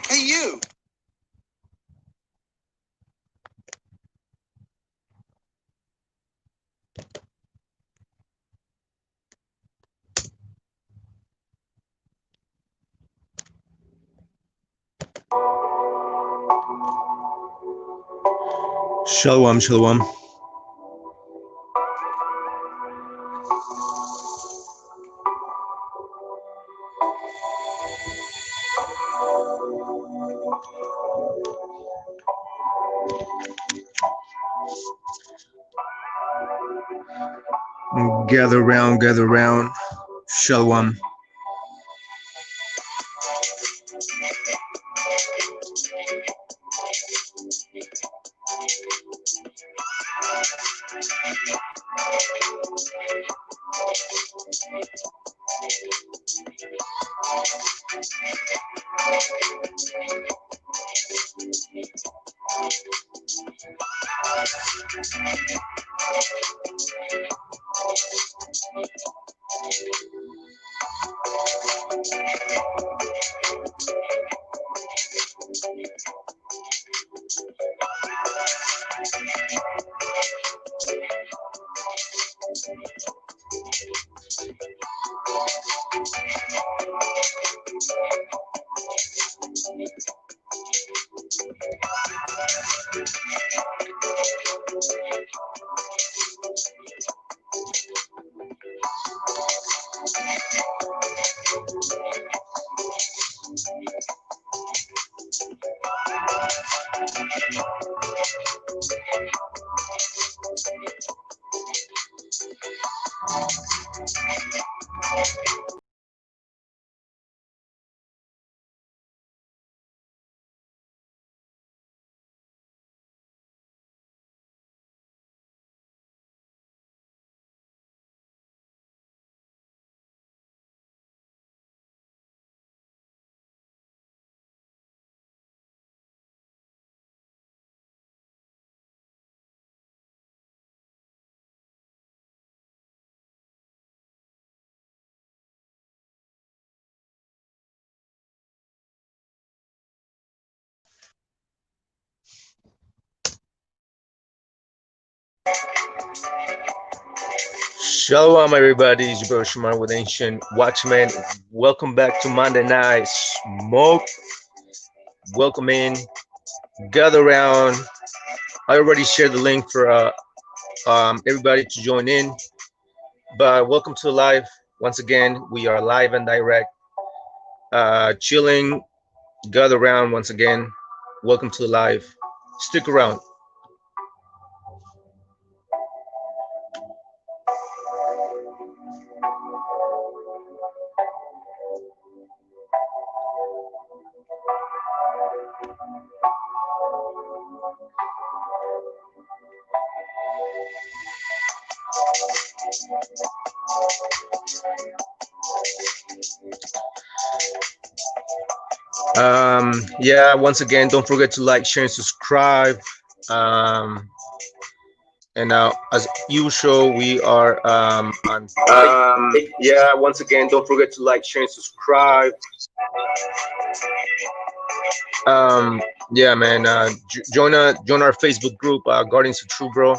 Hey, you. Shalom, shalom. Gather round, gather round. Shalom. Shalom, everybody. It's your brother Shemar with Ancient Watchman. Welcome back to Monday Night Smoke. Welcome in. Gather around. I already shared the link for everybody to join in. But welcome to live. Once again, we are live and direct. Chilling. Gather around once again. Welcome to live. Stick around. Yeah, once again, don't forget to like, share, and subscribe. Um, and now, as usual, we are on. Yeah, once again, don't forget to like, share, and subscribe. Yeah, man. Join our Facebook group, Guardians of True, bro.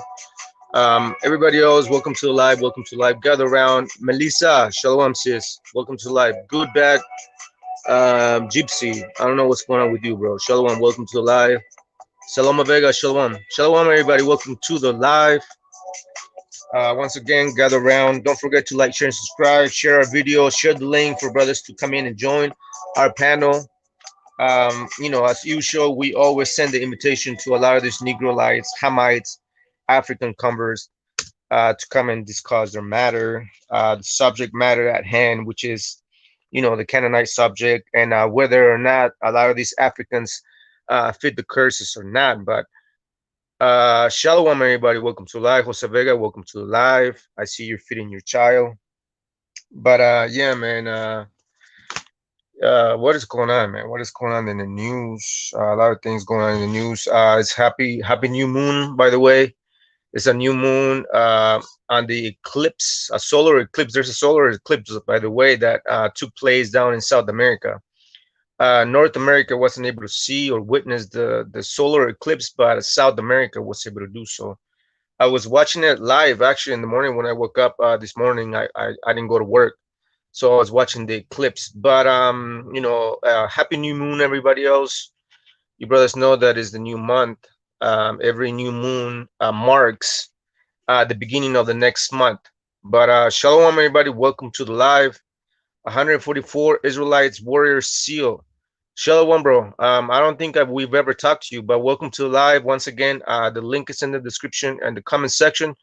Everybody else, welcome to the live. Welcome to live. Gather around. Melissa, shalom, sis. Welcome to live. Good, bad. Gypsy, I don't know what's going on with you, bro. Shalom, welcome to the live. Saloma Vega, shalom. Shalom, everybody. Welcome to the live. Once again, gather around. Don't forget to like, share, and subscribe. Share our video. Share the link for brothers to come in and join our panel. As usual, we always send the invitation to a lot of these Negroites, Hamites, African converts to come and discuss their matter, the subject matter at hand, which is, the Canaanite subject, and whether or not a lot of these Africans fit the curses or not. But shalom, everybody. Welcome to live. Jose Vega, welcome to live. I see you're feeding your child. But yeah, man. What is going on, man? What is going on in the news? A lot of things going on in the news. It's happy new moon, by the way. It's a new moon on the eclipse, a solar eclipse. There's a solar eclipse, by the way, that took place down in South America. North America wasn't able to see or witness the solar eclipse, but South America was able to do so. I was watching it live actually in the morning when I woke up this morning. I didn't go to work, so I was watching the eclipse. But happy new moon, everybody else. You brothers know that is the new month. Every new moon marks the beginning of the next month. But shalom, everybody. Welcome to the live. 144 Israelites Warrior Seal. Shalom, bro. I don't think we've ever talked to you, but welcome to the live once again. The link is in the description and the comment section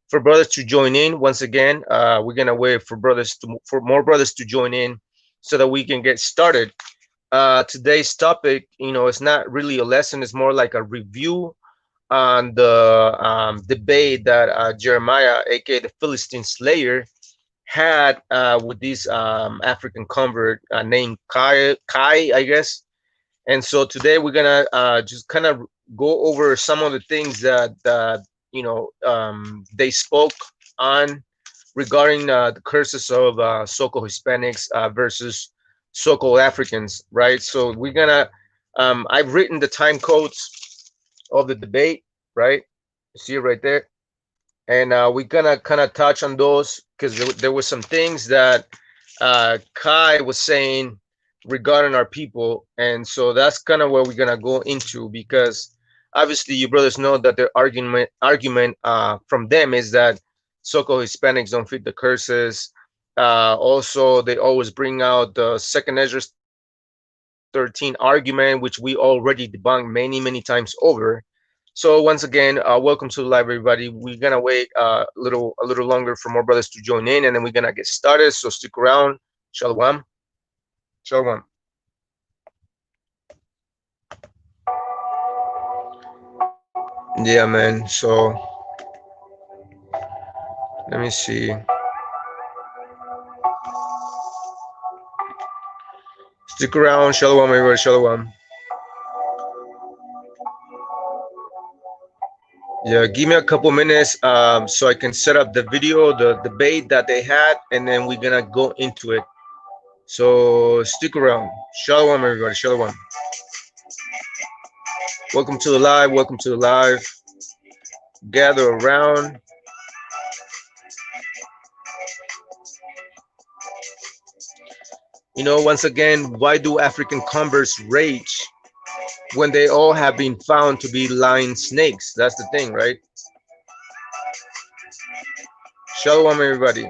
for brothers to join in. Once again, we're gonna wait for more brothers to join in so that we can get started. Today's topic, it's not really a lesson; it's more like a review on the debate that Jeremiah, aka the Philistine Slayer, had with this African convert named Kai, I guess. And so today we're gonna just kind of go over some of the things that they spoke on regarding the curses of so-called Hispanics versus so-called Africans, right? So we're gonna I've written the time codes of the debate, right? You see it right there, and we're gonna kind of touch on those because there were some things that Kai was saying regarding our people, and so that's kind of what we're gonna go into, because obviously you brothers know that their argument from them is that so-called Hispanics don't fit the curses. Also, they always bring out the second Ezra 13 argument, which we already debunked many times over. So once again, welcome to the live, everybody. We're gonna wait a little longer for more brothers to join in, and then we're gonna get started. So stick around. Shalom. Shalom. Yeah, man. So let me see. Stick around. Shalom, everybody. Shalom. Yeah, give me a couple minutes so I can set up the video, the debate that they had, and then we're gonna go into it. So stick around. Shalom, everybody. Shalom. Welcome to the live. Welcome to the live. Gather around. Once again, why do African converts rage when they all have been found to be lying snakes? That's the thing, right? Shalom, everybody.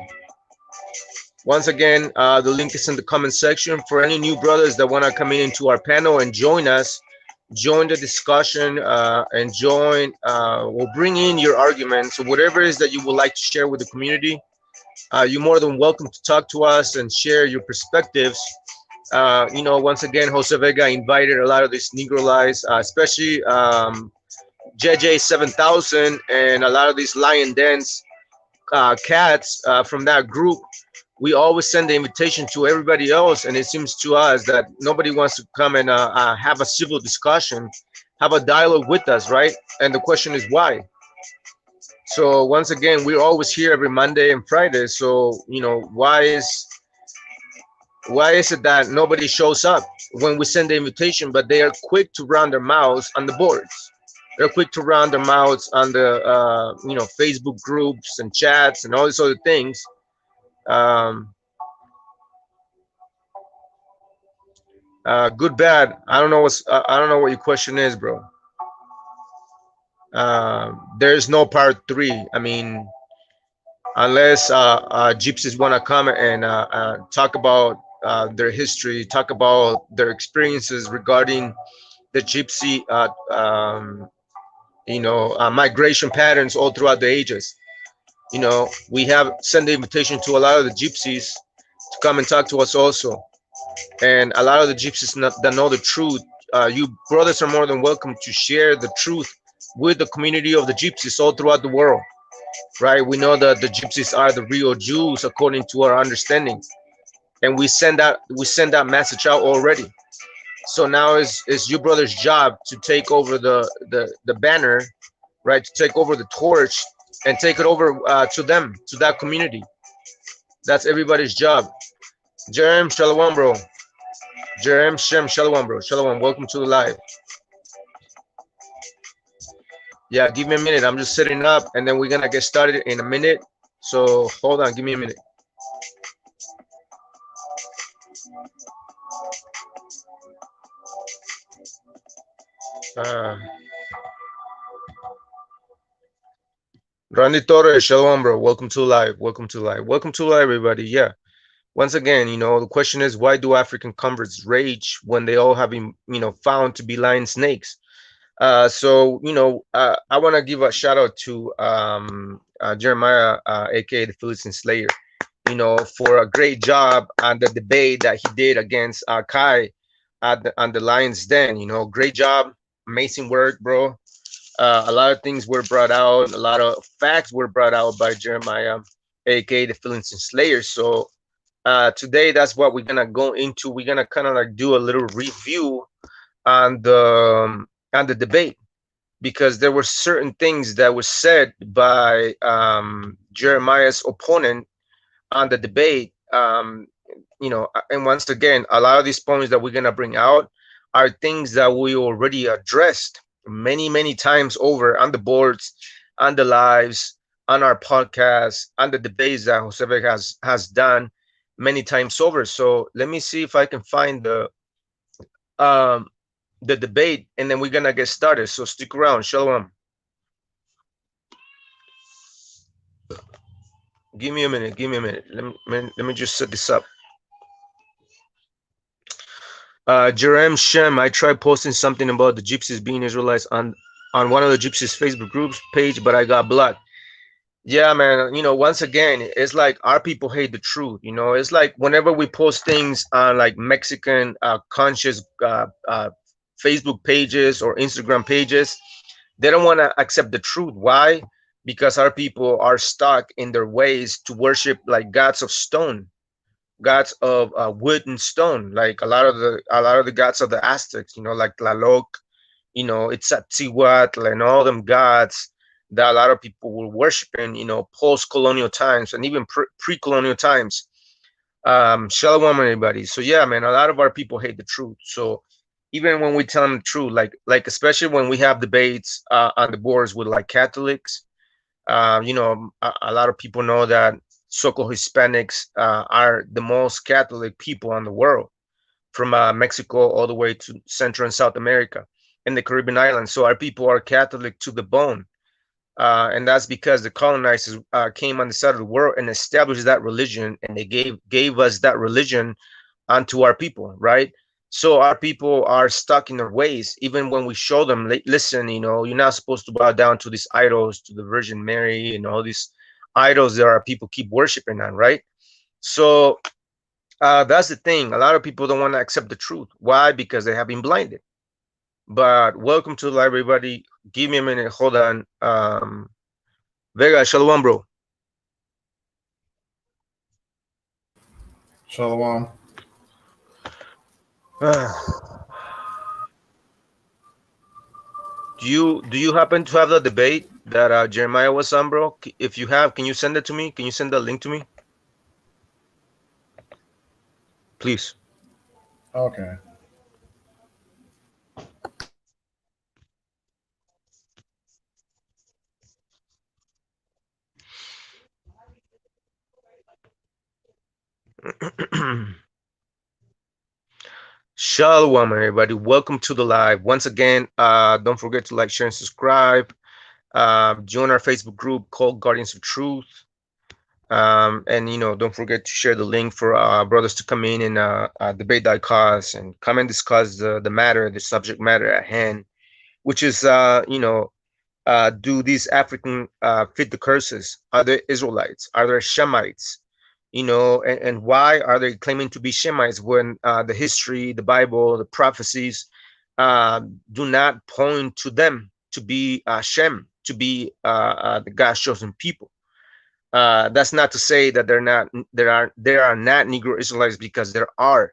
Once again, the link is in the comment section for any new brothers that want to come into our panel and join us. Join the discussion and join. We'll bring in your arguments. So whatever it is that you would like to share with the community, you're more than welcome to talk to us and share your perspectives. Once again, Jose Vega invited a lot of these Negroites, especially JJ 7000 and a lot of these lion dens cats from that group. We always send the invitation to everybody else, and it seems to us that nobody wants to come and have a civil discussion, have a dialogue with us, right? And the question is why? So once again, we're always here every Monday and Friday. So why is it that nobody shows up when we send the invitation, but they are quick to run their mouths on the boards? They're quick to run their mouths on the Facebook groups and chats and all these other things. Good, bad. I don't know I don't know what your question is, bro. There's no part three. I mean, unless gypsies want to come and talk about their history, talk about their experiences regarding the gypsy, migration patterns all throughout the ages. We have sent the invitation to a lot of the gypsies to come and talk to us also, and a lot of the gypsies that know the truth. You brothers are more than welcome to share the truth with the community of the gypsies all throughout the world, right? We know that the gypsies are the real Jews according to our understanding, and we send that message out already. So now is your brother's job to take over the banner, right? To take over the torch and take it over to them, to that community. That's everybody's job. Jerem, shalom, bro. Jerem, Shem, shalom, bro. Shalom. Welcome to the live. Yeah, give me a minute. I'm just setting up, and then we're gonna get started in a minute. So hold on, give me a minute. Uh, Randy Torres, shalom, bro. Welcome to live. Welcome to live. Welcome to live, everybody. Yeah. Once again, the question is, why do African converts rage when they all have been, found to be lion snakes? I want to give a shout out to Jeremiah, aka the Philistine Slayer, for a great job on the debate that he did against Kai on the Lions Den. Great job, amazing work, bro. A lot of things were brought out, a lot of facts were brought out by Jeremiah, aka the Philistine Slayer. So today, that's what we're gonna go into. We're gonna kind of like do a little review on the debate, because there were certain things that were said by Jeremiah's opponent on the debate. And once again, a lot of these points that we're gonna bring out are things that we already addressed many, many times over on the boards, on the lives, on our podcast, on the debates that Josebe has done many times over. So let me see if I can find um, the debate, and then we're gonna get started. So stick around. Shalom. Give me a minute. Give me a minute. Let me just set this up. Jerem Shem, I tried posting something about the gypsies being Israelites on one of the gypsies Facebook groups page, but I got blocked. Yeah, man. Once again, it's like our people hate the truth. It's like whenever we post things on like Mexican conscious Facebook pages or Instagram pages, they don't want to accept the truth. Why? Because our people are stuck in their ways to worship like gods of stone, gods of wood and stone, like a lot of the gods of the Aztecs, like Tlaloc, it's Atzihuatl and all them gods that a lot of people were worshiping, post-colonial times and even pre-colonial times. Shalom, everybody. So yeah, man, a lot of our people hate the truth. So even when we tell them the truth, like especially when we have debates on the boards with like Catholics, a lot of people know that so-called Hispanics are the most Catholic people in the world, from Mexico all the way to Central and South America and the Caribbean islands. So our people are Catholic to the bone. And that's because the colonizers came on the side of the world and established that religion, and they gave us that religion onto our people, right? So our people are stuck in their ways, even when we show them, listen, you're not supposed to bow down to these idols, to the Virgin Mary, and all these idols that our people keep worshiping on, right? So that's the thing. A lot of people don't want to accept the truth. Why? Because they have been blinded. But welcome to the library, everybody. Give me a minute. Hold on. Vega, shalom, bro. Shalom. Do you happen to have the debate that Jeremiah was on, bro? If you have, can you send it to me? Can you send the link to me, please? Okay. Shalom, everybody. Welcome to the live. Once again, don't forget to like, share, and subscribe. Join our Facebook group called Guardians of Truth. And don't forget to share the link for brothers to come in and debate that cause and come and discuss the matter, the subject matter at hand, which is do these African fit the curses? Are they Israelites? Are they Shemites? And why are they claiming to be Shemites when the history, the Bible, the prophecies do not point to them to be Shem, to be the God's chosen people? That's not to say that there are not Negro Israelites, because there are.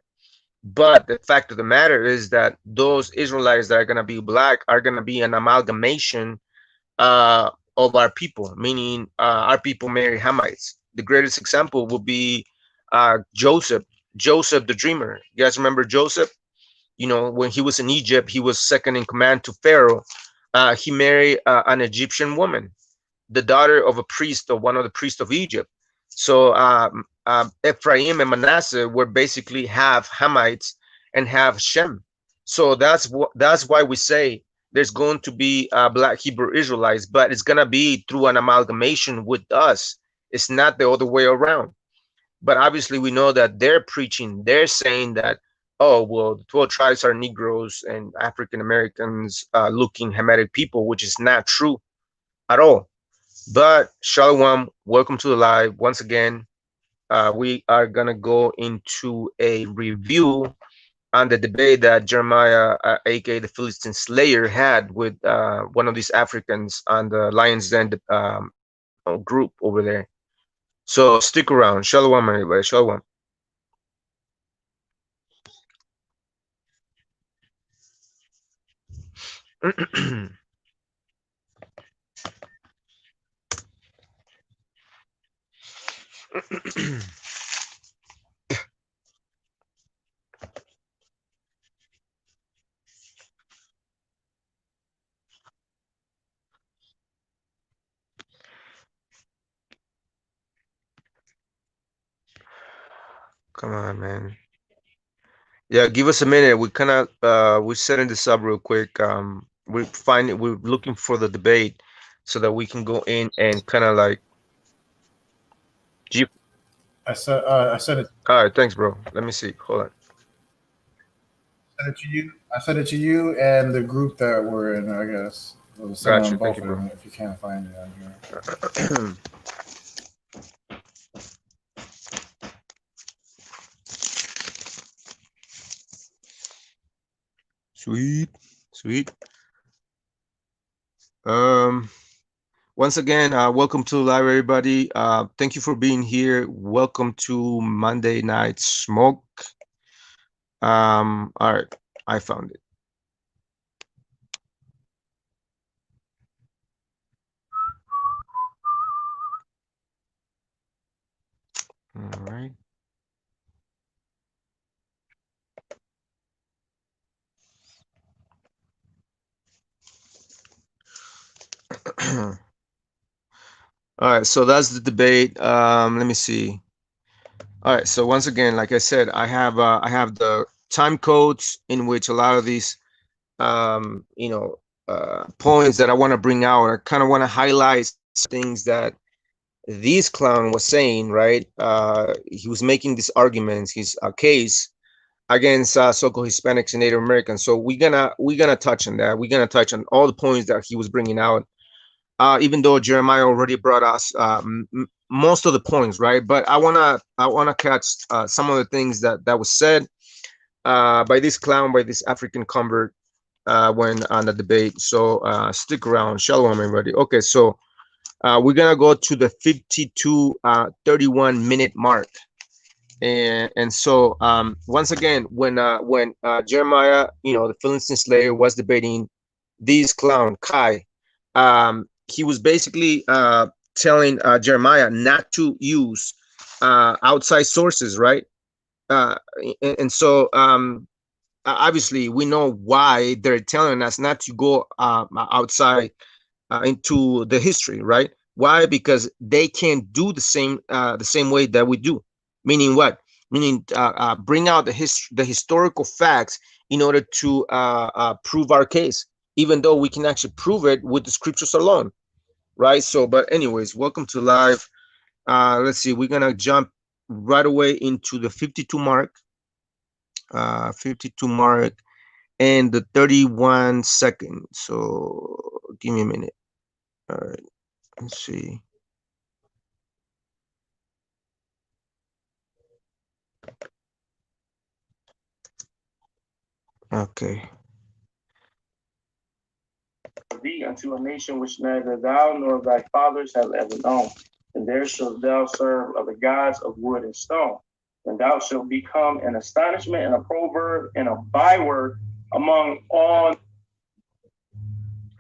But the fact of the matter is that those Israelites that are going to be black are going to be an amalgamation of our people, meaning our people marry Hamites. The greatest example would be Joseph, Joseph the dreamer. You guys remember Joseph? When he was in Egypt, he was second in command to Pharaoh. He married an Egyptian woman, the daughter of a priest, of one of the priests of Egypt. So Ephraim and Manasseh were basically half Hamites and half Shem. So that's why we say there's going to be black Hebrew Israelites, but it's gonna be through an amalgamation with us. It's not the other way around. But obviously, we know that they're saying that, oh well, the 12 tribes are Negroes and African Americans looking Hamitic people, which is not true at all. But Shalom, welcome to the live once again. We are gonna go into a review on the debate that Jeremiah, aka the Philistine Slayer, had with one of these Africans on the Lions Den group over there. So stick around. Shalom, everybody. Shalom. Come on, man. Yeah, give us a minute. We're setting this up real quick. We're looking for the debate so that we can go in and kind of like. I said it. All right, thanks, bro. Let me see. Hold Said it to you. I said it to you and the group that we're in. I guess it was sent Got on you. Thank both you, of bro. them. If you can't find it on here. Sweet, sweet. Um, Once again, welcome to the live, everybody. Thank you for being here. Welcome to Monday Night Smoke. All right, I found it. All right. All right, so that's the debate. Let me see. All right, so once again, like I said, I have the time codes in which a lot of these points that I want to bring out. I kind of want to highlight things that this clown was saying, right? He was making these arguments, his case against so-called Hispanics and Native Americans. So we're gonna touch on that. We're gonna touch on all the points that he was bringing out, even though Jeremiah already brought us most of the points, right? But I wanna catch some of the things that was said by this clown, by this African convert when on the debate. So stick around. Shalom, everybody. Okay, so we're gonna go to the 52 31 minute mark. And so once again, when Jeremiah, the Philistine Slayer, was debating this clown Kai, he was basically telling Jeremiah not to use outside sources, right? Uh, and so obviously we know why they're telling us not to go outside into the history, right? Why? Because they can't do the same way that we do. Meaning what? meaning bring out the historical facts in order to prove our case, even though we can actually prove it with the scriptures alone, right? So, but anyways, welcome to live. Let's see, we're gonna jump right away into the 52 mark, 52 mark, and the 31 second. So give me a minute. All right, let's see. Okay. Thee unto a nation which neither thou nor thy fathers have ever known. And there shalt thou serve other gods of wood and stone. And thou shalt become an astonishment and a proverb and a byword among all.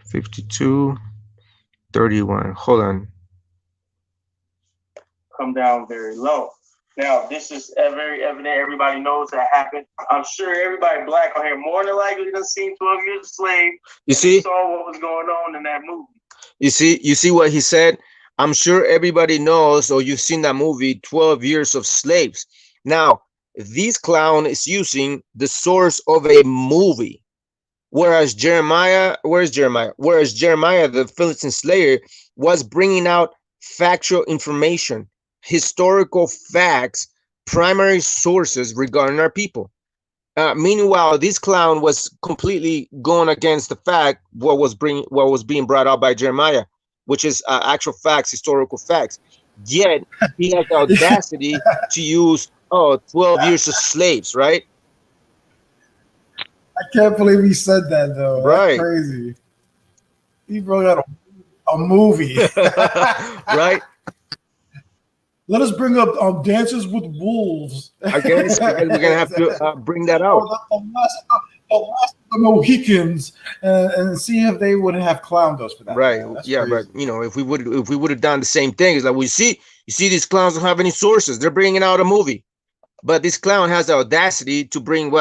52, 31. Hold on. Come down very low. Now, this is very evident. Everybody knows that happened. I'm sure everybody black on here more than likely done seen 12 Years a Slave. You see? Saw what was going on in that movie. You see what he said? I'm sure everybody knows, or you've seen that movie, 12 Years of Slaves. Now, this clown is using the source of a movie. Whereas Jeremiah, where's Jeremiah? Whereas Jeremiah, the Philistine slayer, was bringing out factual information, historical facts, primary sources regarding our people. Meanwhile, this clown was completely going against the fact what was being brought out by Jeremiah, which is actual facts, historical facts. Yet he has the audacity to use 12 years of slaves, right? I can't believe he said that though. Right. That's crazy. He brought out a movie. Right. Let us bring up Dances with Wolves. I guess we're gonna have to bring that out. The last of the Mohicans, and see if they would have clowned us for that. Right. That's Yeah, crazy. but if we would have done the same thing, it's like you see these clowns don't have any sources. They're bringing out a movie, but this clown has the audacity to bring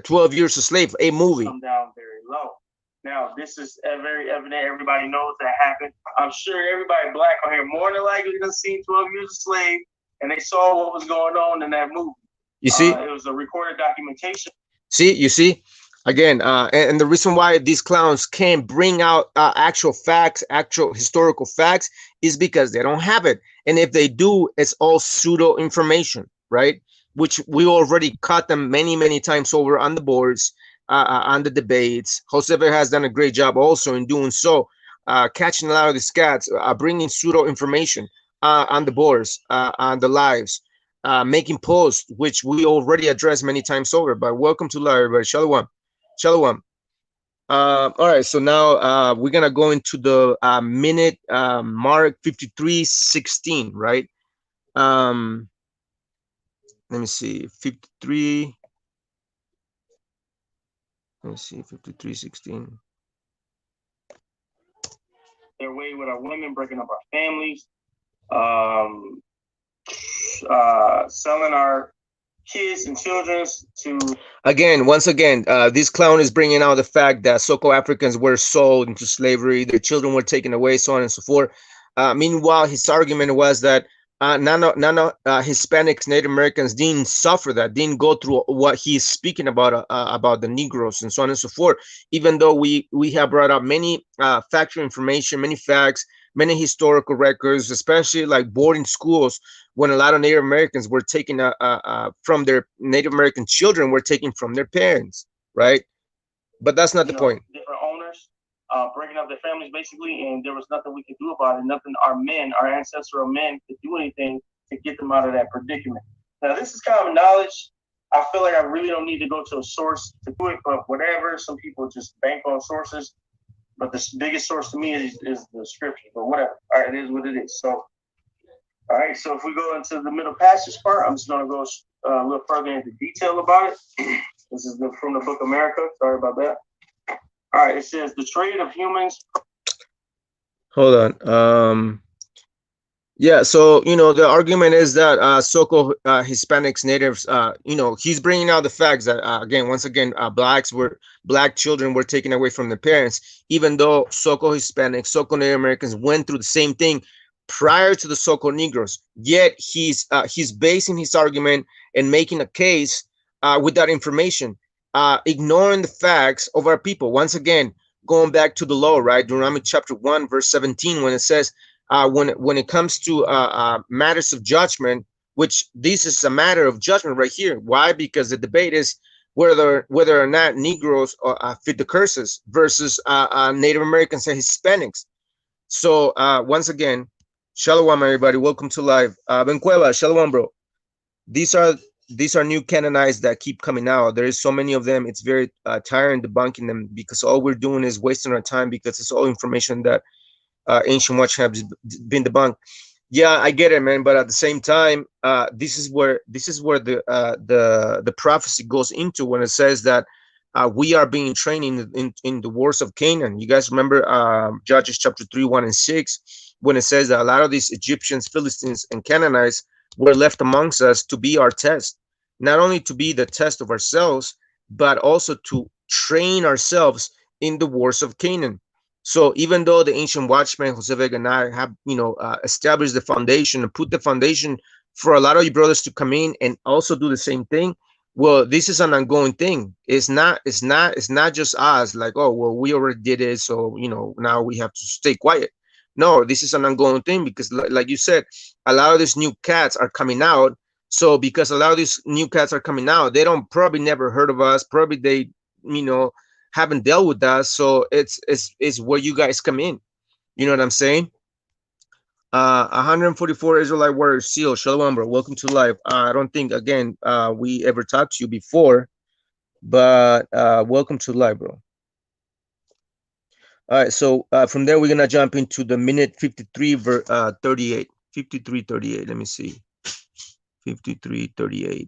12 Years a Slave, a movie. Come down very low. Now, this is very evident. Everybody knows that happened. I'm sure everybody black on here more than likely done seen 12 Years a Slave, and they saw what was going on in that movie. You see? It was a recorded documentation. See, you see? Again, and the reason why these clowns can't bring out actual facts, actual historical facts, is because they don't have it. And if they do, it's all pseudo information, right? Which we already caught them many, many times over on the boards, on the debates. Josebe has done a great job also in doing so, catching a lot of these cats, bringing pseudo information on the boards, on the lives, making posts, which we already addressed many times over. But welcome to live, everybody. Shalom. Shalom. All right, so now we're gonna go into the minute mark 53:16, right? Let me see, 53. Let me see, 53:16. Their way with our women, breaking up our families, selling our kids and children to. Again, once again, this clown is bringing out the fact that Soko Africans were sold into slavery, their children were taken away, so on and so forth. Meanwhile, his argument was that none of Hispanics, Native Americans didn't suffer that, didn't go through what he's speaking about the Negroes and so on and so forth. Even though we have brought up many factual information, many facts, many historical records, especially like boarding schools, when a lot of Native Americans were taken from their Native American children were taken from their parents, right? But that's not the point. Different owners breaking up their families basically, and there was nothing we could do about it. Nothing our ancestral men could do anything to get them out of that predicament. Now, this is common knowledge. I feel like I really don't need to go to a source to do it, but whatever. Some people just bank on sources, but the biggest source to me is the scripture. But whatever. All right, it is what it is. So, all right. So if we go into the middle passage part, I'm just going to go a little further into detail about it. This is from the book America. Sorry about that. All right. It says the trade of humans. Hold on. Yeah, so the argument is that Soko Hispanics, natives, he's bringing out the facts that once again, black children were taken away from their parents, even though Soko Hispanics, Soko Native Americans went through the same thing prior to the Soko Negroes. Yet he's basing his argument and making a case with that information, ignoring the facts of our people. Once again, going back to the law, right? Deuteronomy chapter 1, verse 17, when it says, when it comes to matters of judgment, which this is a matter of judgment right here. Why? Because the debate is whether or not Negroes fit the curses versus Native Americans and Hispanics. So once again, shalom everybody, welcome to live. Ben Cueva, shalom bro. These are new canonized that keep coming out. There is so many of them. It's very tiring debunking them, because all we're doing is wasting our time, because it's all information that ancient watch has been debunked. Yeah, I get it, man. But at the same time, this is where the prophecy goes into, when it says that we are being trained in the wars of Canaan. You guys remember Judges chapter 3, 1 and 6, when it says that a lot of these Egyptians, Philistines, and Canaanites were left amongst us to be our test, not only to be the test of ourselves, but also to train ourselves in the wars of Canaan. So even though the ancient watchman Jose Vega and I have, established the foundation and put the foundation for a lot of you brothers to come in and also do the same thing, well, this is an ongoing thing. It's not just us, like, oh well, we already did it, so now we have to stay quiet. No, this is an ongoing thing, because like you said, a lot of these new cats are coming out. So because a lot of these new cats are coming out, they don't probably never heard of us. Probably they, haven't dealt with us. So it's where you guys come in. You know what I'm saying? 144 Israelite warriors seal. Shalom, bro. Welcome to live. I don't think, again, we ever talked to you before, but welcome to live, bro. All right, so from there, we're going to jump into the minute 53, 38. 53:38. Let me see. 53:38.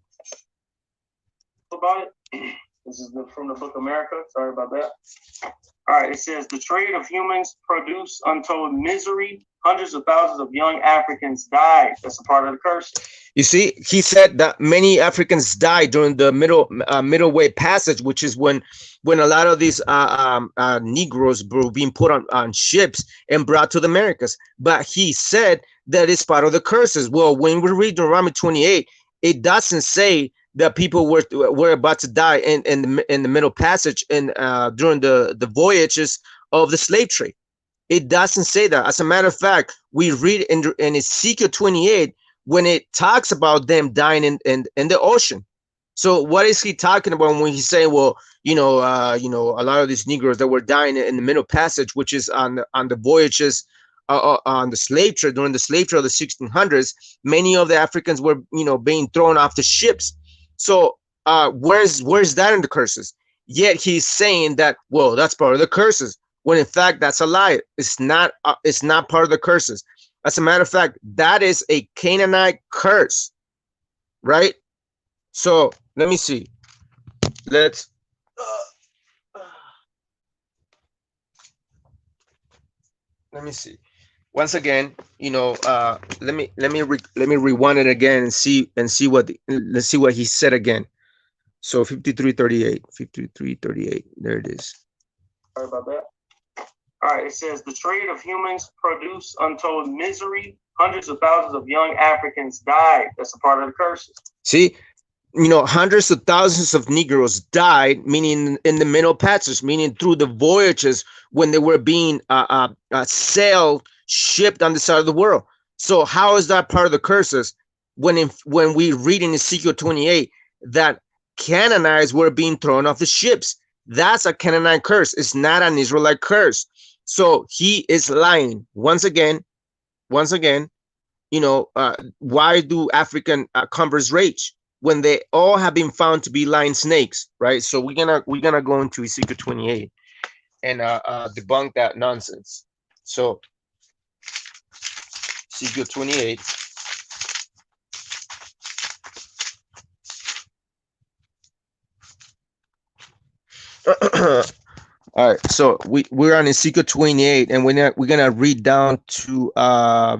About it. This is from the book America. Sorry about that. All right, it says the trade of humans produce untold misery. Hundreds of thousands of young Africans died. That's a part of the curse. You see, he said that many Africans died during the middle way passage, which is when a lot of these Negroes were being put on ships and brought to the Americas. But he said that it's part of the curses. Well, when we read Deuteronomy 28, it doesn't say that people were about to die in the middle passage and during the voyages of the slave trade. It doesn't say that. As a matter of fact, we read in Ezekiel 28 when it talks about them dying in the ocean. So what is he talking about when he's saying, well, a lot of these Negroes that were dying in the middle passage, which is on the voyages on the slave trade, during the slave trade of the 1600s, many of the Africans were, being thrown off the ships. So where's that in the curses? Yet he's saying that, well, that's part of the curses, when in fact that's a lie. It's not part of the curses. As a matter of fact, that is a Canaanite curse, right? So let me see. Let me see. Once again, let me rewind it again and see let's see what he said again. So 53:38, 53:38. There it is. Sorry about that. All right, it says the trade of humans produce untold misery. Hundreds of thousands of young Africans died. That's a part of the curses. See, hundreds of thousands of Negroes died, meaning in the middle passage, meaning through the voyages when they were being sailed, shipped on the side of the world. So how is that part of the curses when we read in Ezekiel 28 that Canaanites were being thrown off the ships? That's a Canaanite curse. It's not an Israelite curse. So he is lying. Once again, why do African converts rage when they all have been found to be lying snakes, right? So we're gonna go into Ezekiel 28 and debunk that nonsense. So Ezekiel 28. All right, so we're on Ezekiel 28, and we're gonna read down to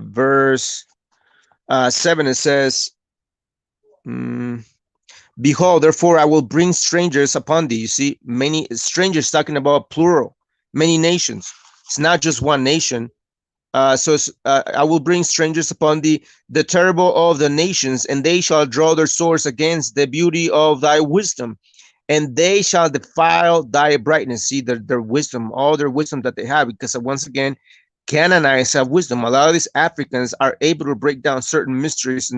verse 7. It says, behold, therefore I will bring strangers upon thee. You see, many strangers, talking about plural, many nations. It's not just one nation. I will bring strangers upon thee, the terrible of the nations, and they shall draw their swords against the beauty of thy wisdom, and they shall defile thy brightness. See their wisdom, all their wisdom that they have, because once again, Canaanites have wisdom. A lot of these Africans are able to break down certain mysteries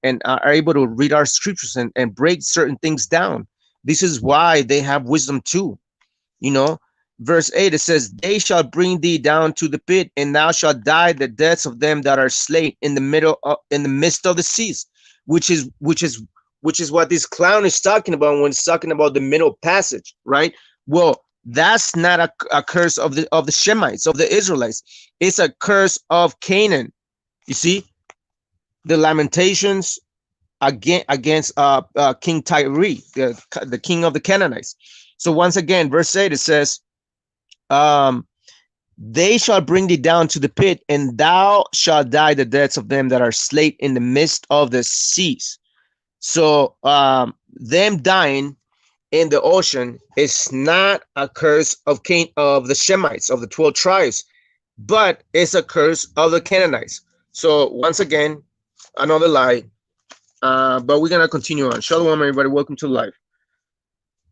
and are able to read our scriptures and break certain things down. This is why they have wisdom too. You know, verse 8, it says, they shall bring thee down to the pit, and thou shalt die the deaths of them that are slain in the midst of the seas, which is what this clown is talking about when it's talking about the middle passage, right? Well, that's not a curse of the Shemites, of the Israelites. It's a curse of Canaan. You see, the lamentations against King Tyre, the king of the Canaanites. So once again, verse 8, it says, they shall bring thee down to the pit, and thou shalt die the deaths of them that are slain in the midst of the seas. So them dying in the ocean is not a curse of the Shemites, of the 12 tribes, but it's a curse of the Canaanites. So once again, another lie. But we're gonna continue on. Shalom, everybody. Welcome to life.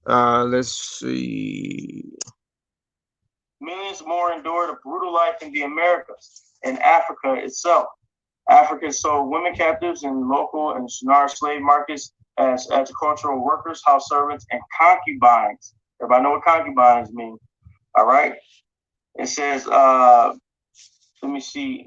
Let's see. Millions more endured a brutal life in the Americas and Africa itself. Africa sold women captives in local and Shinar slave markets as agricultural workers, house servants, and concubines. Everybody know what concubines mean, all right? It says, let me see,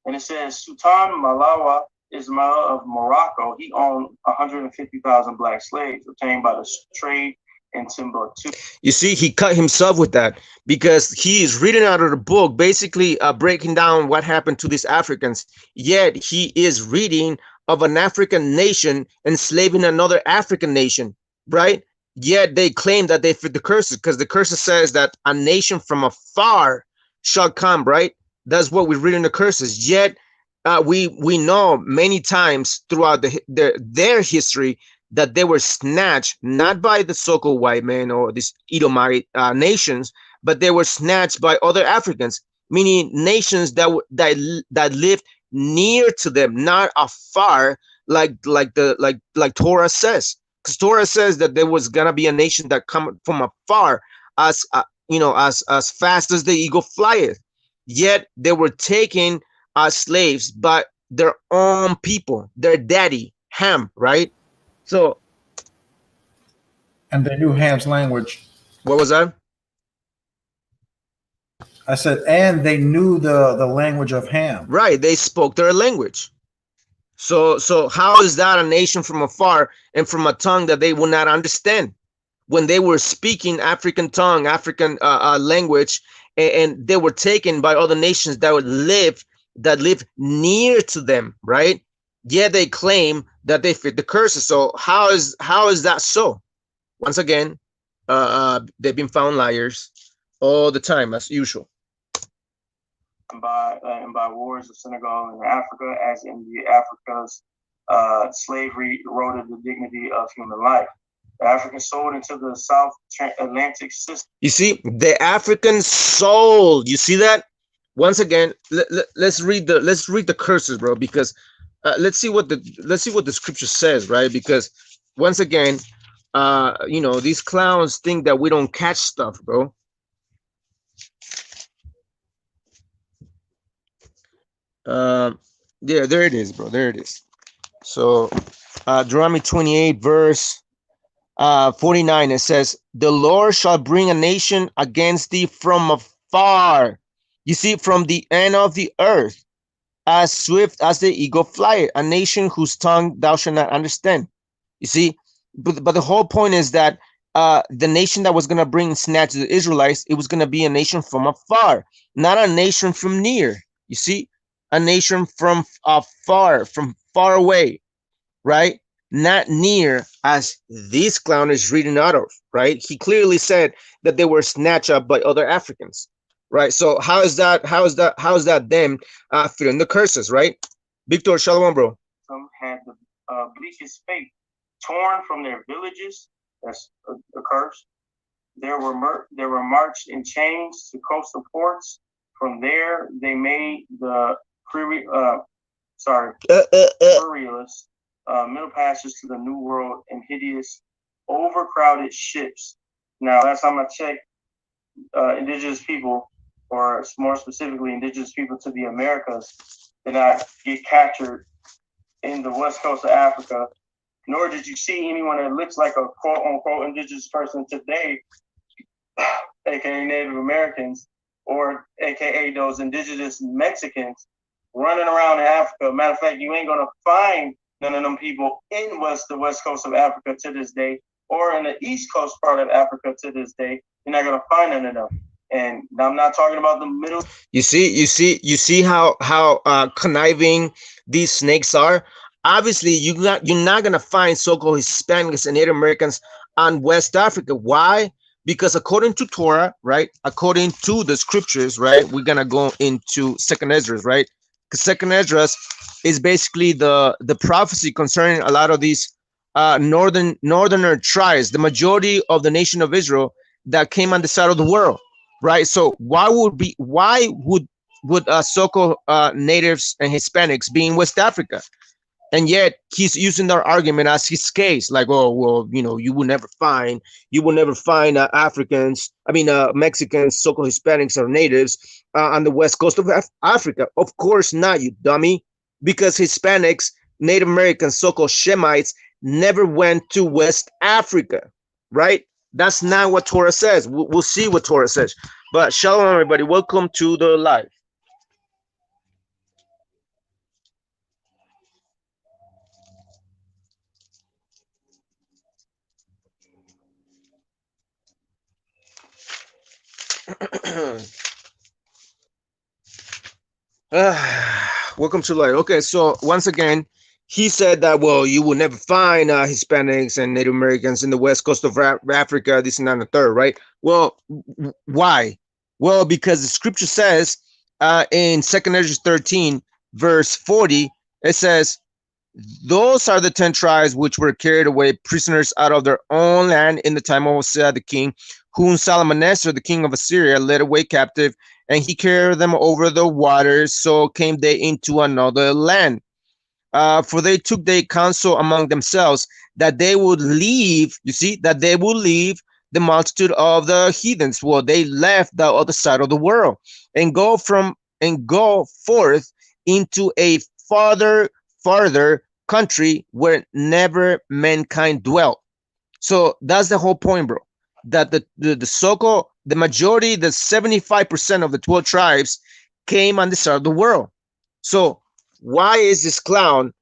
and it says Sultan Malawa Ismail of Morocco, he owned 150,000 black slaves obtained by the trade in Timbuktu. You see, he cut himself with that because he is reading out of the book, basically breaking down what happened to these Africans. Yet he is reading of an African nation enslaving another African nation, right? Yet they claim that they fit the curses because the curses says that a nation from afar shall come, right? That's what we read in the curses. Yet we know many times throughout their history that they were snatched not by the so-called white men or these Edomite nations, but they were snatched by other Africans, meaning nations that lived near to them, not afar, like Torah says. Because Torah says that there was gonna be a nation that come from afar, as as fast as the eagle flieth. Yet they were taken as slaves by their own people, their daddy Ham, right? So, and they knew Ham's language. What was that? I said, and they knew the language of Ham. Right, they spoke their language. So how is that a nation from afar and from a tongue that they would not understand when they were speaking African tongue, African language, and they were taken by other nations that live near to them, right? Yeah, they claim that they fit the curses. So how is that so? Once again, they've been found liars all the time, as usual. And by wars of Senegal and Africa, as in the Africa's slavery eroded the dignity of human life. The Africans sold into the South Atlantic system. You see, the Africans sold. You see that? Once again, let's read the curses, bro, because let's see what the scripture says, right? Because once again, these clowns think that we don't catch stuff, bro. Yeah, there it is, bro. There it is. So Deuteronomy 28 verse 49, it says, the Lord shall bring a nation against thee from afar. You see, from the end of the earth, as swift as the eagle flieth, a nation whose tongue thou shalt not understand. You see, but the whole point is that the nation that was going to bring snatch the Israelites, it was going to be a nation from afar, not a nation from near. You see, a nation from afar, from far away, right? Not near, as this clown is reading out of, right? He clearly said that they were snatched up by other Africans, right? So how is that them fitting the curses, right? Victor, shalom, bro. Some had the bleakest fate, torn from their villages. That's a curse. They were marched in chains to coastal ports. From there, they made the perilous middle passages to the New World in hideous, overcrowded ships. Now, last time I checked, indigenous people, or more specifically, indigenous people to the Americas, did not get captured in the west coast of Africa, nor did you see anyone that looks like a quote-unquote indigenous person today, aka Native Americans, or aka those indigenous Mexicans running around in Africa. Matter of fact, you ain't gonna find none of them people in the west coast of Africa to this day, or in the east coast part of Africa to this day. You're not gonna find none of them. And I'm not talking about the middle. You see how conniving these snakes are. Obviously, you're not gonna find so-called Hispanics and Native Americans on West Africa. Why? Because according to Torah, right? According to the scriptures, right? We're gonna go into Second Ezra, right? Because Second Ezra is basically the prophecy concerning a lot of these northerner tribes, the majority of the nation of Israel that came on the side of the world, right? So why would so-called natives and Hispanics be in West Africa? And yet he's using their argument as his case, like, oh, well, you will never find Africans, Mexicans, so-called Hispanics or natives on the west coast of Africa. Of course not, you dummy, because Hispanics, Native Americans, so-called Shemites never went to West Africa, right? That's not what Torah says. We'll see what Torah says. But shalom, everybody. Welcome to the live. Welcome to live. Okay, so once again, he said that, well, you will never find Hispanics and Native Americans in the west coast of Africa, this and that and the third, right? Well, why? Well, because the scripture says in 2 Ezra 13, verse 40, it says, those are the 10 tribes which were carried away prisoners out of their own land in the time of Hosea the king, whom Salmanassar, the king of Assyria, led away captive, and he carried them over the waters. So came they into another land. For they took their counsel among themselves that they would leave, that they would leave the multitude of the heathens. Well, they left the other side of the world and go forth into a farther country where never mankind dwelt. So that's the whole point, bro. That the so-called, the majority, the 75% of the 12 tribes came on the side of the world. So why is this clown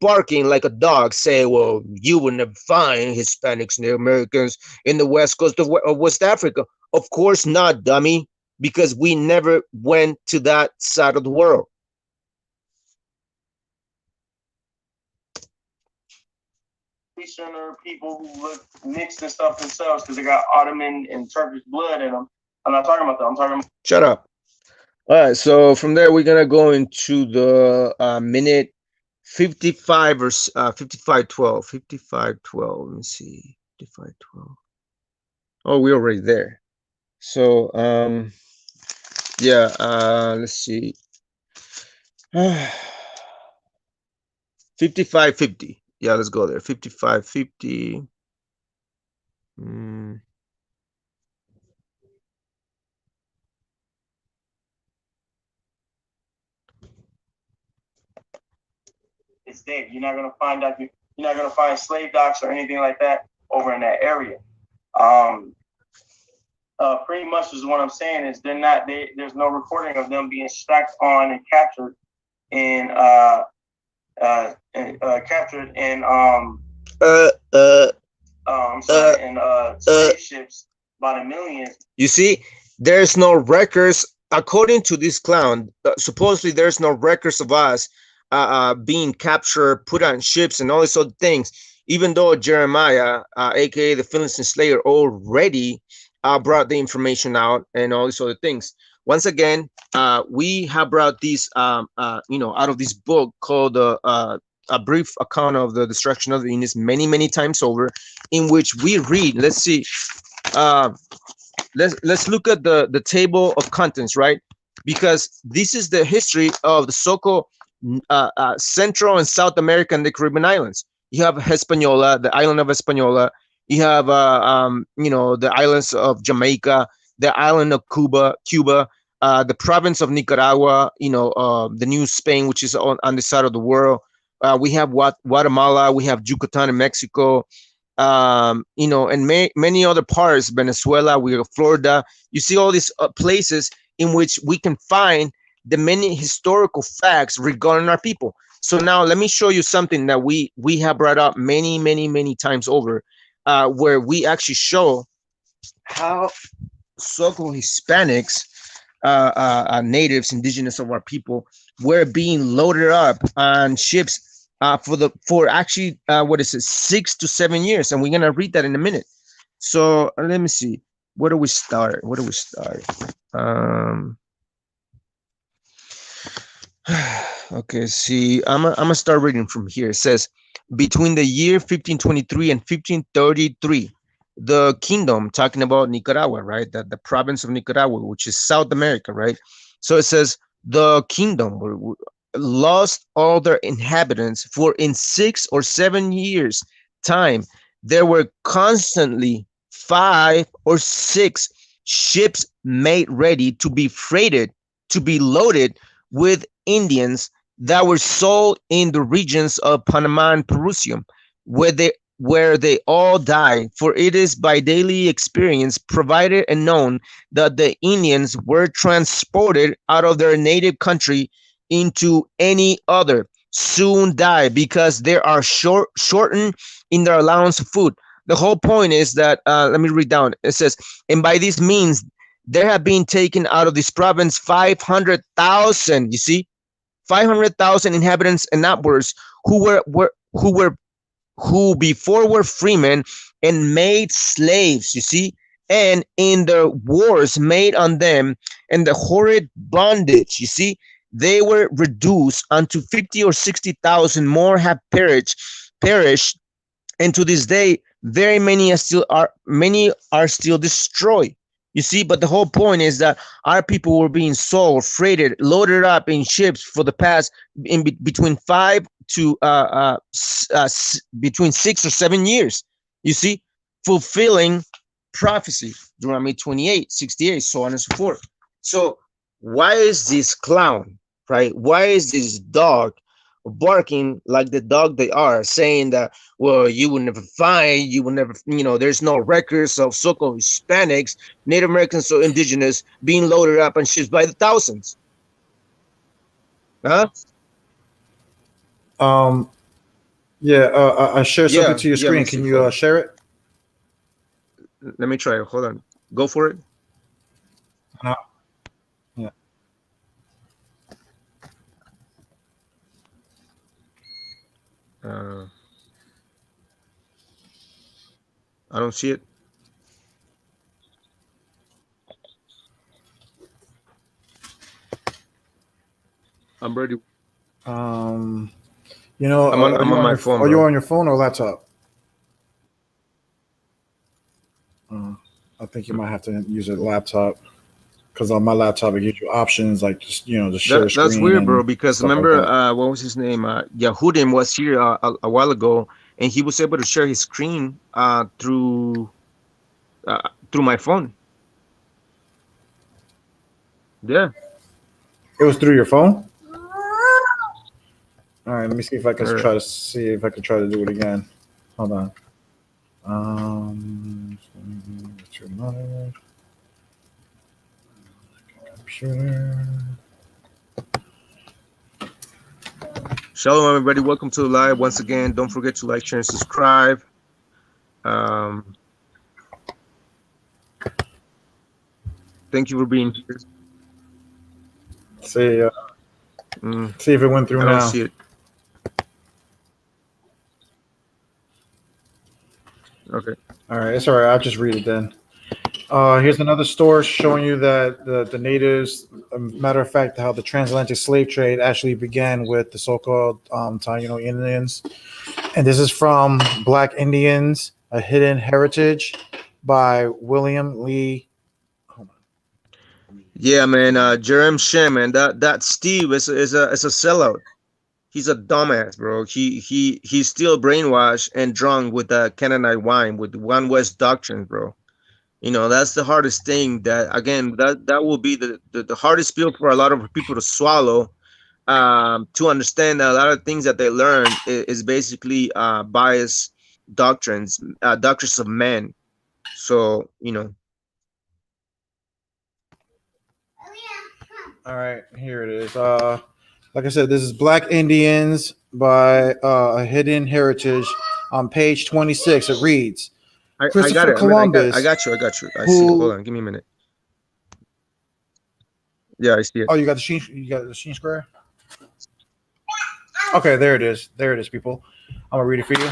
barking like a dog, saying, well, you will never find Hispanics and Americans in the west coast of West Africa? Of course not, dummy, because we never went to that side of the world. Eastern people who look mixed and stuff themselves because they got Ottoman and Turkish blood in them. I'm not talking about that. I'm talking about. Shut up. All right, so from there we're gonna go into the minute 55 or 55:12. 55:12. Let me see. 55:12. Oh, we're already there. So yeah, let's see. 55:50. Yeah, let's go there. 55:50. It's dead. You're not gonna find that. You're not gonna find slave docks or anything like that over in that area. Pretty much is what I'm saying is they're not. There's no recording of them being stacked on and captured in spaceships by the millions. You see, there's no records according to this clown. Supposedly, there's no records of us being captured, put on ships, and all these other things. Even though Jeremiah, aka the Philistine Slayer, already brought the information out and all these other things. Once again, we have brought these, out of this book called A Brief Account of the Destruction of the Venus many times over, in which we read. Let's see. let's look at the table of contents, right? Because this is the history of the so-called Central and South America and the Caribbean islands. You have Hispaniola, the island of Hispaniola. You have the islands of Jamaica, the island of Cuba, the province of Nicaragua. The New Spain, which is on the side of the world. We have Guatemala. We have Yucatan in Mexico. And many other parts, Venezuela, we have Florida. You see all these places in which we can find the many historical facts regarding our people. So now let me show you something that we have brought up many times over, where we actually show how so-called Hispanics, natives, indigenous of our people, were being loaded up on ships for actually what is it, 6 to 7 years, and we're gonna read that in a minute. So let me see. Where do we start? Okay, see, I'm gonna start reading from here. It says, between the year 1523 and 1533, the kingdom, talking about Nicaragua, right? The province of Nicaragua, which is South America, right? So it says the kingdom lost all their inhabitants, for in 6 or 7 years time there were constantly 5 or 6 ships made ready to be freighted, to be loaded with Indians that were sold in the regions of Panama and Perusium, where they all died. For it is by daily experience provided and known that the Indians were transported out of their native country into any other, soon die, because they are shortened in their allowance of food. The whole point is that, let me read down. It says, and by these means there have been taken out of this province 500,000. You see, 500,000 inhabitants and upwards, who before were freemen and made slaves. You see, and in the wars made on them and the horrid bondage, you see, they were reduced unto 50 or 60,000 more have perished, and to this day very many are still destroyed. You see, but the whole point is that our people were being sold, freighted, loaded up in ships for the past between 5 to between 6 or 7 years. You see, fulfilling prophecy, Deuteronomy 28:68, so on and so forth. So why is this clown, right? Why is this dog barking like the dog they are, saying that, well, you will never find, there's no records of so-called Hispanics, Native Americans, or indigenous being loaded up on ships by the thousands? Huh? I shared something to your screen. Can you share it? Let me try it. Hold on. Go for it. Yeah. I don't see it. I'm ready. I'm on my phone. Are you on your phone or laptop? I think you might have to use a laptop, because on my laptop it gives you options like just share screen. That's weird, bro. Because remember, what was his name? Yahudim was here a while ago, and he was able to share his screen through my phone. Yeah. It was through your phone? All right, let me see if I can try to do it again. Hold on. Computer. Shalom, everybody. Welcome to the live once again. Don't forget to like, share, and subscribe. Thank you for being here. See if it went through now. I don't see it. Okay. All right, it's all right. I'll just read it then. Here's another story showing you that the natives, matter of fact, how the transatlantic slave trade actually began with the so-called Taino Indians. And this is from Black Indians, A Hidden Heritage by William Lee Yeah, man. Jerem Shem, man. That Steve is a sellout. He's a dumbass, bro. He's still brainwashed and drunk with the Canaanite wine with One West doctrine, bro. That's the hardest thing. That again, that will be the hardest pill for a lot of people to swallow. To understand that a lot of things that they learn is basically biased doctrines, doctrines of men. So All right, here it is. Like I said, this is Black Indians by A Hidden Heritage on page 26. It reads I got Christopher it. I mean, I Columbus, got you. I got you. I see it. Hold who on, give me a minute. Yeah, I see it. oh you got the sheen square? Okay, there it is. There it is, people. I'm gonna read it for you.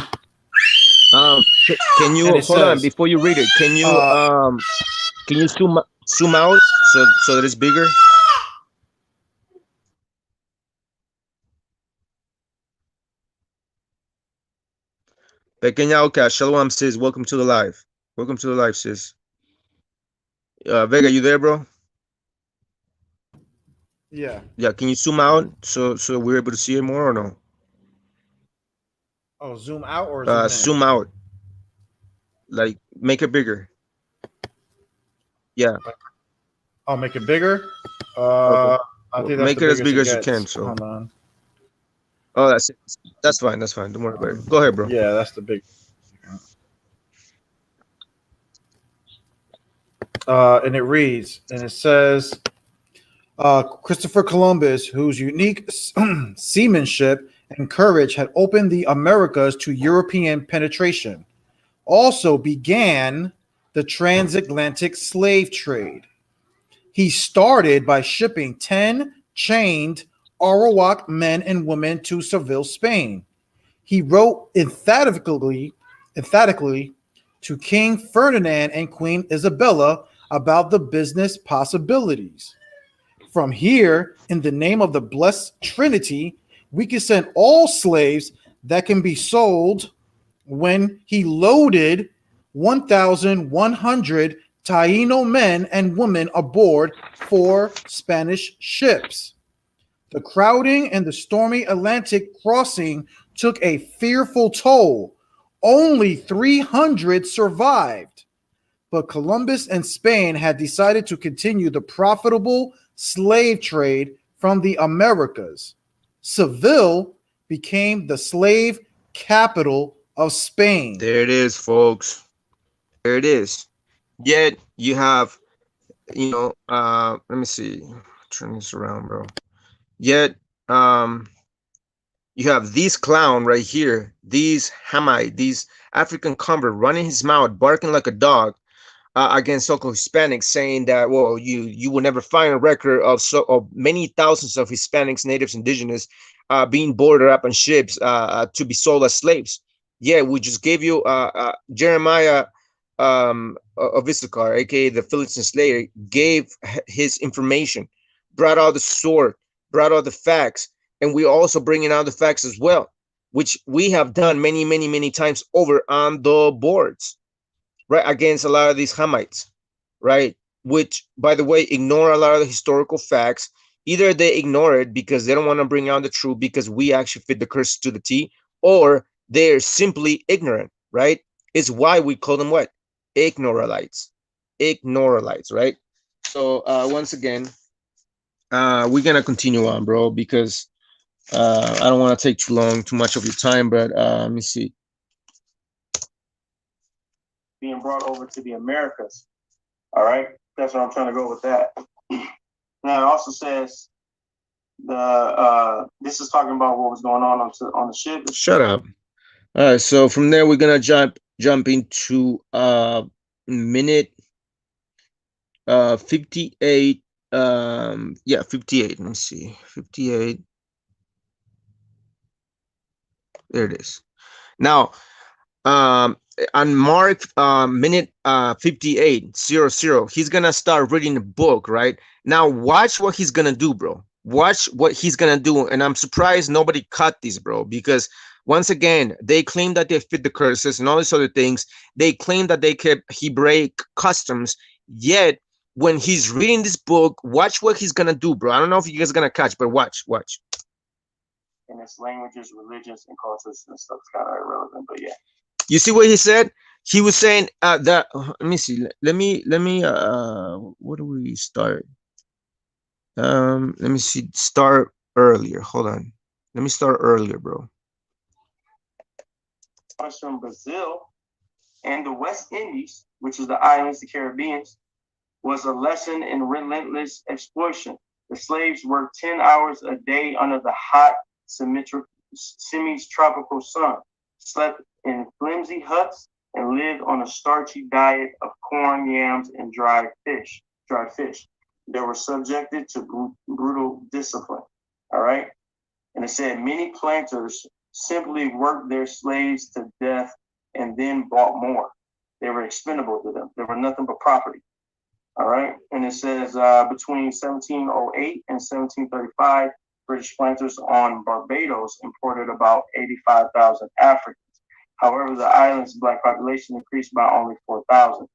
Can you And it hold on says, before you read it? uh, Can you zoom out so that it's bigger? Pequeña Oka, Shalom sis, welcome to the live. Welcome to the live, sis. Vega, you there, bro? yeah. Yeah, can you zoom out so we're able to see it more or no? Oh, zoom out or zoom in? Zoom out, like make it bigger. Yeah. I'll make it bigger. Okay. I Well, think that's make the it as biggest big it as you can. gets. So, Hold on. oh, that's it. That's fine. That's fine. Don't worry about it. Go ahead, bro. Yeah, that's the big. And it reads, and it says, Christopher Columbus, whose unique seamanship and courage had opened the Americas to European penetration, also began the transatlantic slave trade. He started by shipping 10 chained Arawak men and women to Seville, Spain. He wrote emphatically to King Ferdinand and Queen Isabella about the business possibilities. From here, in the name of the blessed Trinity, we can send all slaves that can be sold. When he loaded 1,100 Taino men and women aboard 4 Spanish ships. The crowding and the stormy Atlantic crossing took a fearful toll. Only 300 survived. But Columbus and Spain had decided to continue the profitable slave trade from the Americas. Seville became the slave capital of Spain. There it is, folks. There it is. Yet you have, let me see. Turn this around, bro. Yet, you have this clown right here, these Hamite, these African convert running his mouth, barking like a dog, against so-called Hispanics, saying that, well, you will never find a record of many thousands of Hispanics, natives, indigenous, being boarded up on ships to be sold as slaves. Yeah, we just gave you Jeremiah of Issachar, aka the Philistine Slayer, gave his information, brought out the sword, brought out the facts, and we're also bringing out the facts as well, which we have done many, many, many times over on the boards, right, against a lot of these Hamites, right, which, by the way, ignore a lot of the historical facts. Either they ignore it because they don't want to bring out the truth because we actually fit the curse to the T, or they're simply ignorant, right? It's why we call them what? Ignoralites. Ignoralites, right? So once again, we're gonna continue on, bro, because I don't want to take too much of your time, but let me see. Being brought over to the Americas. All right, that's what I'm trying to go with that. Now it also says this is talking about what was going on the ship. Shut up. All right, so from there we're gonna jump into minute 58. Yeah, 58. Let me see, 58. There it is. Now, on mark minute 58:00, he's gonna start reading the book. Right now, watch what he's gonna do, bro. Watch what he's gonna do, and I'm surprised nobody cut this, bro, because once again they claim that they fit the curses and all these other things. They claim that they kept Hebraic customs, yet when he's reading this book, watch what he's gonna do, bro. I don't know if you guys are gonna catch, but watch. And its languages, religions, and cultures and stuff is kind of irrelevant, but yeah. You see what he said? He was saying that. Let me see. Let me. What do we start? Let me see. Start earlier. Hold on. Let me start earlier, bro. From Brazil and the West Indies, which is the islands, the Caribbeans, was a lesson in relentless exploitation. The slaves worked 10 hours a day under the hot, semi-tropical sun, slept in flimsy huts, and lived on a starchy diet of corn, yams, and dried fish. They were subjected to brutal discipline. All right. And it said many planters simply worked their slaves to death and then bought more. They were expendable to them. They were nothing but property. All right. And it says between 1708 and 1735, British planters on Barbados imported about 85,000 Africans. However, the island's black population increased by only 4,000.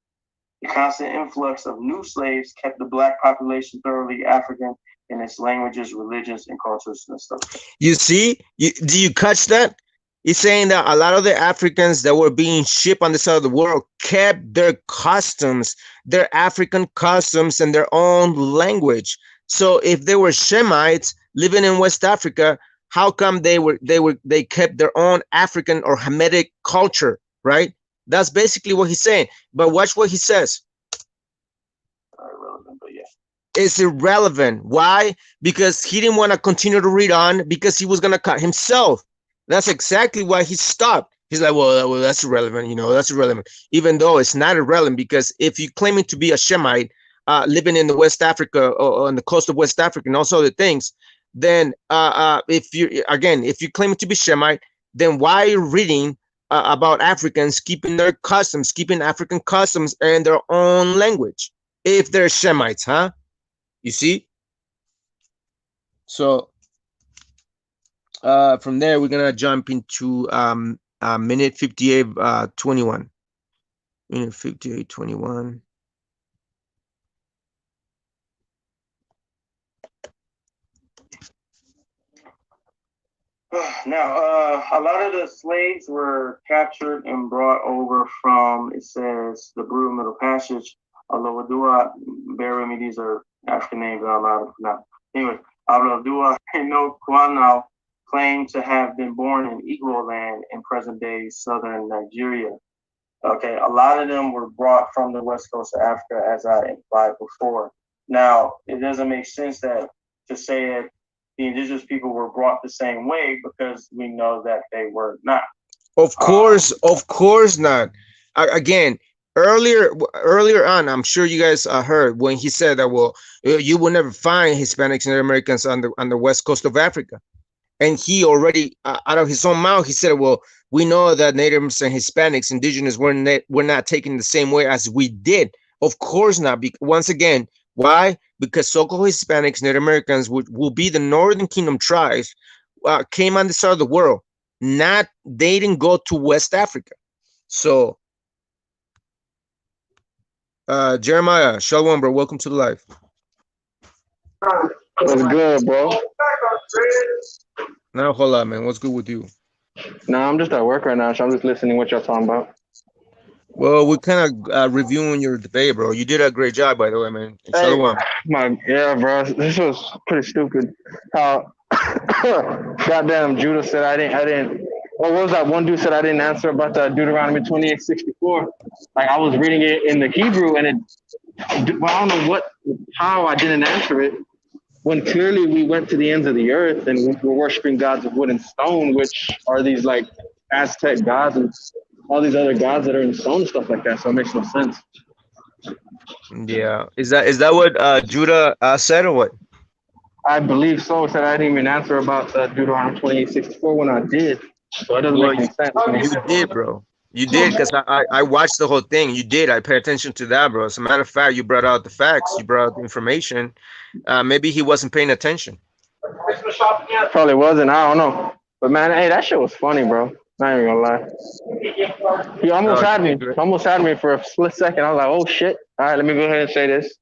The constant influx of new slaves kept the black population thoroughly African in its languages, religions, and cultures and stuff. You see? Do you catch that? He's saying that a lot of the Africans that were being shipped on the side of the world kept their customs, their African customs, and their own language. So if they were Shemites living in West Africa, how come they kept their own African or Hamitic culture, right? That's basically what he's saying. But watch what he says. Irrelevant, but yeah. It's irrelevant. Why? Because he didn't want to continue to read on because he was going to cut himself. That's exactly why he stopped. He's like, well, that's irrelevant. You know, that's irrelevant. Even though it's not irrelevant, because if you claiming to be a Shemite living in the West Africa or on the coast of West Africa and also other things, then if you claim to be Shemite, then why are you reading about Africans keeping their customs, keeping African customs and their own language if they're Shemites, huh? You see? So from there, we're gonna jump into minute 58, 21. Minute 58, 21. Now, a lot of the slaves were captured and brought over from, it says, the Brutal Middle Passage. Alowadua, bear with me, these are African names I'm allowed to pronounce. Anyway, Alowadua no Kwanau claimed to have been born in Igbo land in present-day southern Nigeria. Okay, a lot of them were brought from the west coast of Africa, as I implied before. Now, it doesn't make sense to say that the indigenous people were brought the same way, because we know that they were not. Of course not. Again, earlier on, I'm sure you guys heard when he said that, well, you will never find Hispanics and Americans on the west coast of Africa. And he already, out of his own mouth, he said, well, we know that natives and Hispanics, indigenous, were not taken the same way as we did. Of course not. Once again, why? Because so-called Hispanics, Native Americans will be the Northern Kingdom tribes, came on the side of the world. They didn't go to West Africa. So, Jeremiah, Shalom, bro. Welcome to the live. What's good, bro? Now, hold on, man. What's good with you? Nah, I'm just at work right now, so I'm just listening to what y'all talking about. Well, we're kind of reviewing your debate, bro. You did a great job, by the way, man. Shalom. Yeah, bro. This was pretty stupid. How goddamn Judah said I didn't. What was that one dude said I didn't answer about the Deuteronomy 28:64? Like I was reading it in the Hebrew, and I don't know how I didn't answer it. When clearly we went to the ends of the earth and we're worshiping gods of wood and stone, which are these like Aztec gods and all these other gods that are in stone and stuff like that. So it makes no sense. Yeah, is that what Judah said or what? I believe so. Said I didn't even answer about Deuteronomy 28:64 when I did. So it doesn't make any sense. You did, bro. You did, because I watched the whole thing. You did. I pay attention to that, bro. As a matter of fact, you brought out the facts. You brought out the information. Maybe he wasn't paying attention. Probably wasn't. I don't know. But man, hey, that shit was funny, bro. Not even gonna lie. He almost had me. Almost had me for a split second. I was like, oh shit. All right, let me go ahead and say this.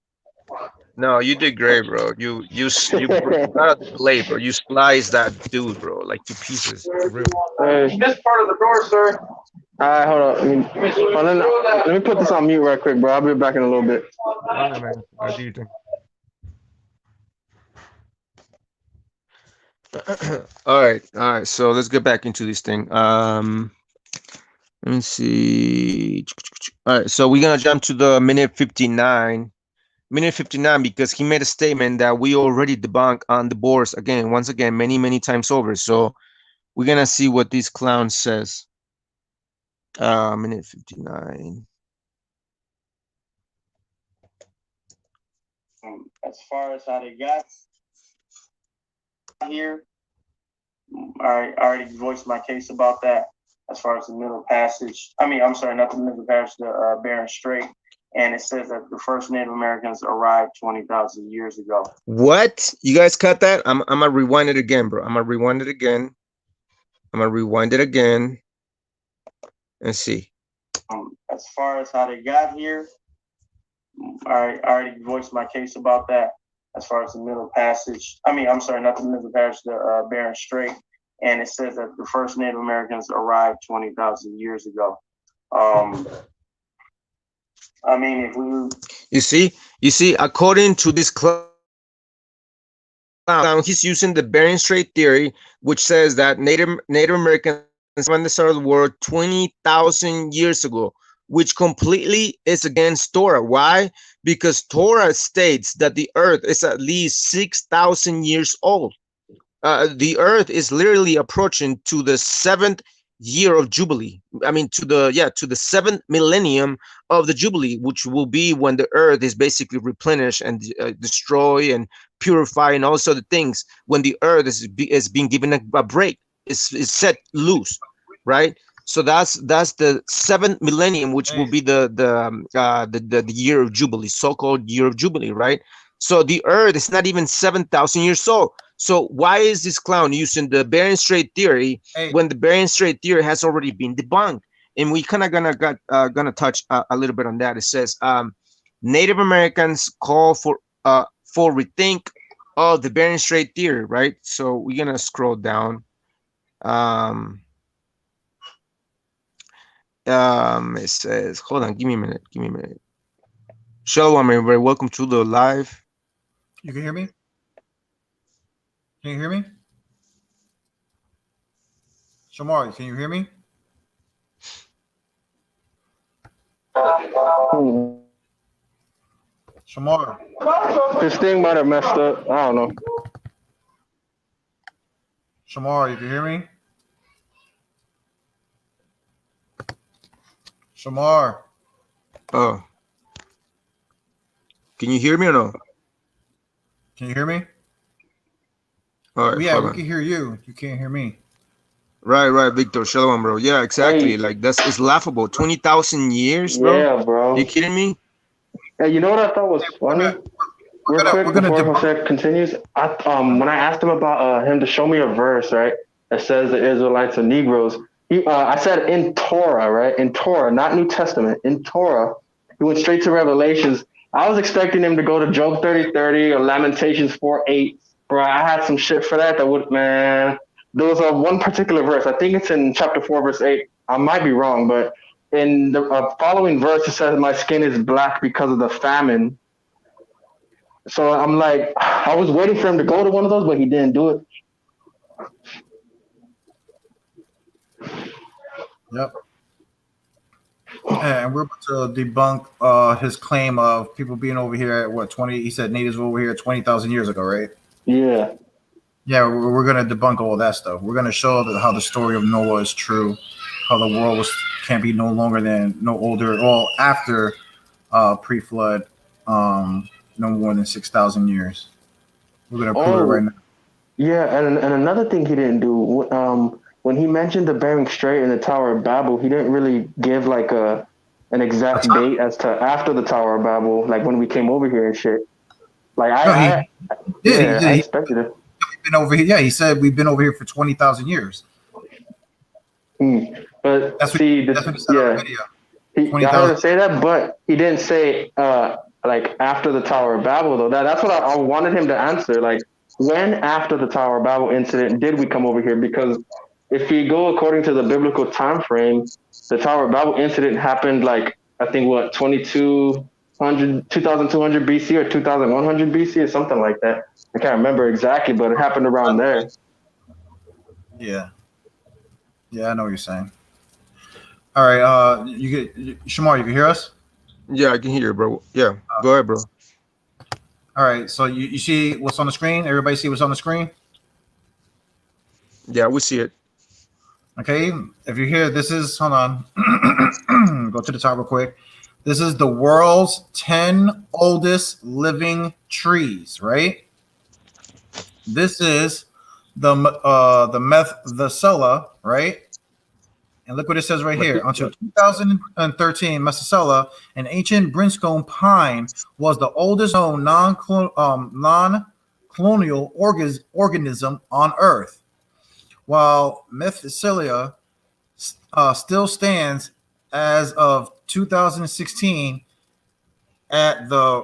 No, you did great, bro. You brought out the play, bro. You sliced that dude, bro, like two pieces. For real. This part of the door, sir. All right, hold up. Let me put this on mute right quick, bro. I'll be back in a little bit. All right, man. I do you think? All right, all right. So let's get back into this thing. Let me see. All right, so we're gonna jump to the minute 59. Minute 59 because he made a statement that we already debunked on the boards again, once again, many times over. So we're gonna see what this clown says. Minute 59. As far as how they got here, I already voiced my case about that. As far as the middle passage, I'm sorry, not the middle passage, the Bering Strait. And it says that the first Native Americans arrived 20,000 years ago. What? You guys cut that? I'm gonna rewind it again, bro. I'm gonna rewind it again. And see. As far as how they got here, I already voiced my case about that. As far as the middle passage, I'm sorry, not the middle passage, the Bering Strait. And it says that the first Native Americans arrived 20,000 years ago. If we... You see, according to this clown, he's using the Bering Strait theory, which says that Native Americans when they started the world 20,000 years ago, which completely is against Torah. Why? Because Torah states that the earth is at least 6,000 years old. The earth is literally approaching to the 7th year of Jubilee. To the 7th millennium of the Jubilee, which will be when the earth is basically replenished and destroy and purify and all sorts of things. When the earth is being given a break, is set loose, right? So that's the 7th millennium, which will be the year of Jubilee, so-called year of Jubilee, right? So the earth is not even 7,000 years old. So why is this clown using the Bering Strait theory when the Bering Strait theory has already been debunked? And we kind of gonna touch a little bit on that. It says Native Americans call for rethink of the Bering Strait theory, right? So we're gonna scroll down. It says, hold on, give me a minute. Shalom, everybody. Welcome to the live. You can hear me? Can you hear me? Shamari, can you hear me? Shamar. This thing might have messed up. I don't know. Shamar, you can hear me? Shamar. Oh. Can you hear me or no? Can you hear me? All right, yeah, we can hear you. You can't hear me. Right, Victor. Shalom, bro. Yeah, exactly. Like it's laughable. 20,000 years, bro. Yeah, bro. You kidding me? Hey, you know what I thought was funny? Before Jose continues, when I asked him about him to show me a verse, right, that says the Israelites are Negroes, I said in Torah, right? In Torah, not New Testament. In Torah, he went straight to Revelations. I was expecting him to go to Job 30:30 or Lamentations 4:8. Bro, I had some shit for that would, man. There was one particular verse. I think it's in chapter 4, verse 8. I might be wrong, but in the following verse, it says, my skin is black because of the famine. So I'm like, I was waiting for him to go to one of those, but he didn't do it. Yep. And we're about to debunk his claim of people being over here at 20? He said natives were over here 20,000 years ago, right? Yeah. Yeah, we're going to debunk all that stuff. We're going to show how the story of Noah is true, how the world can't be no older, or after pre-flood, no more than 6,000 years. We're going to prove it right now. Yeah, and another thing he didn't do, when he mentioned the Bering Strait and the Tower of Babel, he didn't really give like an exact date as to after the Tower of Babel, like when we came over here and shit. Like I expected it. Been over here. Yeah, he said we've been over here for 20,000 years. But that's see, what he said on the video. I heard him say that, but he didn't say like after the Tower of Babel though. That's what I wanted him to answer. Like when after the Tower of Babel incident did we come over here? Because if we go according to the biblical time frame, the Tower of Babel incident happened like I think what 2200 BC or 2100 BC or something like that. I can't remember exactly, but it happened around there. Yeah. Yeah, I know what you're saying. All right. Shamar, you can hear us? Yeah, I can hear you, bro. Yeah, go ahead, bro. All right. So you see what's on the screen? Everybody see what's on the screen? Yeah, we see it. Okay. If you're here, this is, hold on. Go to the top real quick. This is the world's 10 oldest living trees, right? This is the Methuselah, right? And look what it says right here. Until 2013, Methuselah, an ancient brimstone pine, was the oldest known non-colonial organism on Earth. While Methuselah still stands as of 2016 at the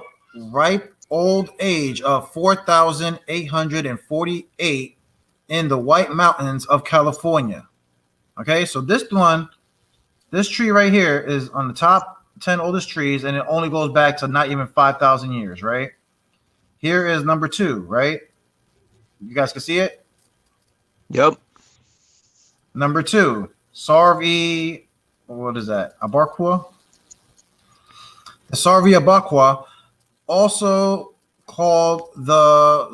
ripe old age of 4,848 in the White Mountains of California. Okay, so this tree right here is on the top 10 oldest trees, and it only goes back to not even 5,000 years, right? Here is number 2, right? You guys can see it? Yep. Number 2, Sarvi, what is that? Abarqua? The Sarvi Abarqua, also called the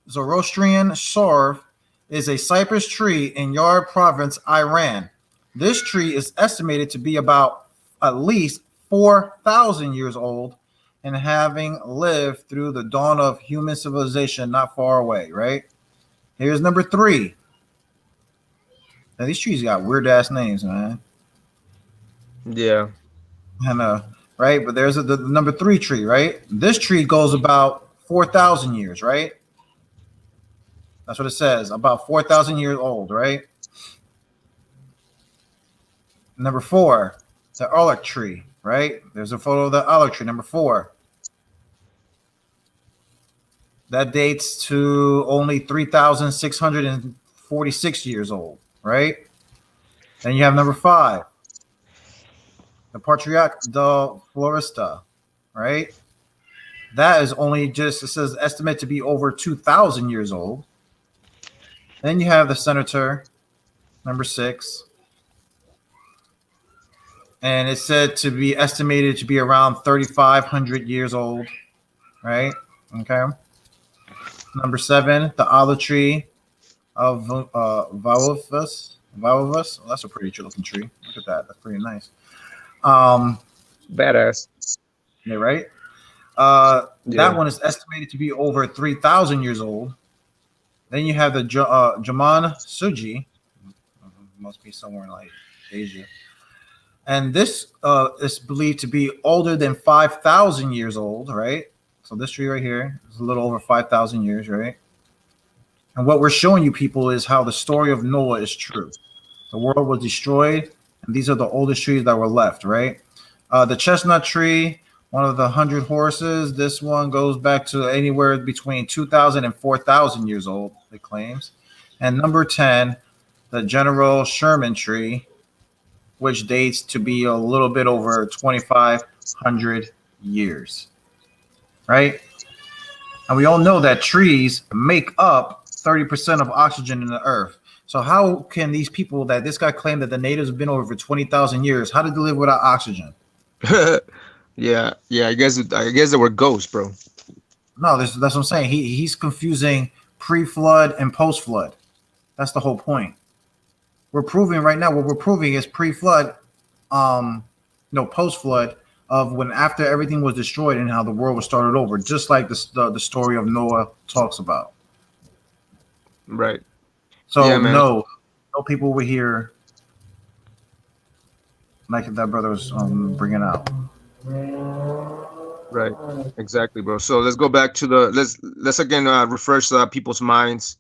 Zoroastrian Sarv, is a cypress tree in Yar province, Iran. This tree is estimated to be about at least 4,000 years old and having lived through the dawn of human civilization not far away, right? Here's number 3. Now, these trees got weird ass names, man. Yeah. And right, but there's the number 3 tree, right? This tree goes about 4,000 years, right? That's what it says, about 4,000 years old, right? Number 4, the olive tree, right? There's a photo of the olive tree, number 4. That dates to only 3,646 years old, right? Then you have number 5, the Patriarch de Floresta, right? That is only just, it says estimate to be over 2,000 years old. Then you have the Senator, number 6. And it's said to be estimated to be around 3,500 years old, right? Okay. Number 7, the olive tree of Valvus. Well, that's a pretty looking tree. Look at that. That's pretty nice. Badass. Yeah, right? Yeah. That one is estimated to be over 3,000 years old. Then you have the Jaman Suji. Must be somewhere in like Asia. And this is believed to be older than 5,000 years old, right? So this tree right here is a little over 5,000 years, right? And what we're showing you people is how the story of Noah is true. The world was destroyed, and these are the oldest trees that were left, right? The chestnut tree, one of the 100 horses, this one goes back to anywhere between 2,000 and 4,000 years old, it claims. And number 10, the General Sherman tree, which dates to be a little bit over 2,500 years, right? And we all know that trees make up 30% of oxygen in the earth. So how can these people that this guy claimed that the natives have been over for 20,000 years, how did they live without oxygen? Yeah. I guess they were ghosts, bro. No, that's what I'm saying. He's confusing pre-flood and post-flood. That's the whole point. We're proving right now, what we're proving is pre-flood, post-flood of when after everything was destroyed and how the world was started over, just like the story of Noah talks about. Right. So yeah, no people were here like that brother was bringing out. Right. Exactly, bro. So let's go back to let's again refresh people's minds.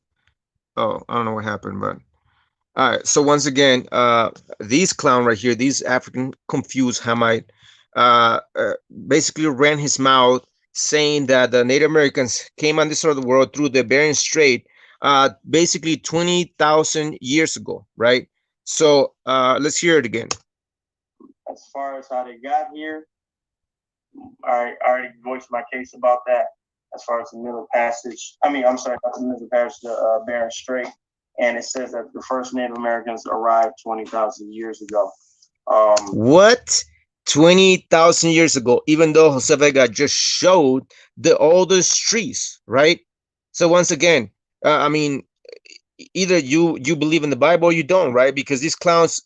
Oh, I don't know what happened, but all right. So once again, these clown right here, these African confused Hamite, basically ran his mouth saying that the Native Americans came on this side of the world through the Bering Strait, basically 20,000 years ago, right? So let's hear it again. As far as how they got here, I already voiced my case about that. As far as the Middle Passage, I'm sorry, not the Middle Passage, the Bering Strait, and it says that the first Native Americans arrived 20,000 years ago. What? 20,000 years ago, even though Jose Vega just showed the oldest trees, right? So once again, either you believe in the Bible or you don't, right? Because these clowns,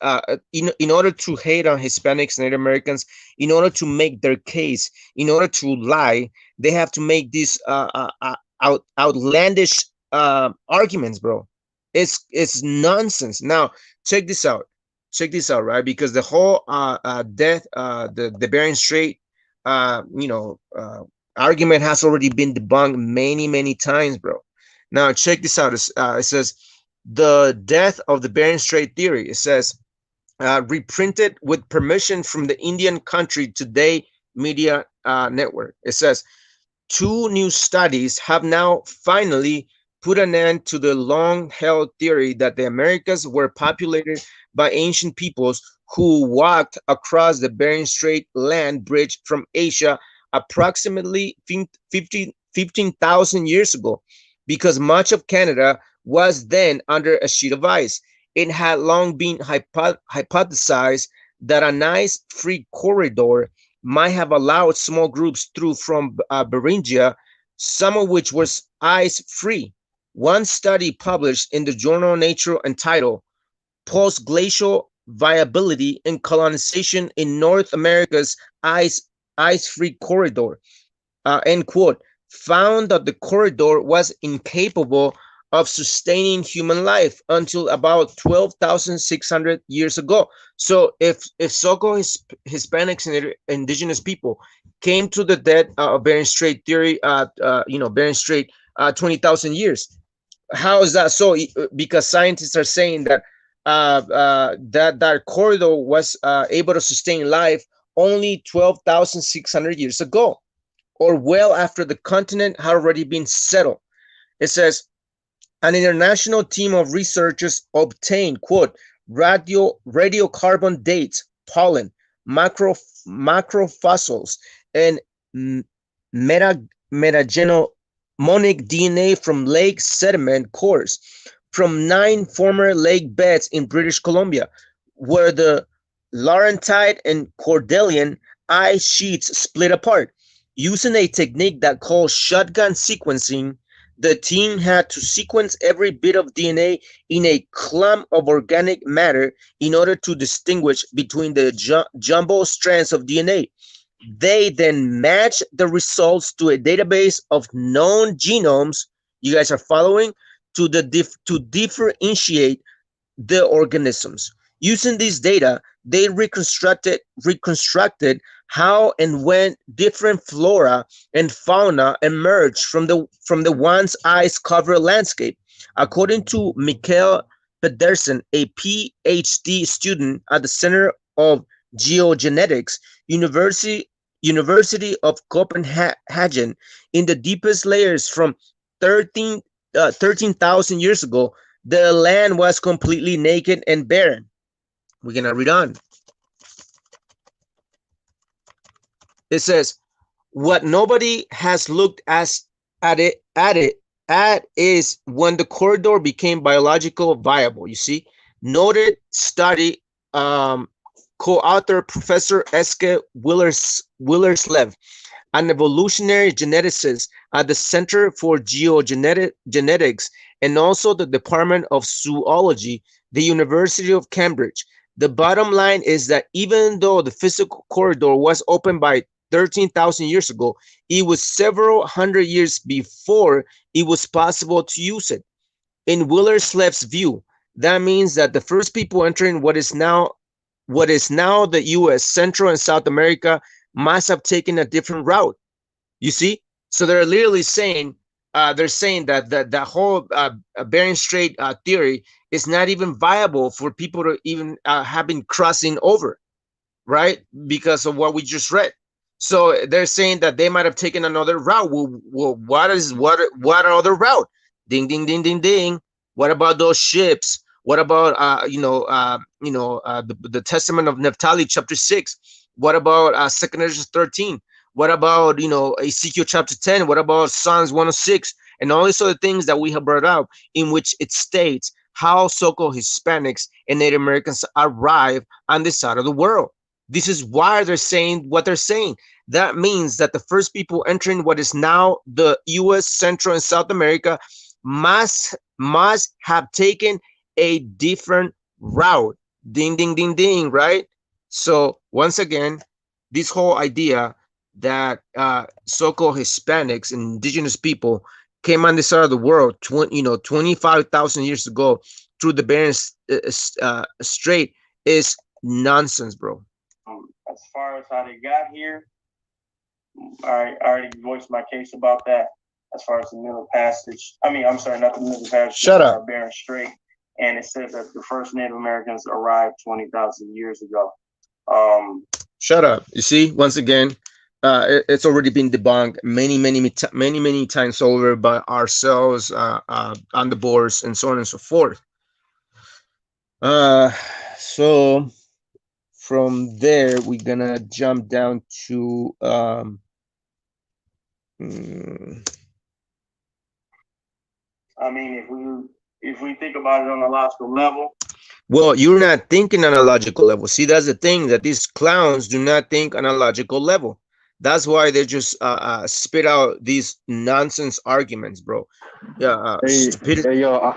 in order to hate on Hispanics, Native Americans, in order to make their case, in order to lie, they have to make these outlandish arguments, bro. It's nonsense. Now check this out. Check this out, right? Because the whole death, the Bering Strait, argument has already been debunked many times, bro. Now check this out. It says the death of the Bering Strait theory. It says reprinted with permission from the Indian Country Today Media Network. It says 2 new studies have now finally put an end to the long-held theory that the Americas were populated by ancient peoples who walked across the Bering Strait land bridge from Asia approximately 15,000 years ago. Because much of Canada was then under a sheet of ice, it had long been hypothesized that a nice free corridor might have allowed small groups through from Beringia, some of which was ice-free. One study published in the journal Nature entitled Post-Glacial Viability and Colonization in North America's Ice-Free Corridor, end quote, found that the corridor was incapable of sustaining human life until about 12,600 years ago. So if so-called Hispanics and indigenous people came to the dead Bering Strait theory, Bering Strait 20,000 years, how is that so? Because scientists are saying that that corridor was able to sustain life only 12,600 years ago, or well after the continent had already been settled. It says an international team of researchers obtained, quote, radiocarbon dates, pollen, macrofossils, and metagenomic DNA from lake sediment cores from 9 former lake beds in British Columbia, where the Laurentide and Cordilleran ice sheets split apart. Using a technique that called shotgun sequencing, the team had to sequence every bit of DNA in a clump of organic matter in order to distinguish between the jumbo strands of DNA. They then matched the results to a database of known genomes. You guys are following? To differentiate the organisms. Using this data, they reconstructed how and when different flora and fauna emerged from the once ice-covered landscape. According to Mikael Pedersen, a PhD student at the Center of Geogenetics, University of Copenhagen, in the deepest layers from 13,000 years ago, the land was completely naked and barren. We're gonna read on. It says, what nobody has looked at is when the corridor became biological viable. You see, noted study co-author Professor Eske Willerslev, an evolutionary geneticist at the Center for Geogenetics and also the Department of Zoology, the University of Cambridge. The bottom line is that even though the physical corridor was opened by 13,000 years ago, it was several hundred years before it was possible to use it. In Willerslev's view, that means that the first people entering what is now the U.S., Central and South America must have taken a different route. You see? So they're literally saying, that the whole Bering Strait theory is not even viable for people to even have been crossing over. right? Because of what we just read. So they're saying that they might have taken another route. Well, what other route? Ding ding ding ding ding. What about those ships? What about the Testament of Naphtali chapter 6? What about Second Ezra 13? What about Ezekiel chapter 10? What about Psalms 106? And all these other things that we have brought up, in which it states how so-called Hispanics and Native Americans arrive on this side of the world. This is why they're saying what they're saying. That means that the first people entering what is now the U.S., Central, and South America must have taken a different route. Ding, ding, ding, ding, right? So once again, this whole idea that so-called Hispanics and indigenous people came on this side of the world 25,000 years ago through the Bering Strait is nonsense, bro. As far as how they got here, I already voiced my case about that. As far as the Middle Passage, I'm sorry, not the Middle Passage. Shut up. Bering Strait, and it says that the first Native Americans arrived 20,000 years ago. Shut up. You see, once again, it's already been debunked many times over by ourselves on the boards and so on and so forth. So from there, we're gonna jump down to if we think about it on a logical level. Well, you're not thinking on a logical level. See, that's the thing, that these clowns do not think on a logical level. That's why they just spit out these nonsense arguments, bro. Yeah, hey, yo,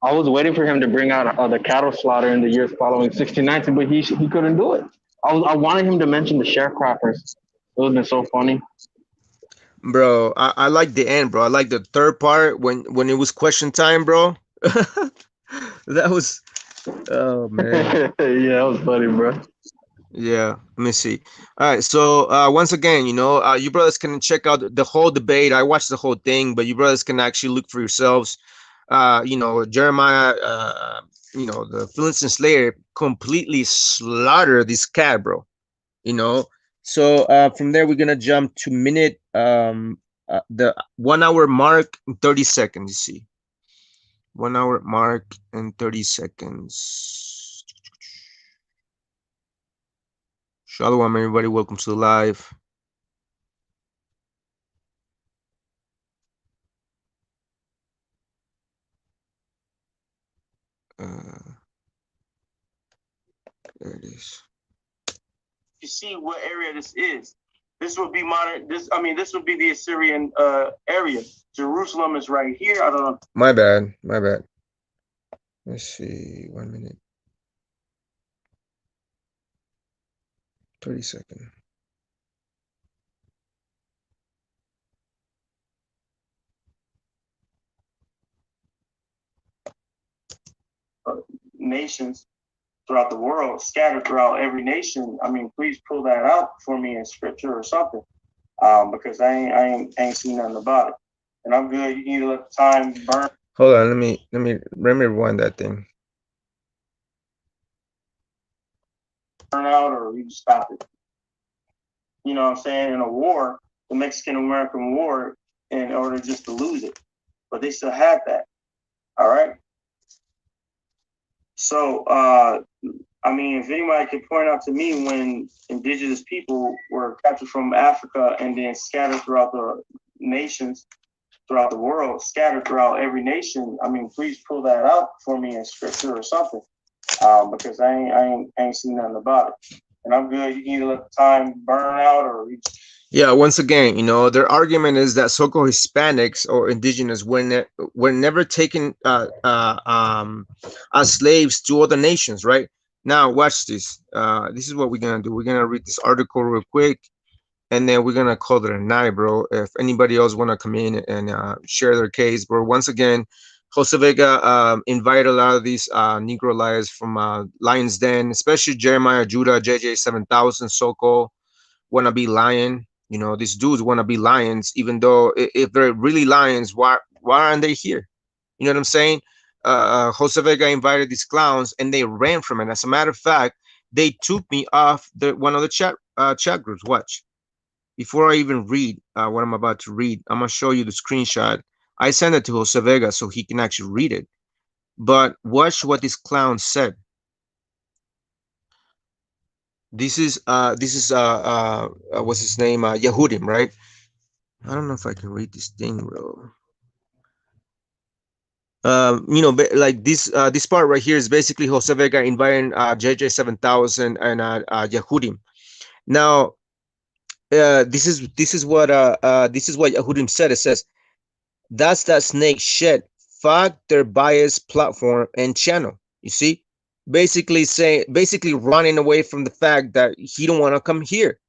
I was waiting for him to bring out the cattle slaughter in the years following 1619, but he couldn't do it. I wanted him to mention the sharecroppers. It would have been so funny. Bro, I like the end, bro. I like the third part when it was question time, bro. That was, oh man. Yeah, that was funny, bro. Yeah, let me see. All right, so once again, you brothers can check out the whole debate. I watched the whole thing, but you brothers can actually look for yourselves. Jeremiah, the Philistine Slayer completely slaughtered this cat, bro. So from there we're gonna jump to minute the 1 hour mark and 30 seconds. You see, 1 hour mark and 30 seconds. Shalom, everybody. Welcome to the live. There it is. You see what area this is. This would be modern. This would be the Assyrian area. Jerusalem is right here. I don't know. My bad. Let's see. 1 minute. 30 seconds. Nations throughout the world, scattered throughout every nation. Please pull that out for me in scripture or something, because I ain't seen nothing about it. And I'm good. You can either let the time burn. Hold on, let me rewind that thing. Burn out, or you just stop it. You know what I'm saying? In a war, the Mexican-American War, in order just to lose it, but they still had that. All right. So, if anybody could point out to me when indigenous people were captured from Africa and then scattered throughout the nations, throughout the world, scattered throughout every nation, please pull that out for me in scripture or something, because I ain't seen nothing about it. And I'm good. You can either let the time burn out, or yeah. Once again, their argument is that so-called Hispanics or indigenous were never taken as slaves to other nations, right? Now, watch this. This is what we're gonna do. We're gonna read this article real quick, and then we're gonna call it a night, bro. If anybody else wanna come in and share their case, bro. Once again, Jose Vega invited a lot of these Negro liars from Lion's Den, especially Jeremiah Judah, JJ 7000, so-called wanna be lion. These dudes wanna be lions, even though if they're really lions, why aren't they here? You know what I'm saying? Jose Vega invited these clowns and they ran from it. As a matter of fact, they took me off the one of the chat groups. Watch. Before I even read what I'm about to read, I'm gonna show you the screenshot. I sent it to Jose Vega so he can actually read it. But watch what this clown said. This is what's his name? Yehudim, right? I don't know if I can read this thing, bro. You know, like this part right here is basically Jose Vega inviting JJ 7000 and Yehudim. Now, this is what Yehudim said. It says that's that snake shit. Fuck their biased platform and channel. You see, basically running away from the fact that he don't want to come here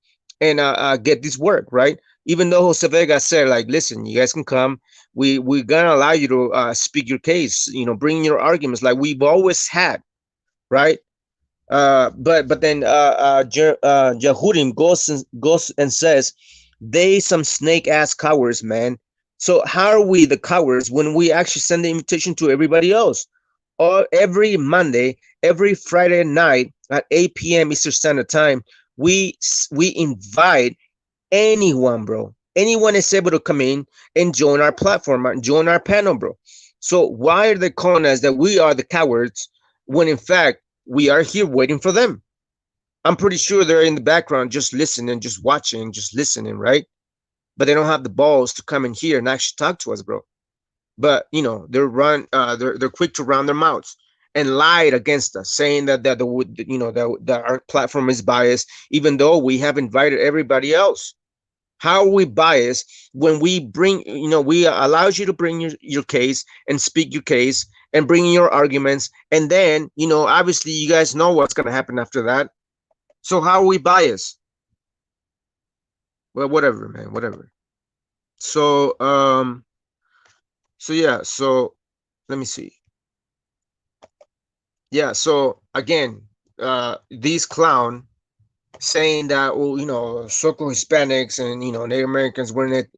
and get this work right. Even though Jose Vega said, like, listen, you guys can come. We're gonna allow you to speak your case. You know, bring your arguments like we've always had, right? But then Jehudim goes and says they some snake ass cowards, man. So how are we the cowards when we actually send the invitation to everybody else? Or every Monday, every Friday night at 8 p.m. Eastern Standard Time, we invite anyone, bro. Anyone is able to come in and join our platform and join our panel, bro. So why are they calling us that we are the cowards when in fact we are here waiting for them? I'm pretty sure they're in the background just listening, just watching, just listening, right? But they don't have the balls to come in here and actually talk to us, bro. But you know, they're quick to round their mouths and lied against us, saying that that our platform is biased, even though we have invited everybody else. How are we biased when we bring, we allow you to bring your case and speak your case and bring your arguments, and then obviously you guys know what's going to happen after that. So how are we biased? Well, whatever, man, whatever. So yeah, so let me see. Yeah, so again, these clown saying that, well, so-called Hispanics and Native Americans were in it.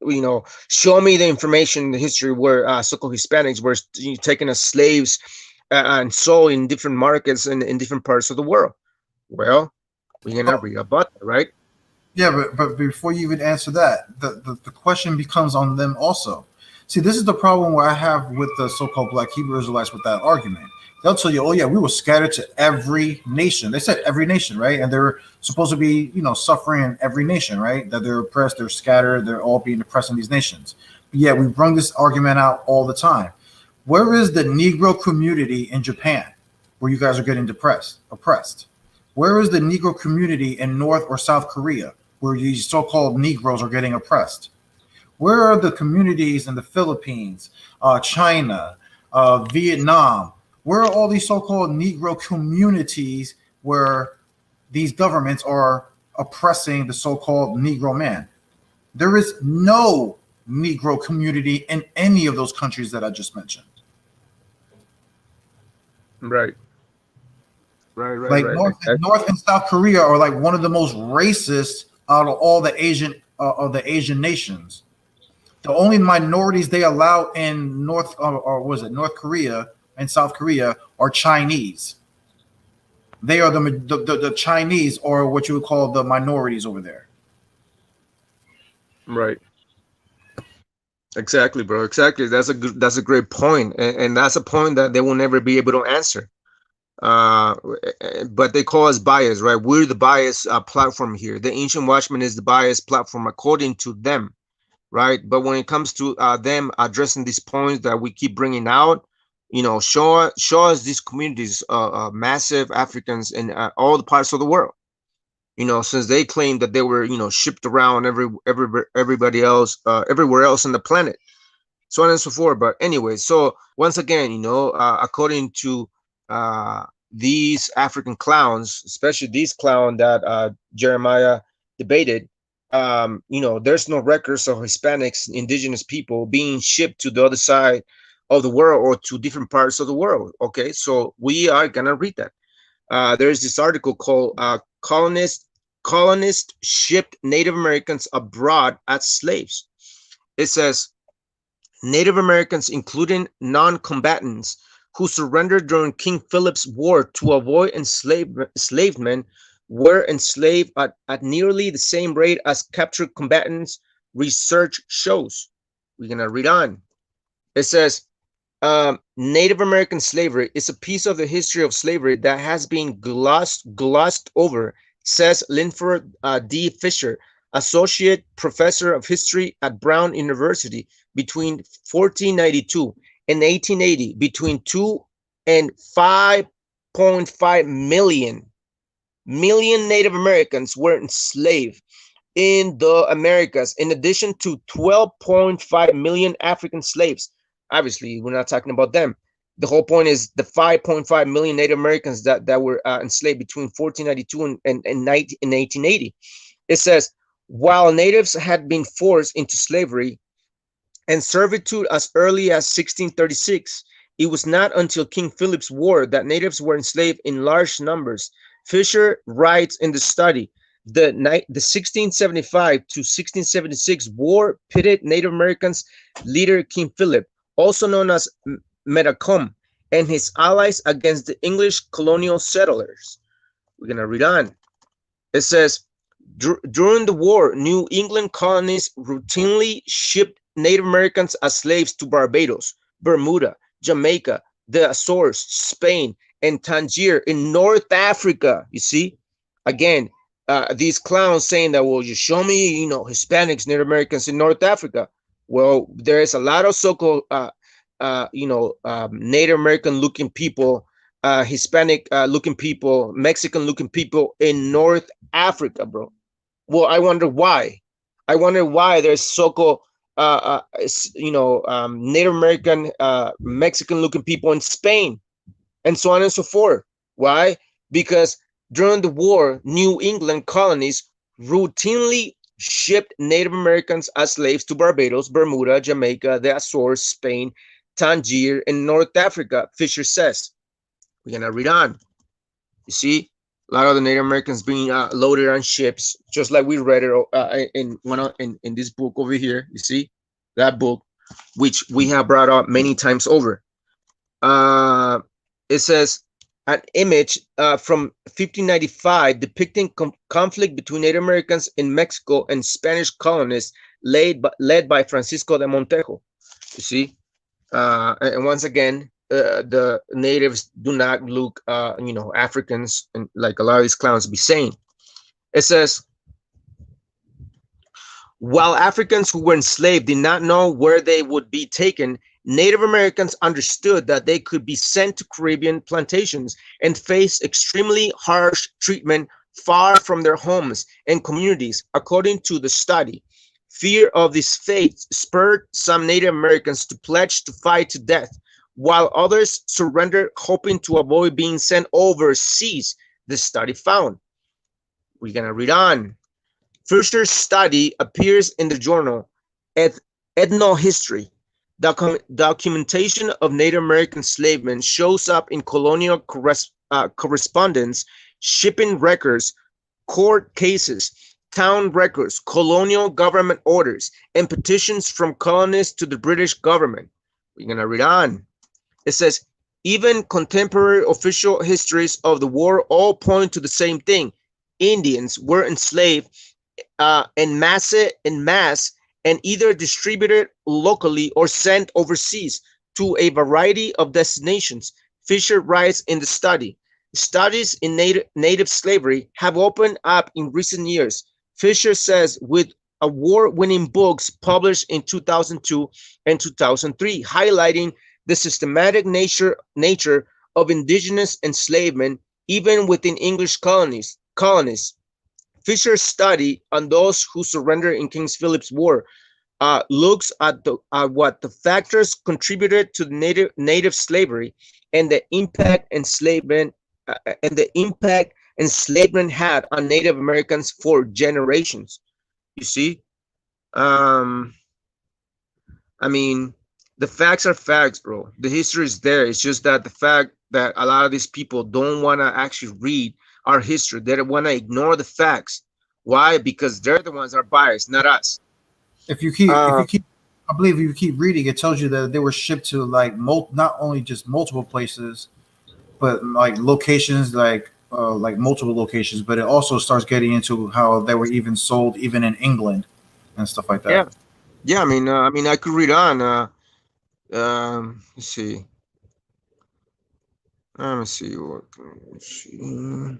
Show me the information in the history where so-called Hispanics were taken as slaves and sold in different markets and in different parts of the world. Well, we're gonna read about that, right? Yeah, but before you even answer that, the question becomes on them also. See, this is the problem where I have with the so-called Black Hebrew Israelites with that argument. They'll tell you, oh yeah, we were scattered to every nation. They said every nation, right? And they're supposed to be, suffering in every nation, right? That they're oppressed, they're scattered, they're all being oppressed in these nations. But yeah, we bring this argument out all the time. Where is the Negro community in Japan where you guys are getting oppressed? Where is the Negro community in North or South Korea where these so-called Negroes are getting oppressed? Where are the communities in the Philippines, China, Vietnam? Where are all these so-called Negro communities where these governments are oppressing the so-called Negro man? There is no Negro community in any of those countries that I just mentioned. Right. Like North and South Korea are like one of the most racist out of all the Asian nations. The only minorities they allow in North Korea and South Korea are Chinese. They are the Chinese, or what you would call the minorities over there. Right. Exactly, bro. Exactly. That's a great point, and that's a point that they will never be able to answer. But they call us biased, right? We're the biased platform here. The Ancient Watchman is the biased platform according to them, right? But when it comes to them addressing these points that we keep bringing out, show us these communities, massive Africans in all the parts of the world. Since they claim that they were, shipped around everybody else, everywhere else on the planet, so on and so forth. But anyway, so once again, according to these African clowns, especially these clown that Jeremiah debated, there's no records of Hispanics, indigenous people being shipped to the other side of the world or to different parts of the world. Okay, so we are gonna read that. There's this article called colonists shipped Native Americans abroad as slaves. It says Native Americans, including non-combatants who surrendered during King Philip's War to avoid enslavement were enslaved at nearly the same rate as captured combatants, research shows. We're going to read on. It says, Native American slavery is a piece of the history of slavery that has been glossed over, says Linford D. Fisher, associate professor of history at Brown University. Between 1492 and 1880, between 2 and 5.5 million Native Americans were enslaved in the Americas, in addition to 12.5 million African slaves. Obviously, we're not talking about them. The whole point is the 5.5 million Native Americans that were enslaved between 1492 and 1880. It says, while natives had been forced into slavery and servitude as early as 1636, it was not until King Philip's War that natives were enslaved in large numbers. Fisher writes in the study, the 1675 to 1676 war pitted Native Americans leader King Philip, also known as Metacom, and his allies against the English colonial settlers. We're going to read on. It says, during the war, New England colonies routinely shipped Native Americans as slaves to Barbados, Bermuda, Jamaica, the Azores, Spain, and Tangier in North Africa. You see, again, these clowns saying that, well, you show me, Hispanics, Native Americans in North Africa. Well, there is a lot of so-called, Native American looking people, Hispanic looking people, Mexican looking people in North Africa, bro. Well, I wonder why. I wonder why there's so-called, Native American, Mexican looking people in Spain, and so on and so forth. Why? Because during the war, New England colonies routinely shipped Native Americans as slaves to Barbados, Bermuda, Jamaica, the Azores, Spain, Tangier, and North Africa, Fisher says. We're going to read on. You see, a lot of the Native Americans being loaded on ships, just like we read it in this book over here. You see, that book, which we have brought up many times over. It says, an image from 1595 depicting conflict between Native Americans in Mexico and Spanish colonists led by Francisco de Montejo. You see, and once again, the natives do not look, Africans, and like a lot of these clowns be saying. It says, while Africans who were enslaved did not know where they would be taken, Native Americans understood that they could be sent to Caribbean plantations and face extremely harsh treatment far from their homes and communities. According to the study, fear of this fate spurred some Native Americans to pledge to fight to death, while others surrendered, hoping to avoid being sent overseas, the study found. We're going to read on. Fisher's study appears in the journal Ethnohistory. Documentation of Native American enslavement shows up in colonial correspondence, shipping records, court cases, town records, colonial government orders, and petitions from colonists to the British government. We're going to read on. It says, even contemporary official histories of the war all point to the same thing. Indians were enslaved en masse and either distributed locally or sent overseas to a variety of destinations. Fisher writes in the study, studies in native slavery have opened up in recent years. Fisher says, with award-winning books published in 2002 and 2003, highlighting the systematic nature of indigenous enslavement, even within English colonies. Fisher's study on those who surrendered in King Philip's War looks at what the factors contributed to the native slavery and the impact enslavement had on Native Americans for generations. You see, I mean, the facts are facts, bro. The history is there. It's just that the fact that a lot of these people don't want to actually read our history. They want to ignore the facts. Why? Because they're the ones that are biased, not us. If you keep I believe if you keep reading, it tells you that they were shipped to like not only just multiple places, but like locations, like multiple locations. But it also starts getting into how they were even sold even in England and stuff like Yeah, that. yeah. I mean, I could read on. Let's see. Let me see what. Let's see.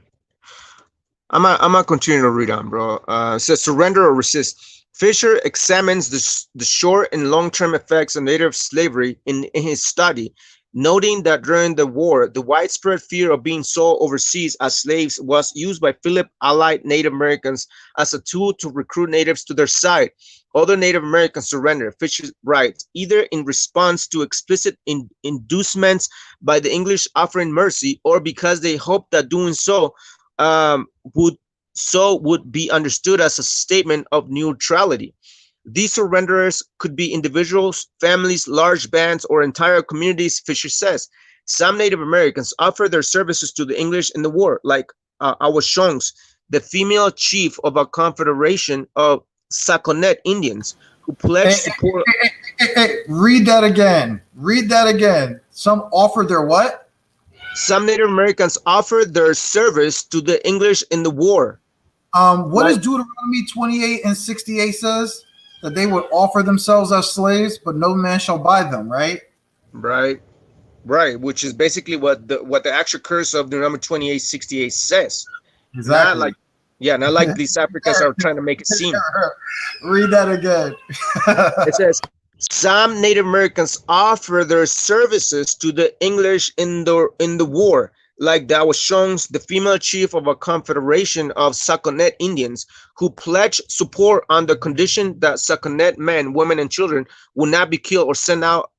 I'm gonna continue to read on, bro. It says surrender or resist. Fisher examines the short and long-term effects of native slavery in his study, noting that during the war, the widespread fear of being sold overseas as slaves was used by Philip allied Native Americans as a tool to recruit natives to their side. Other Native Americans surrendered, Fisher writes, either in response to explicit inducements by the English offering mercy or because they hoped that doing so would would be understood as a statement of neutrality. These surrenderers could be individuals, families, large bands, or entire communities, Fisher says. Some Native Americans offered their services to the English in the war, like Awashongs, the female chief of a confederation of Saconet Indians, who pledged support. Read that again. Read that again. Some offered their what? Some Native Americans offered their service to the English in the war. What does Deuteronomy 28 and 68 says? That they would offer themselves as slaves, but no man shall buy them, right? Right, right, which is basically what the actual curse of the number 2868 says. Exactly. Not like, yeah, not like these Africans are trying to make it seem. Read that again. It says some Native Americans offer their services to the English in the war, like the Awashongs, the female chief of a confederation of Saconet Indians, who pledged support on the condition that Saconet men, women, and children would not be killed or sent out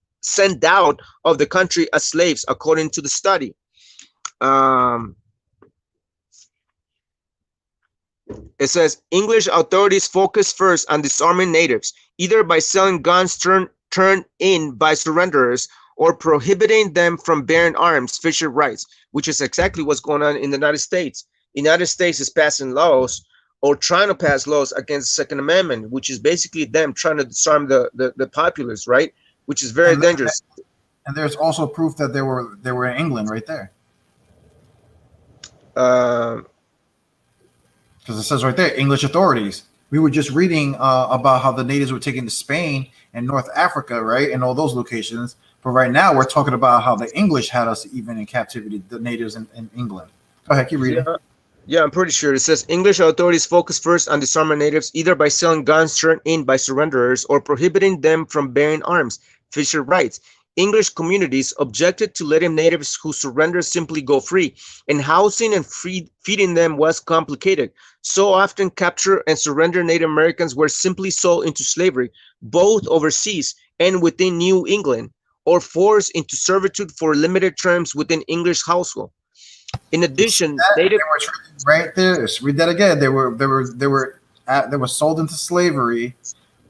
of the country as slaves, according to the study. It says English authorities focus first on disarming natives, either by selling guns turned in by surrenderers or prohibiting them from bearing arms, Fisher writes, which is exactly what's going on in the United States. The United States is passing laws or trying to pass laws against the Second Amendment, which is basically them trying to disarm the populace, right? Which is very dangerous. And there's also proof that they were in England right there. Because it says right there, English authorities. We were just reading about how the natives were taken to Spain and North Africa, right? And all those locations. But right now we're talking about how the English had us even in captivity, the natives in England. Go ahead, keep reading. Yeah, I'm pretty sure. It says English authorities focus first on disarming natives, either by selling guns turned in by surrenderers or prohibiting them from bearing arms. Fisher writes, English communities objected to letting natives who surrendered simply go free, and housing and feeding them was complicated. So often captured and surrendered Native Americans were simply sold into slavery, both overseas and within New England, or forced into servitude for limited terms within English household. In addition, native right there. Let's read that again. They were sold into slavery,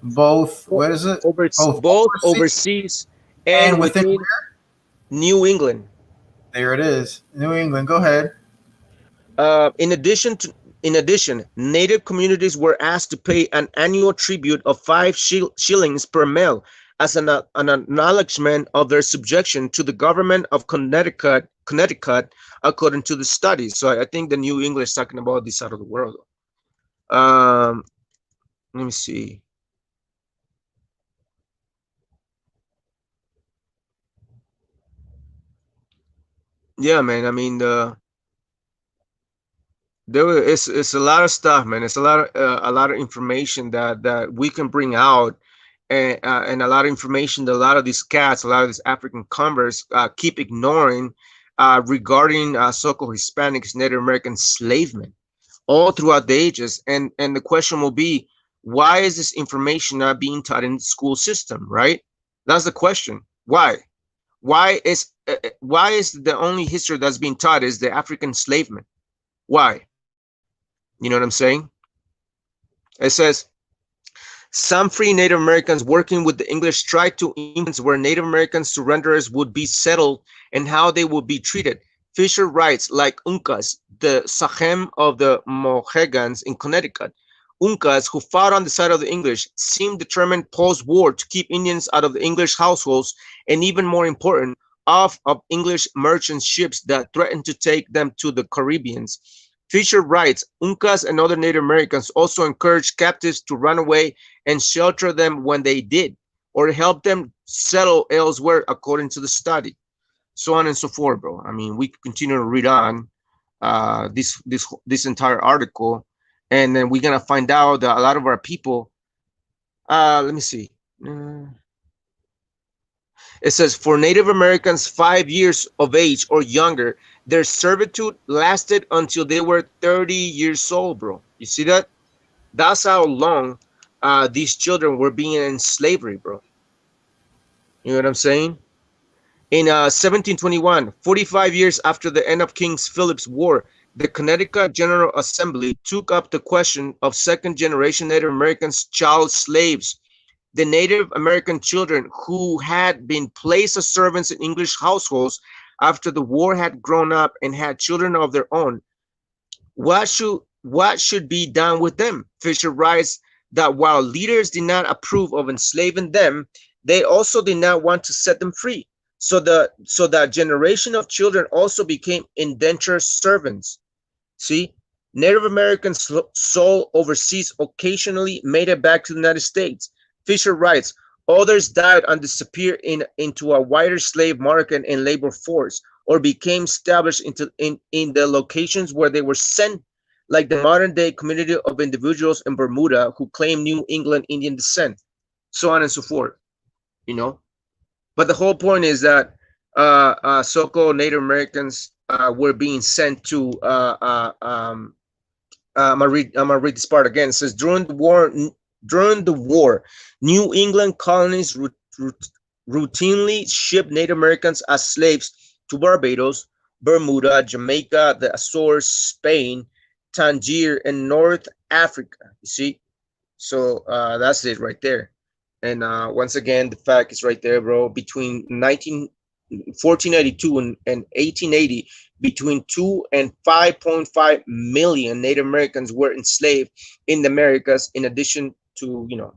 both. What is it? Both overseas and within New England. There it is, New England. Go ahead. In addition, native communities were asked to pay an annual tribute of 5 shillings per male as an acknowledgement of their subjection to the government of Connecticut, according to the study. So I think the New English is talking about this side of the world. Let me see. Yeah, man. I mean, it's a lot of stuff, man. It's a lot of information that we can bring out, and a lot of information that a lot of these cats, a lot of these African converts keep ignoring regarding so-called Hispanics, Native American enslavement all throughout the ages. And the question will be, why is this information not being taught in the school system, right? That's the question. Why? Why is the only history that's being taught is the African enslavement? Why? You know what I'm saying? It says, some free Native Americans working with the English tried to influence where Native American surrenderers would be settled and how they would be treated. Fisher writes, like Uncas, the Sachem of the Mohegans in Connecticut, Uncas who fought on the side of the English seemed determined post-war to keep Indians out of the English households, and even more important, off of English merchant ships that threatened to take them to the Caribbeans. Fisher writes, Uncas and other Native Americans also encouraged captives to run away and shelter them when they did, or help them settle elsewhere according to the study. So on and so forth, bro. I mean, we continue to read on this entire article, and then we're gonna find out that a lot of our people. Let me see. It says for Native Americans 5 years of age or younger, their servitude lasted until they were 30 years old, bro. You see that? That's how long these children were being in slavery, bro. You know what I'm saying? In 1721, 45 years after the end of King Philip's War, the Connecticut General Assembly took up the question of second-generation Native Americans child slaves. The Native American children who had been placed as servants in English households after the war had grown up and had children of their own. What should be done with them? Fisher writes that while leaders did not approve of enslaving them, they also did not want to set them free. So that generation of children also became indentured servants. See, Native Americans sold overseas occasionally made it back to the United States. Fisher writes, others died and disappeared into a wider slave market and labor force, or became established in the locations where they were sent, like the modern day community of individuals in Bermuda who claim New England Indian descent, so on and so forth, you know. But the whole point is that so-called Native Americans were being sent to. I'm gonna read this part again. It says during the war, New England colonies routinely shipped Native Americans as slaves to Barbados, Bermuda, Jamaica, the Azores, Spain, Tangier, and North Africa. You see, so that's it right there. And once again, the fact is right there, bro. Between 1492 and 1880, between 2 and 5.5 million Native Americans were enslaved in the Americas, in addition to, you know,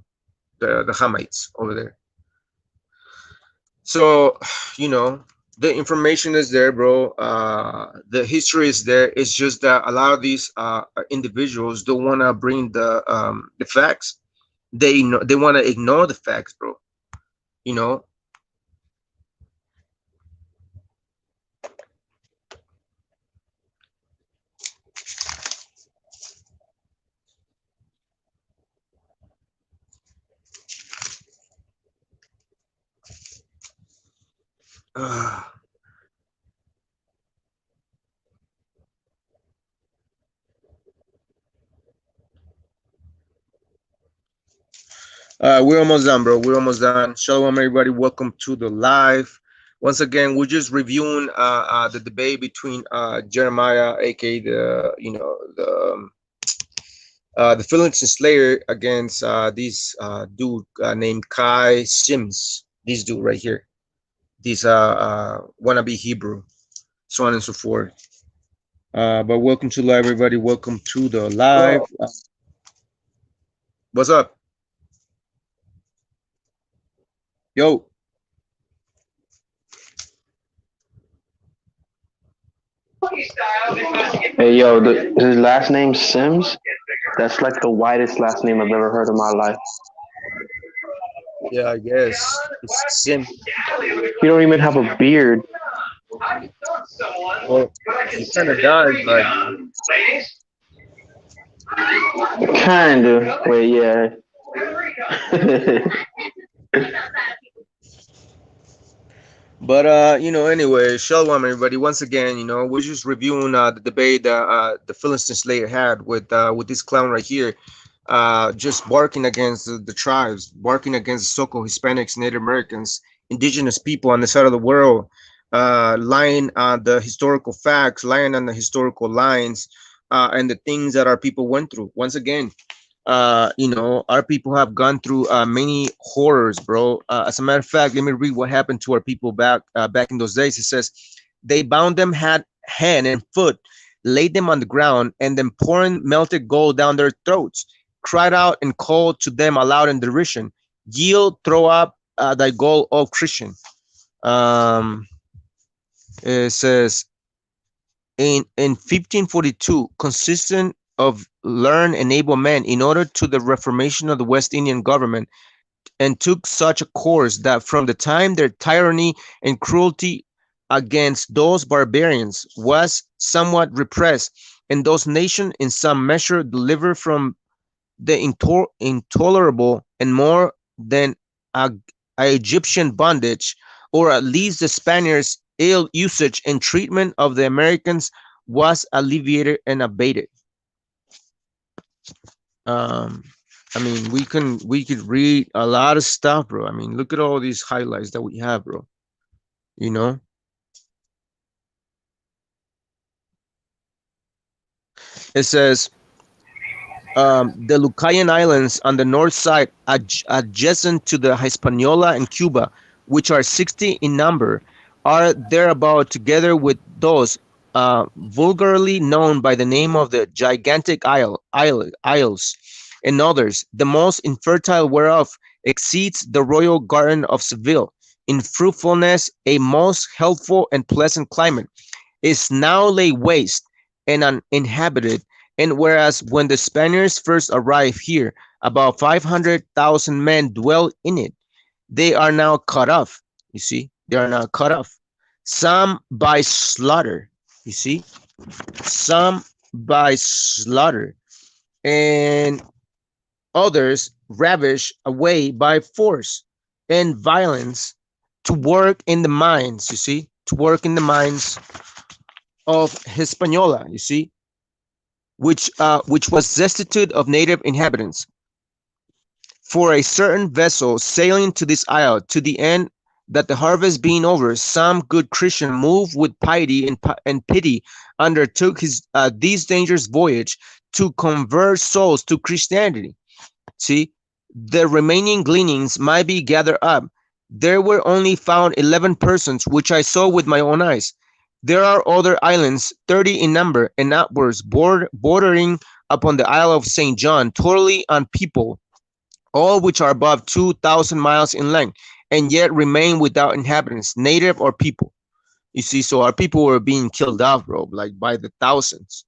the Hamites over there. So, you know, the information is there, bro. The history is there. It's just that a lot of these individuals don't want to bring the facts. They want to ignore the facts, bro. You know. We're almost done, bro. We're almost done. Shalom, everybody. Welcome to the live. Once again, we're just reviewing the debate between Jeremiah, aka the Philistine Slayer, against this dude named Kai Sims. This dude right here. This wannabe Hebrew, so on and so forth. But welcome to live, everybody. Welcome to the live. What's up? Yo. Hey, yo, his last name Sims? That's like the whitest last name I've ever heard in my life. Yeah, I guess. It's Sim. He don't even have a beard. Well, he kind of does, but... Kind of. Wait, yeah. But you know, anyway, shalom, everybody. Once again, you know, we're just reviewing the debate that the Philistine Slayer had with this clown right here, just barking against the tribes, barking against the so-called Hispanics, Native Americans, indigenous people on the side of the world, lying on the historical facts, lying on the historical lines, and the things that our people went through. Once again, you know, our people have gone through many horrors, bro. As a matter of fact, let me read what happened to our people back in those days. It says, they bound them hand and foot, laid them on the ground, and then pouring melted gold down their throats, cried out and called to them aloud in derision, yield, throw up thy gold, O Christian. It says in 1542, consistent of learned and able men, in order to the reformation of the West Indian government, and took such a course that from the time their tyranny and cruelty against those barbarians was somewhat repressed, and those nations in some measure delivered from the intolerable and more than a Egyptian bondage, or at least the Spaniards' ill usage and treatment of the Americans was alleviated and abated. I mean, we could read a lot of stuff, bro. I mean, look at all these highlights that we have, bro. You know, it says the Lucayan Islands on the north side, adjacent to the Hispaniola and Cuba, which are 60 in number, are thereabout, together with those vulgarly known by the name of the gigantic isles, and others, the most infertile whereof exceeds the royal garden of Seville in fruitfulness, a most healthful and pleasant climate, is now laid waste and uninhabited. And whereas when the Spaniards first arrived here, about 500,000 men dwell in it, they are now cut off. You see, they are now cut off. Some by slaughter. You see, some by slaughter, and others ravished away by force and violence to work in the mines. You see, to work in the mines of Hispaniola. You see, which was destitute of native inhabitants. For a certain vessel sailing to this isle, to the end that the harvest being over, some good Christian, moved with piety and pity, undertook these dangerous voyage to convert souls to Christianity. See, the remaining gleanings might be gathered up. There were only found 11 persons, which I saw with my own eyes. There are other islands, 30 in number and upwards, bordering upon the Isle of St. John, totally unpeopled, all which are above 2,000 miles in length, and yet remain without inhabitants, native or people. You see, so our people were being killed off, bro, like by the thousands.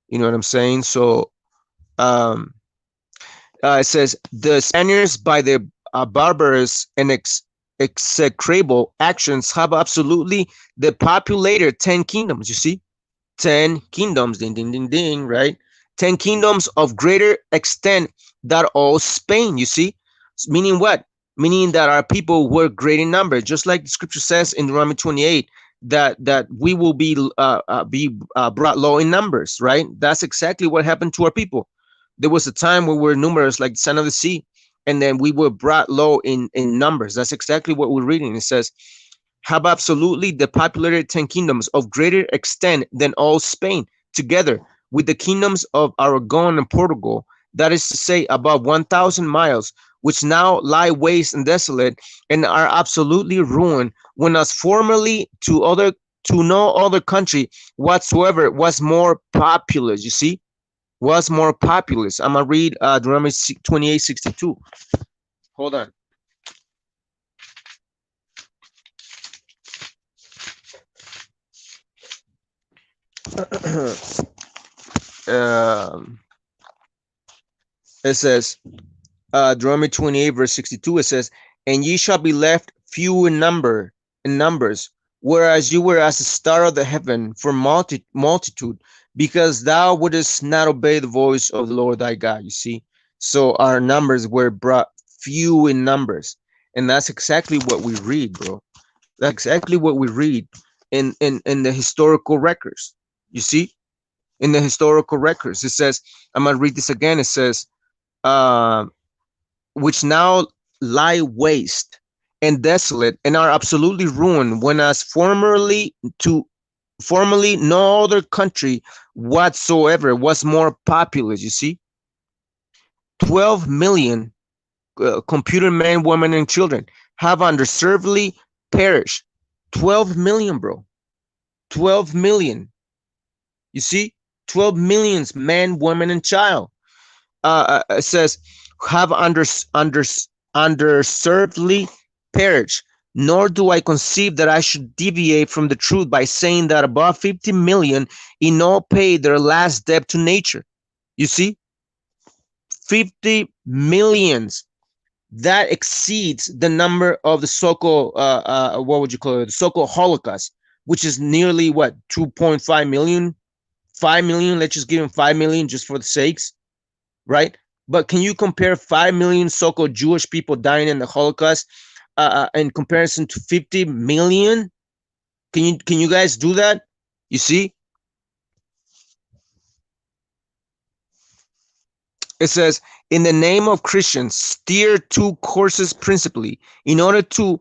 You know what I'm saying? So it says the Spaniards, by their barbarous and execrable actions, have absolutely depopulated 10 kingdoms. You see, 10 kingdoms, ding, ding, ding, ding, right? 10 kingdoms of greater extent than all Spain. You see, meaning what? Meaning that our people were great in number, just like the scripture says in Deuteronomy 28, that we will be brought low in numbers, right? That's exactly what happened to our people. There was a time where we were numerous like the sand of the sea, and then we were brought low in numbers. That's exactly what we're reading. It says, have absolutely depopulated 10 kingdoms of greater extent than all Spain, together with the kingdoms of Aragon and Portugal, that is to say, above 1,000 miles, which now lie waste and desolate, and are absolutely ruined, when as formerly to no other country whatsoever was more populous. You see, was more populous. I'm gonna read Deuteronomy 28:62. Hold on. It says, Deuteronomy 28:62. It says, and ye shall be left few in numbers, whereas you were as the star of the heaven for multitude, because thou wouldest not obey the voice of the Lord thy God. You see, so our numbers were brought few in numbers, and that's exactly what we read, bro. That's exactly what we read in the historical records. You see, in the historical records, it says, I'm gonna read this again. It says, which now lie waste and desolate, and are absolutely ruined, when as formerly no other country whatsoever was more populous. You see, 12 million computer men, women, and children have undeservedly perished. 12 million, bro. 12 million. You see, 12 millions, man, woman, and child. it says, have underservedly perished. Nor do I conceive that I should deviate from the truth by saying that above 50 million in all paid their last debt to nature. You see, 50 millions. That exceeds the number of the so-called what would you call it, the so-called Holocaust, which is nearly what, 2.5 million, 5 million. Let's just give him 5 million just for the sakes, right? But can you compare 5 million so-called Jewish people dying in the Holocaust in comparison to 50 million? Can you guys do that? You see, it says, in the name of Christians, steer two courses principally in order to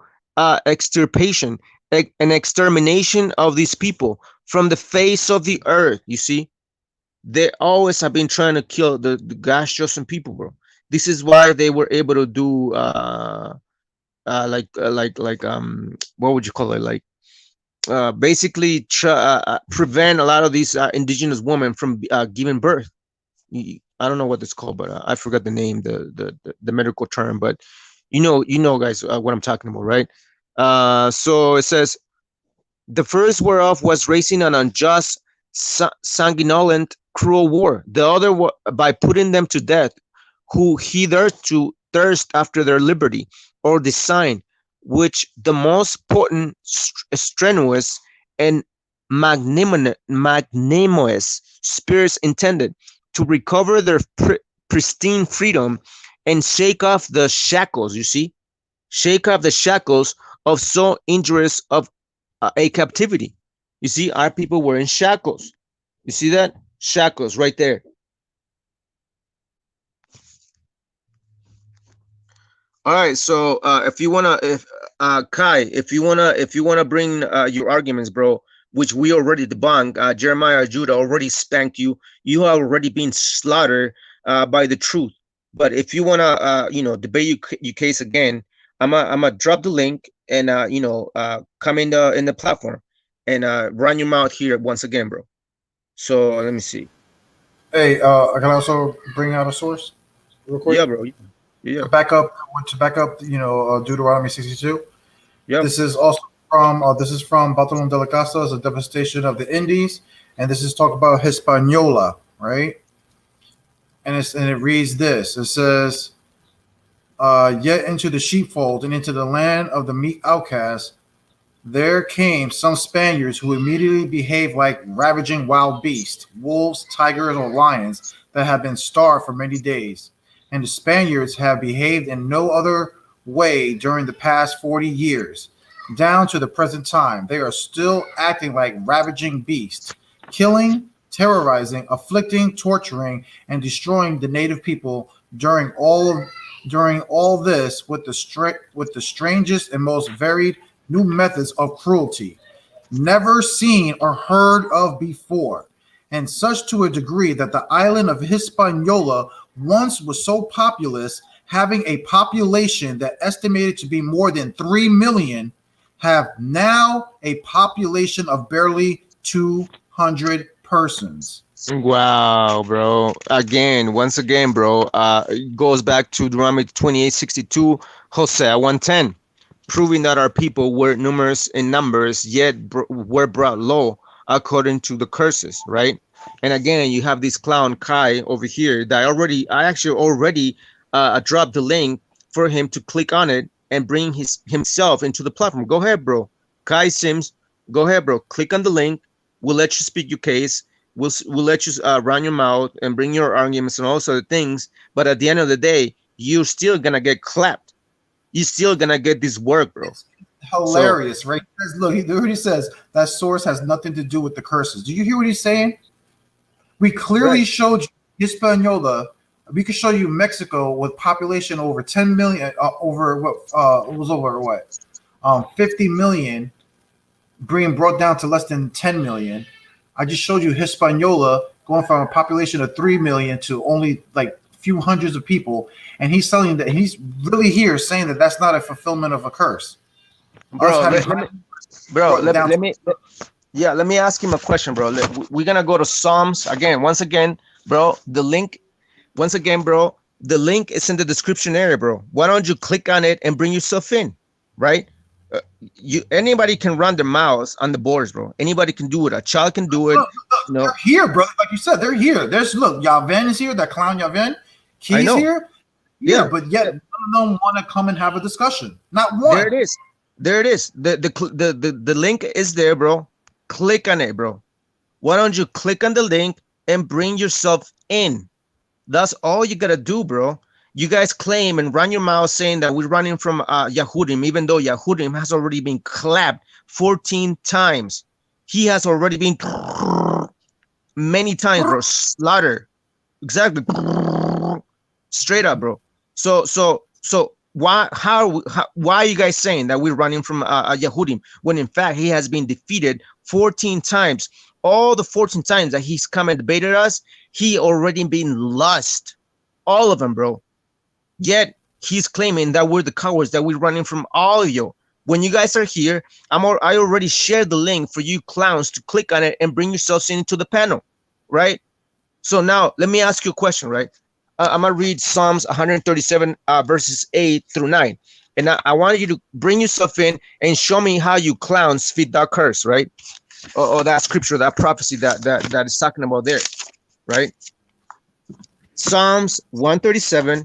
extirpation and extermination of these people from the face of the earth. You see, they always have been trying to kill the God's chosen people, bro. This is why they were able to do what would you call it, like basically prevent a lot of these indigenous women from giving birth. I don't know what it's called, but I forgot the name, the medical term, but you know, guys, what I'm talking about, right? So it says, the first whereof was raising an unjust, sanguinolent, cruel war. The other by putting them to death, who hitherto thirst after their liberty or design, which the most potent, strenuous, and magnanimous spirits intended to recover their pristine freedom and shake off the shackles. You see, shake off the shackles of so injurious of a captivity. You see, our people were in shackles. You see that? Shackles right there. All right, so if you wanna, if Kai, if you wanna bring your arguments, bro, which we already debunked, Jeremiah, Judah already spanked you. You have already been slaughtered by the truth. But if you wanna, debate your case again, I'm gonna drop the link and come in the platform and run your mouth here once again, bro. So let me see. Hey, I can also bring out a source real quick. Yeah, bro. Yeah. To back up, Deuteronomy 62. Yeah. This is also from Bartolomé de la Casa, the devastation of the Indies, and this is talk about Hispaniola, right? And it reads this. It says, yet into the sheepfold and into the land of the meek outcasts, there came some Spaniards who immediately behaved like ravaging wild beasts, wolves, tigers, or lions that have been starved for many days. And the Spaniards have behaved in no other way during the past 40 years. Down to the present time, they are still acting like ravaging beasts, killing, terrorizing, afflicting, torturing, and destroying the native people during all this with the strangest and most varied new methods of cruelty, never seen or heard of before, and such to a degree that the island of Hispaniola once was so populous, having a population that estimated to be more than 3 million, have now a population of barely 200 persons. Wow, bro. Once again, bro, it goes back to Deuteronomy 28:62, Hosea 1:10, proving that our people were numerous in numbers, yet were brought low according to the curses, right? And again, you have this clown Kai over here that I actually already dropped the link for him to click on it and bring himself into the platform. Go ahead, bro. Kai Sims, go ahead, bro. Click on the link. We'll let you speak your case. We'll let you run your mouth and bring your arguments and all sorts of things. But at the end of the day, you're still gonna get clapped. You're still gonna get this work, bro. It's hilarious, right? Look, he says that source has nothing to do with the curses. Do you hear what he's saying? We clearly showed you Hispaniola. We could show you Mexico with population over 10 million, over 50 million, being brought down to less than 10 million. I just showed you Hispaniola going from a population of 3 million to only like a few hundreds of people, and he's telling that he's really here saying that that's not a fulfillment of a curse. Bro, let me ask him a question, bro. We're gonna go to Psalms again. Once again, bro, the link Once again, bro, the link is in the description area, bro. Why don't you click on it and bring yourself in, right? Anybody can run their mouse on the boards, bro. Anybody can do it. A child can do it. Look, they're here, bro. Like you said, they're here. There's look, Yaven is here. That clown Yaven, Key's here. Yeah, but yet none of them want to come and have a discussion. Not one. There it is. There it is. The link is there, bro. Click on it, bro. Why don't you click on the link and bring yourself in? That's all you gotta do, bro. You guys claim and run your mouth saying that we're running from Yahudim, even though Yahudim has already been clapped 14 times. He has already been many times, bro. Slaughter. Exactly. Straight up, bro. So why are you guys saying that we're running from Yahudim when in fact he has been defeated 14 times? All the 14 times that he's come and debated us, he already been lost. All of them, bro. Yet he's claiming that we're the cowards, that we're running from all of you. When you guys are here, I already shared the link for you clowns to click on it and bring yourselves into the panel, right? So now let me ask you a question, right? I'm gonna read Psalms 137 verses 8 through 9, and I want you to bring yourself in and show me how you clowns fit that curse, right? Or that scripture, that prophecy that is talking about there, right? Psalms 137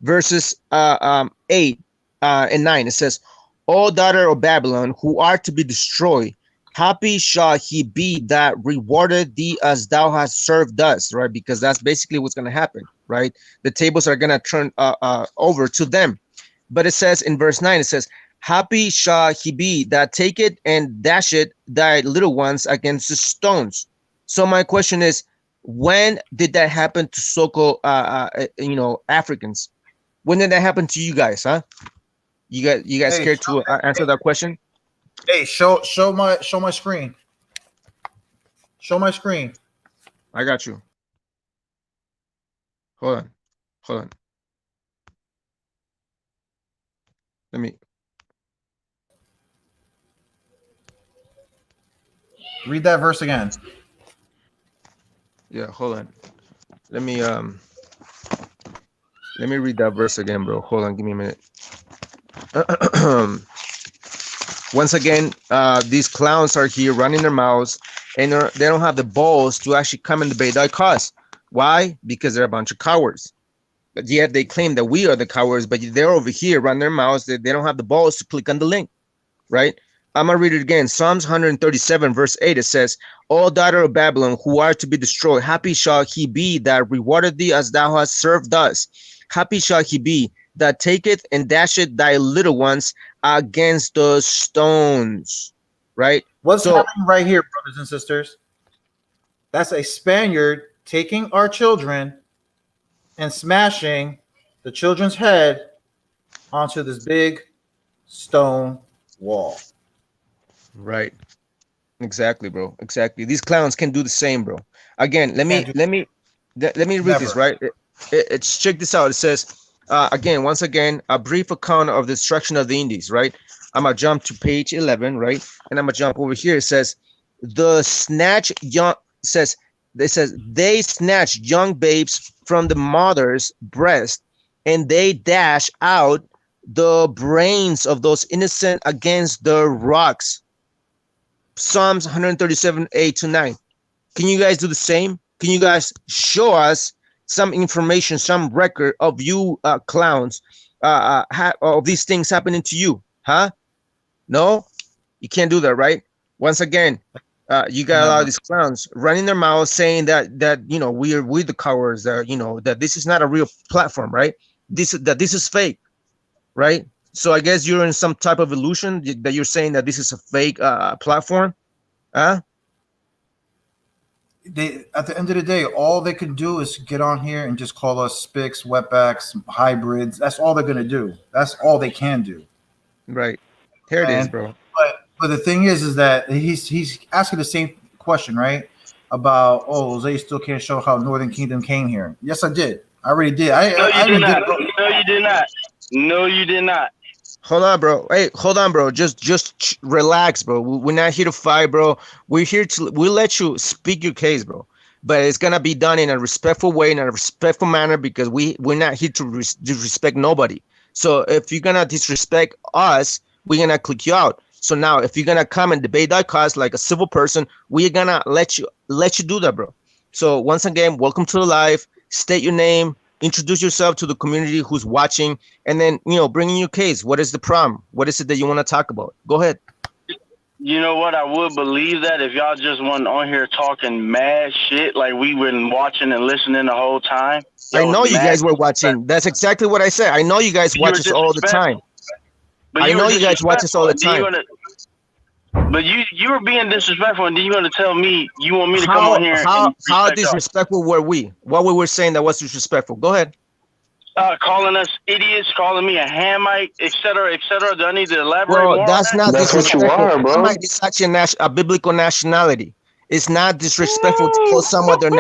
verses 8 and 9. It says, "O daughter of Babylon, who are to be destroyed, happy shall he be that rewarded thee as thou hast served us," right? Because that's basically what's going to happen, right? The tables are going to turn over to them. But it says in verse 9, it says, "Happy shall he be that taketh and dasheth thy little ones against the stones." So my question is, when did that happen to so-called Africans? When did that happen to you guys, huh? You guys scared to answer that question? Hey, show my screen. Show my screen. I got you. Hold on. Let me read that verse again. Yeah, hold on. Let me read that verse again, bro. Hold on, give me a minute. Once again, these clowns are here running their mouths, and they don't have the balls to actually come and debate our cause. Why? Because they're a bunch of cowards. But yet they claim that we are the cowards, but they're over here running their mouths. They don't have the balls to click on the link, right? I'm gonna read it again. Psalms 137 verse 8. It says, "O daughter of Babylon, who are to be destroyed, happy shall he be that rewarded thee as thou hast served us. Happy shall he be that taketh and dasheth thy little ones against the stones." Right? What's happening right here, brothers and sisters? That's a Spaniard taking our children and smashing the children's head onto this big stone wall. Right. Exactly, bro. Exactly. These clowns can do the same, bro. Again, let me read this, right? It's check this out. It says, once again, a brief account of the destruction of the Indies, right? I'm gonna jump to page 11, right? And I'm gonna jump over here. It says, they snatch young babes from the mother's breast, and they dash out the brains of those innocent against the rocks. Psalms 137, 8 to 9. Can you guys do the same? Can you guys show us some information, some record of you clowns of these things happening to you? Huh? No? You can't do that, right? Once again, you got a lot of these clowns running their mouths saying that we're the cowards, that this is not a real platform, right? This is fake, right? So I guess you're in some type of illusion that you're saying that this is a fake platform, huh? They, at the end of the day, all they can do is get on here and just call us spics, wetbacks, hybrids. That's all they're gonna do. That's all they can do. Right. Here it is, bro. But the thing is that he's asking the same question, right? About Jose still can't show how Northern Kingdom came here. Yes, I did. I already did. No, you did not. No, you did not. Hold on, bro. Hey, hold on, bro. Just relax, bro. We're not here to fight, bro. We'll let you speak your case, bro. but it's gonna be done in a respectful way, in a respectful manner, because we're not here to disrespect nobody. So if you're gonna disrespect us, we're gonna click you out. So now, if you're gonna come and debate that cause like a civil person, we're gonna let you do that, bro. So once again, welcome to the live. State your name, introduce yourself to the community who's watching, and then bring in your case. What is the problem? What is it that you want to talk about? Go ahead. You know what? I would believe that if y'all just went on here talking mad shit, like we been watching and listening the whole time. I know you guys were watching. That's exactly what I said. I know you guys watch us all the time. I know you guys watch us all the time. But you were being disrespectful, and then you want to tell me you want me to come on here? How disrespectful were we? What we were saying that was disrespectful? Go ahead. Calling us idiots, calling me a Hamite, etc., etc. Do I need to elaborate more? That's not disrespectful. What you are, bro. Hamite is actually a biblical nationality. It's not disrespectful to call someone their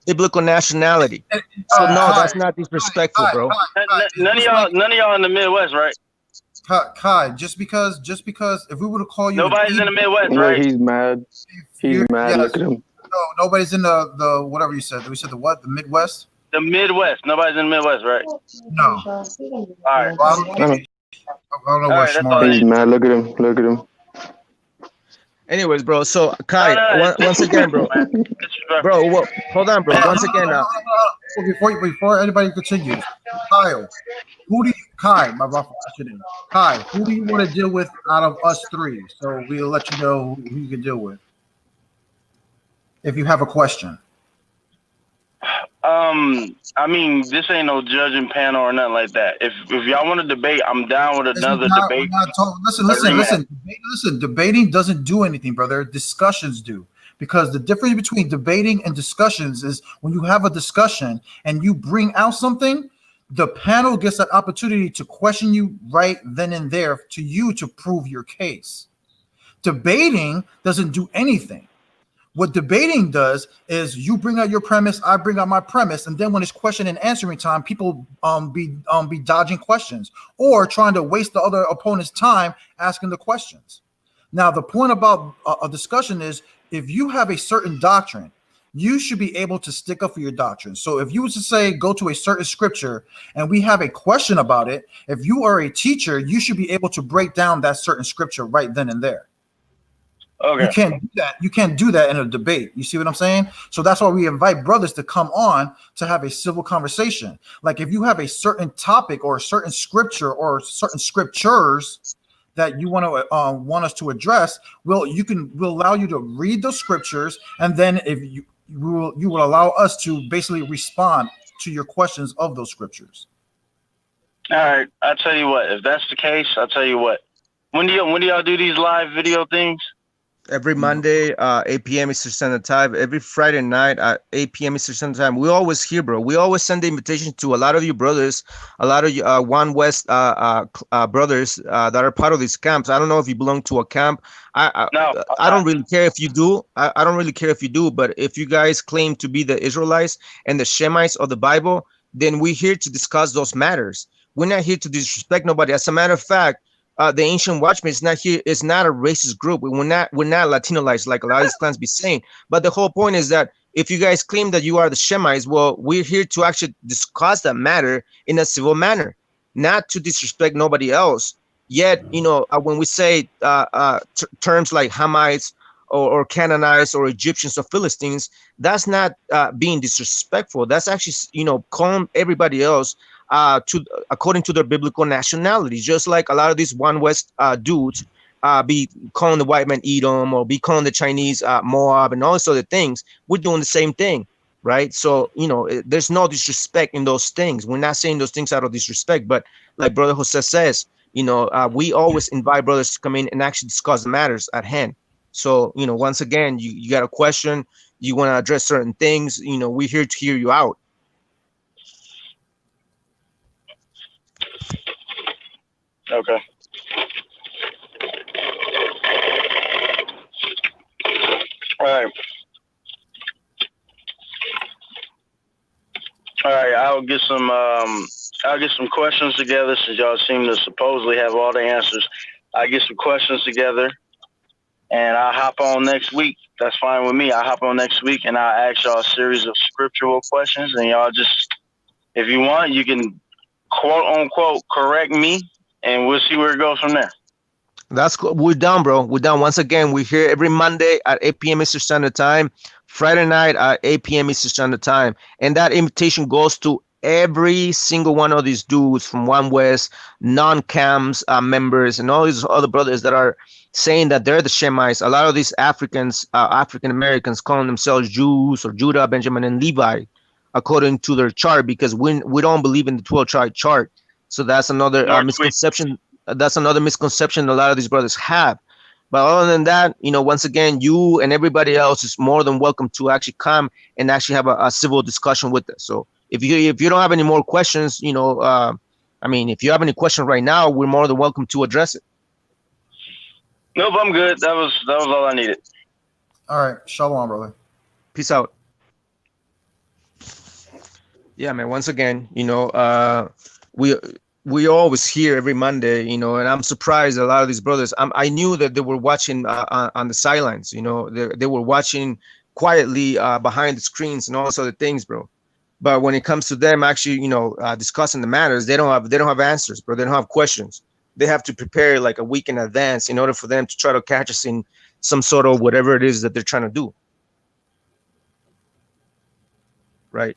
biblical nationality. So no, that's not disrespectful, bro. None of y'all in the Midwest, right? Kai, just because if we were to call you, nobody's in the Midwest, right? He's mad. He's mad. Yes. Look at him. No, nobody's in the whatever you said. We said the what? The Midwest? The Midwest. Nobody's in the Midwest, right? No. All right. Well, I don't know what He's mad. Look at him. Look at him. Anyways, bro. So Kai, once again, bro. Bro, hold on, bro. Once again, before anybody continues, Kyle, Kai, my rough question is, Kai, who do you want to deal with out of us three? So we'll let you know who you can deal with if you have a question. I mean, this ain't no judging panel or nothing like that. If y'all want to debate, I'm down with another debate. Listen. Debating doesn't do anything, brother. Discussions do. Because the difference between debating and discussions is when you have a discussion and you bring out something, the panel gets that opportunity to question you right then and there to prove your case. Debating doesn't do anything. What debating does is you bring out your premise, I bring out my premise, and then when it's question and answering time, people be dodging questions or trying to waste the other opponent's time asking the questions. Now, the point about a discussion is if you have a certain doctrine, you should be able to stick up for your doctrine. So if you was to say go to a certain scripture and we have a question about it, if you are a teacher, you should be able to break down that certain scripture right then and there. Okay. You can't do that. You can't do that in a debate. You see what I'm saying? So that's why we invite brothers to come on to have a civil conversation. Like if you have a certain topic or a certain scripture or certain scriptures that you want us to address, we'll allow you to read those scriptures, and then if you will allow us to basically respond to your questions of those scriptures. All right. I'll tell you what. If that's the case, I'll tell you what. When do y'all do these live video things? Every Monday, 8 p.m. Eastern Standard Time. Every Friday night at 8 p.m. Eastern Standard Time. We always here, bro. We always send the invitation to a lot of you brothers, a lot of you One West brothers that are part of these camps. I don't know if you belong to a camp. I don't really care if you do. I don't really care if you do. But if you guys claim to be the Israelites and the Shemites of the Bible, then we're here to discuss those matters. We're not here to disrespect nobody. As a matter of fact, the Ancient Watchmen is not here. It's not a racist group. We're not Latinoized like a lot of these clans be saying. But the whole point is that if you guys claim that you are the Shemites, well, we're here to actually discuss that matter in a civil manner, not to disrespect nobody else. Yet, when we say terms like Hamites or Canaanites or Egyptians or Philistines, that's not being disrespectful. That's actually, calling everybody else according to their biblical nationality, just like a lot of these One West dudes be calling the white man Edom or be calling the Chinese Moab and all these other things. We're doing the same thing, right? So, there's no disrespect in those things. We're not saying those things out of disrespect, but like Brother Jose says, we always invite brothers to come in and actually discuss the matters at hand. So, once again, you got a question, you want to address certain things, we're here to hear you out. Okay. All right. I'll get some questions together since y'all seem to supposedly have all the answers. I'll get some questions together, and I'll hop on next week. That's fine with me. I'll hop on next week, and I'll ask y'all a series of scriptural questions, and y'all just, if you want, you can quote unquote correct me, and we'll see where it goes from there. That's cool. We're done, bro. We're done. Once again, we're here every Monday at 8 p.m. Eastern Standard Time, Friday night at 8 p.m. Eastern Standard Time. And that invitation goes to every single one of these dudes from One West, non-cams members, and all these other brothers that are saying that they're the Shemites. A lot of these Africans, African Americans, calling themselves Jews or Judah, Benjamin, and Levi, according to their chart, because we don't believe in the 12 tribe chart. So that's another misconception. That's another misconception a lot of these brothers have. But other than that, once again, you and everybody else is more than welcome to actually come and actually have a civil discussion with us. So if you don't have any more questions, if you have any questions right now, we're more than welcome to address it. Nope, I'm good. That was all I needed. All right, shalom, brother. Peace out. Yeah, man. Once again, we always hear every Monday, and I'm surprised a lot of these brothers. I knew that they were watching on the sidelines, they were watching quietly behind the screens and all those other things, bro. But when it comes to them actually, discussing the matters, they don't have answers, bro. They don't have questions. They have to prepare like a week in advance in order for them to try to catch us in some sort of whatever it is that they're trying to do. Right.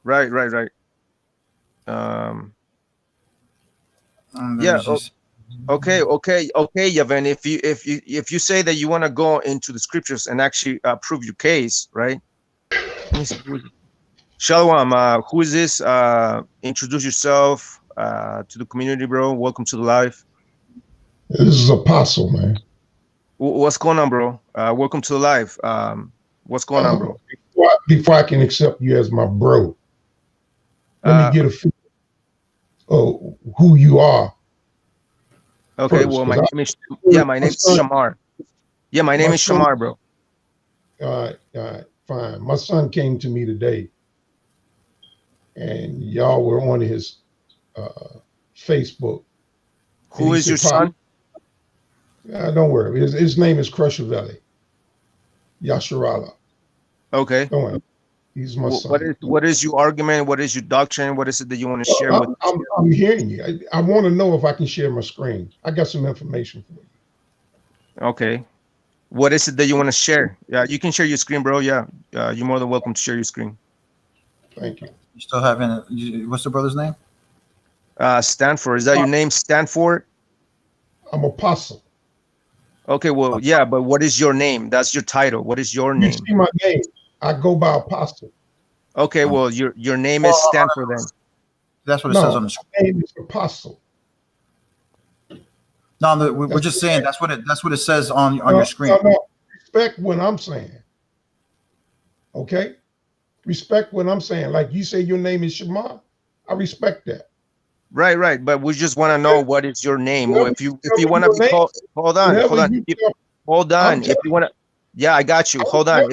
Yeah. Okay, Yavin. If you say that you want to go into the scriptures and actually prove your case, right? Shalom. Who is this? Introduce yourself to the community, bro. Welcome to the live. This is Apostle, man. What's going on, bro? Welcome to the live. What's going on, bro? Before I can accept you as my bro, let me get a feel of who you are. Okay, first, well, my name is Shamar. Yeah, my name is Shamar, bro. All right, fine. My son came to me today, and y'all were on his Facebook. Who is your son? Don't worry. His name is Crusher Valley. Yasharala. Okay. Don't worry. He's my son. What is your argument? What is your doctrine? What is it that you want to share with us? I'm hearing you. I want to know if I can share my screen. I got some information for you. Okay. What is it that you want to share? Yeah, you can share your screen, bro. Yeah. You're more than welcome to share your screen. Thank you. You still having what's the brother's name? Stanford. Is that your name, Stanford? I'm Apostle. Okay, well, yeah, but what is your name? That's your title. What is your name? You see my name. I go by Apostle. Okay, well, your name is Stanford then. That's what it says on the screen. My name is Apostle. No, we're just saying that's what it says on your screen. No, respect what I'm saying. Okay? Respect what I'm saying. Like you say your name is Shema. I respect that. Right. But we just want to know what is your name. Well, if you want to be called, hold on. If you want to, yeah, I got you. Hold on.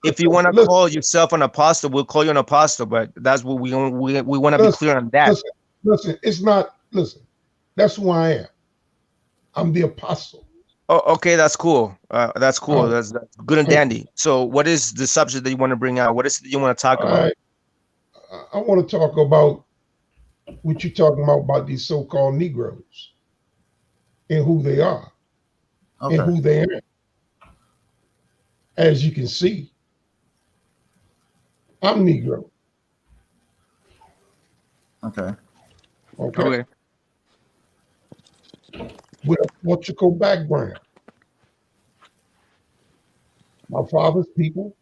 If you want to call yourself an apostle, we'll call you an apostle. But that's what we want to be clear on that. Listen, it's not. Listen, that's who I am. I'm the apostle. Oh, okay, that's cool. That's cool. That's good and dandy. So, what is the subject that you want to bring out? What is it you want to talk about? I want to talk about what you're talking about these so-called Negroes and who they are and who they are. As you can see, I'm Negro. Okay. With a Portugal background. My father's people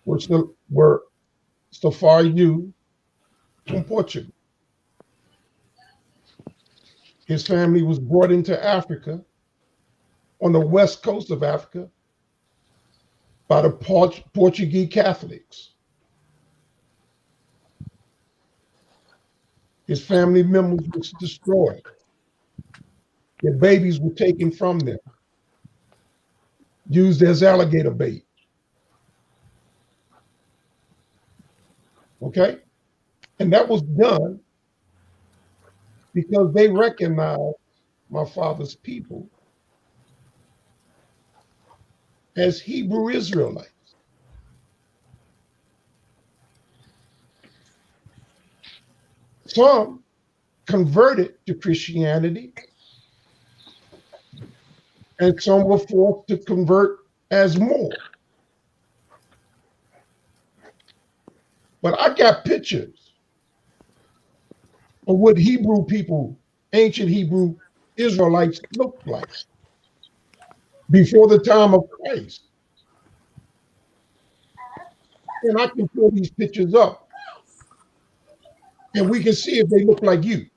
were Safari from Portugal. His family was brought into Africa on the west coast of Africa by the Portuguese Catholics. His family members were destroyed. Their babies were taken from them, used as alligator bait. Okay? And that was done because they recognized my father's people as Hebrew Israelites. Some converted to Christianity, and some were forced to convert as Moor. But I got pictures of what Hebrew people, ancient Hebrew Israelites looked like before the time of Christ. And I can pull these pictures up and we can see if they look like you.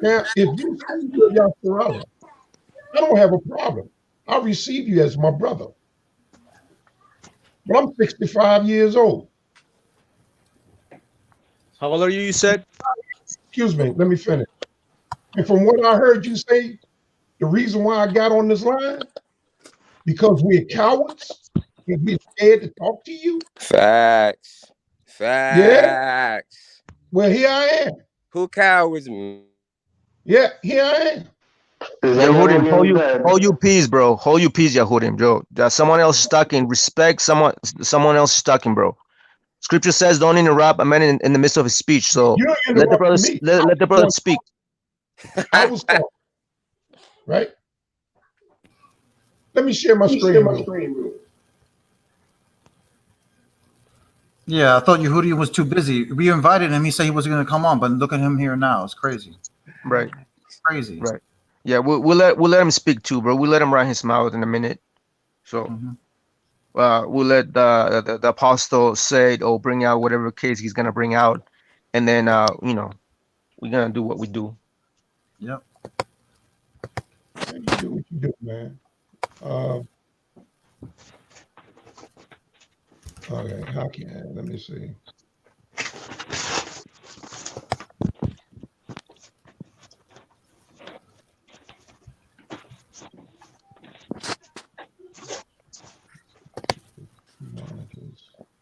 Now, if you see your brother, I don't have a problem. I'll receive you as my brother. But I'm 65 years old. How old are you, you said? Excuse me, let me finish. And from what I heard you say, the reason why I got on this line, because we're cowards and we're scared to talk to you. Facts. Yeah. Well, here I am. Who cowards? Yeah, here I am. Yahudim, hold your peace, bro. Hold your peace, Yahudim, Joe. There's someone else stuck in respect. Someone else stuck in, bro. Scripture says, "Don't interrupt a man in the midst of his speech." So let the brother let the brother speak. I was talking, right? Let me share my screen. Yeah, I thought Yehudi was too busy. We invited him. He said he wasn't going to come on, but look at him here now. It's crazy. Right. It's crazy. Right. Yeah, we'll let him speak too, bro. We'll let him run his mouth in a minute. So we'll let the apostle say or bring out whatever case he's gonna bring out, and then you know, we're gonna do what we do. Yep. You do what you do, man. Okay, how can let me see.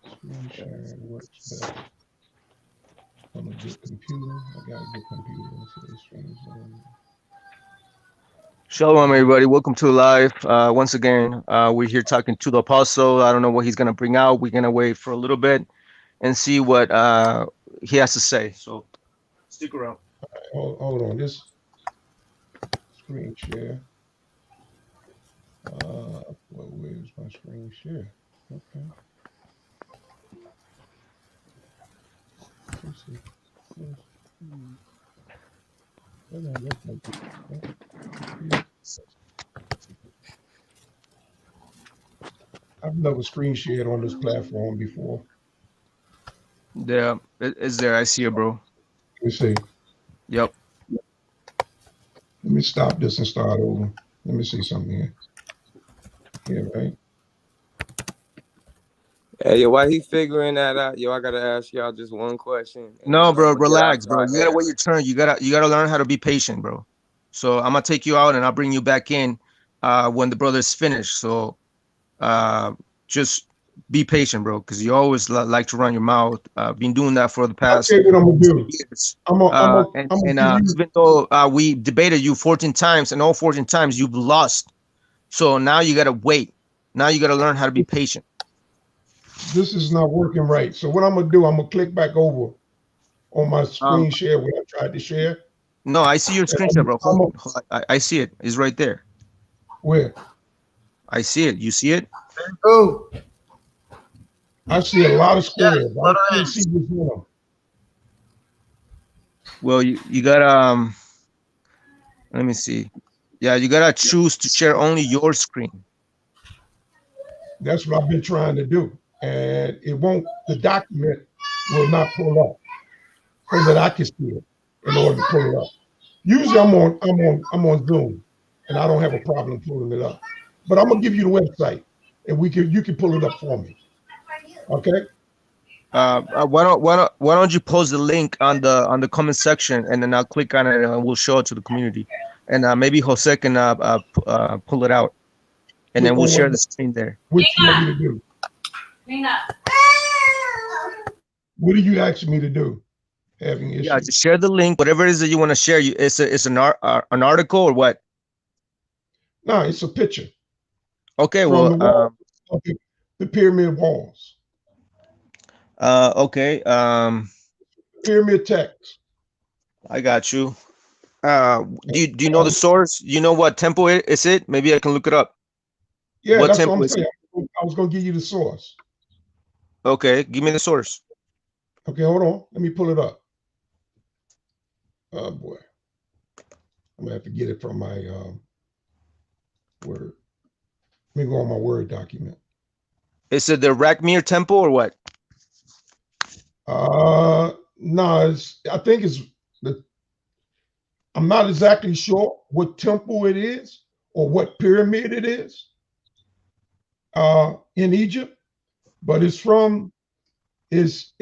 Screen sharing works best on a good computer. I got a good computer. So streams. Shalom, everybody. Welcome to live. Once again, we're here talking to the apostle. I don't know what he's gonna bring out. We're gonna wait for a little bit and see what he has to say. So stick around. Hold on. This screen share. Well, where's my screen share? Okay. Let's see. I've never screen shared on this platform before. Yeah, it's there. I see it, bro. Let me see. Yep. Let me stop this and start over. Let me see something here. Yeah, right. Hey, yo, why he figuring that out? Yo, I gotta ask y'all just one question. No, bro, relax, bro. You gotta wait your turn. You gotta learn how to be patient, bro. So I'm gonna take you out and I'll bring you back in when the brother's finished. So just be patient, bro, because you always like to run your mouth. Been doing that for the past what I'm gonna do. years. I'm even though we debated you 14 times and all 14 times you've lost. So now you gotta wait. Now you gotta learn how to be patient. This is not working right. So what I'm gonna do, I'm gonna click back over on my screen share where I tried to share. No, I see your screen share, bro. Hold on. I see it. It's right there. Where? I see it. You see it? Oh, I see a lot of squares. I can't see this one. Well, you gotta let me see. Yeah, you gotta choose to share only your screen. That's what I've been trying to do, and it won't. The document will not pull up so that I can see it in order to pull it up. Usually, I'm on Zoom, and I don't have a problem pulling it up. But I'm gonna give you the website, and you can pull it up for me. Okay. Why don't you post the link on the comment section, and then I'll click on it and we'll show it to the community, and maybe Jose can pull it out, and then we'll share the screen there. What you want me to do? What are you asking me to do? Having issues? Yeah, just share the link, whatever it is that you want to share. It's an article or what? No, it's a picture. Okay, from well, the wall of the pyramid walls, okay, pyramid text. I got you. Do you know the source? You know what temple is it? Maybe I can look it up. Yeah, What that's what temple I'm is saying. it? I was gonna give you the source. Okay, give me the source. Okay, hold on. Let me pull it up. Oh boy, I'm gonna have to get it from my Word. Let me go on my Word document. Is it the Rakmir temple or what? No, I think it's the. I'm not exactly sure what temple it is or what pyramid it is in Egypt, but it's from is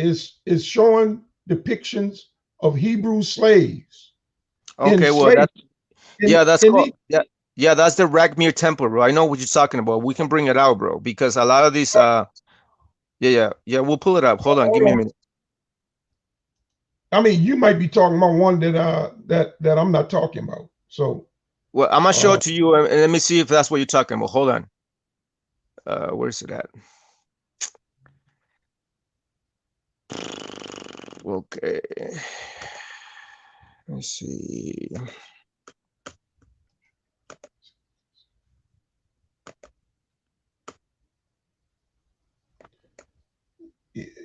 showing depictions of Hebrew slaves Okay, well enslaved that's in called Egypt. yeah, that's the Rakmir temple, bro. I know what you're talking about. We can bring it out, bro, because a lot of these yeah, we'll pull it up. Hold on, give Hold me a on. minute. I mean, you might be talking about one that I'm not talking about. So Well, I'm gonna show uh, it to you, and let me see if that's what you're talking about. Hold on. Where's it at? Okay. Let's see.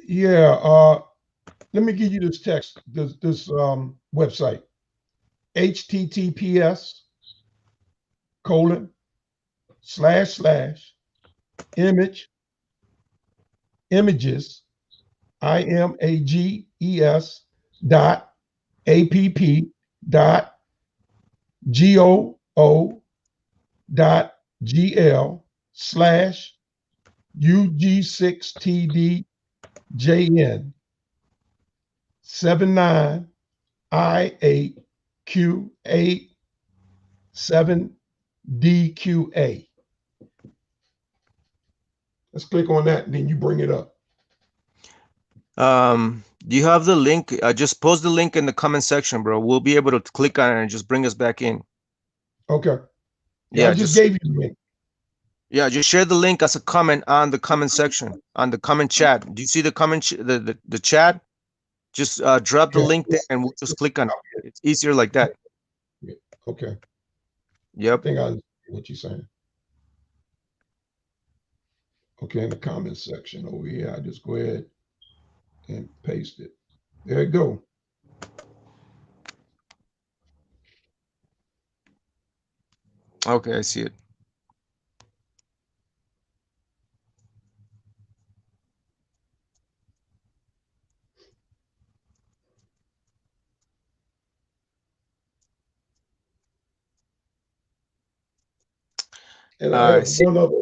yeah, let me give you this text, this website, https colon / images images .app.goo.gl /UG6TDJN 79I8Q87DQA. Let's click on that and then you bring it up. Do you have the link? Just post the link in the comment section, bro. We'll be able to click on it and just bring us back in. Okay. Yeah, I Yeah, just gave you the link. yeah, just share the link as a comment on the comment section, on the comment chat. Do you see the comment the chat? Just drop the Yeah. link there and we'll just click on it. It's easier like that. Yeah. Okay. I Yep. think I understand what you're saying. Okay, in the comment section over here, I just go ahead and paste it. There you go. Okay, I see it. And I have See, one other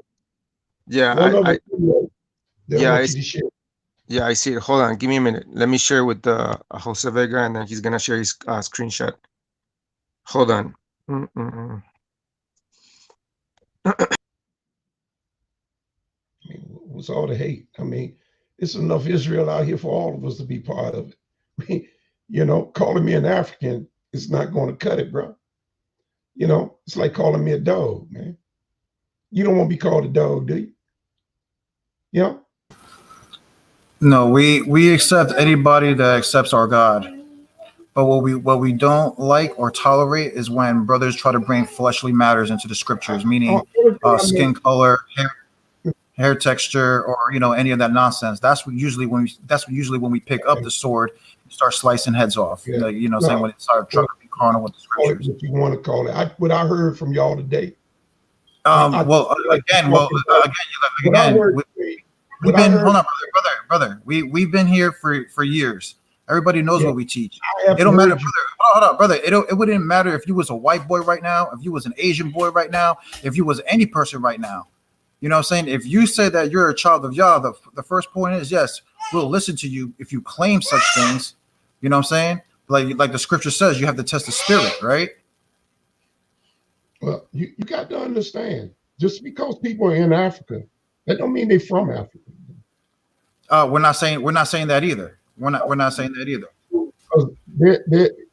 yeah, video that I yeah, want you to share. yeah, I see it. Hold on, give me a minute. Let me share with Jose Vega, and then he's gonna share his screenshot. Hold on. I mean, what's all the hate? I mean, it's enough Israel out here for all of us to be part of it. I mean, calling me an African is not going to cut it, bro. It's like calling me a dog, man. You don't want to be called a dog, do you? Yeah. No, we accept anybody that accepts our God. But what we don't like or tolerate is when brothers try to bring fleshly matters into the scriptures, meaning skin color, hair texture, or any of that nonsense. That's usually when we pick up the sword and start slicing heads off. Yeah. Saying when it started trying to be carnal with the Call it scriptures. what you want to call it. What I heard from y'all today. Again, we've been hold on, brother. We've been here for years. Everybody knows what we teach. It don't matter, brother. Hold on, brother. It wouldn't matter if you was a white boy right now, if you was an Asian boy right now, if you was any person right now. You know what I'm saying? If you say that you're a child of Yah, the first point is yes, we'll listen to you if you claim such things. You know what I'm saying? Like the scripture says, you have to test the spirit, right? Well, you got to understand, just because people are in Africa, that don't mean they're from Africa. We're not saying that either. We're not saying that either. Because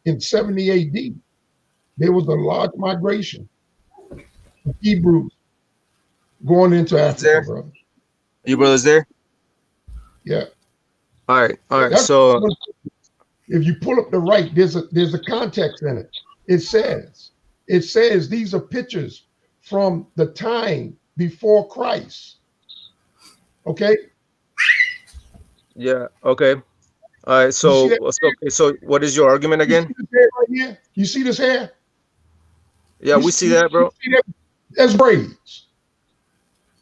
in 70 AD, there was a large migration of Hebrews going into Africa, there? brother. You brothers there? Yeah. All right. That's So if you pull up the right, there's a context in it. It says these are pictures from the time before Christ. Okay. yeah. Okay. All right. So what is your argument again? You see this hair right here? You see this hair? Yeah, we see that, bro. See that? That's braids.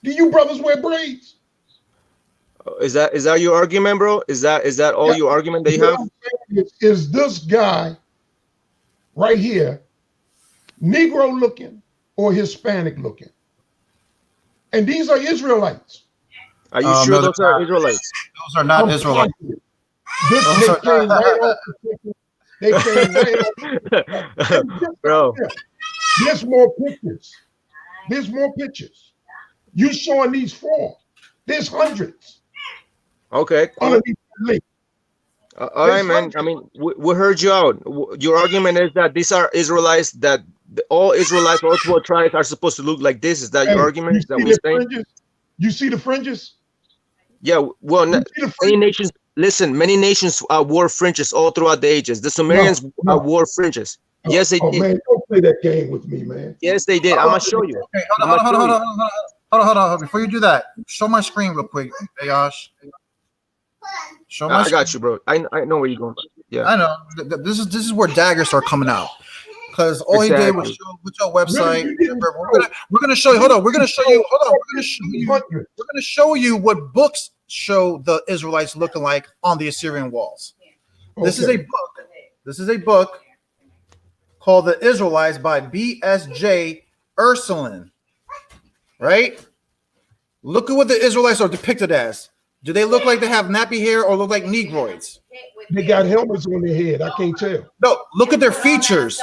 Do you brothers wear braids? Is that your argument, bro? Is that all your argument that you have? Is this guy right here Negro looking or Hispanic looking? And these are Israelites. Are you sure No, those are Israelites? Those are not Israelites. They came right off the picture. They came right off. Bro. There's more pictures. There's more pictures. You showing these 4. There's hundreds. Okay. Cool. Underneath the link. All right, man. I mean, we heard you out. Your argument is that these are Israelites, that all Israelites, all 12 tribes are supposed to look like this. Is that your argument? Is that what you're saying? You see the fringes? Yeah. Well, many nations. Listen, many nations wore fringes all throughout the ages. The Sumerians wore fringes. Yes, they did. Man, don't play that game with me, man. Yes, they did. I'm gonna show you. Okay, hold on. Before you do that, show my screen real quick, Ayosh. Show my. I got you, bro. I know where you're going. Yeah, I know. This is where daggers start coming out. Because all he did was show with your website. We're gonna show you. Hold on. We're gonna show you. Hold on. We're gonna show you what books show the Israelites looking like on the Assyrian walls. Okay. This is a book called The Israelites by B.S.J. Ursuline. Right? Look at what the Israelites are depicted as. Do they look like they have nappy hair or look like Negroids? They got helmets on their head. I can't tell. No, look at their features.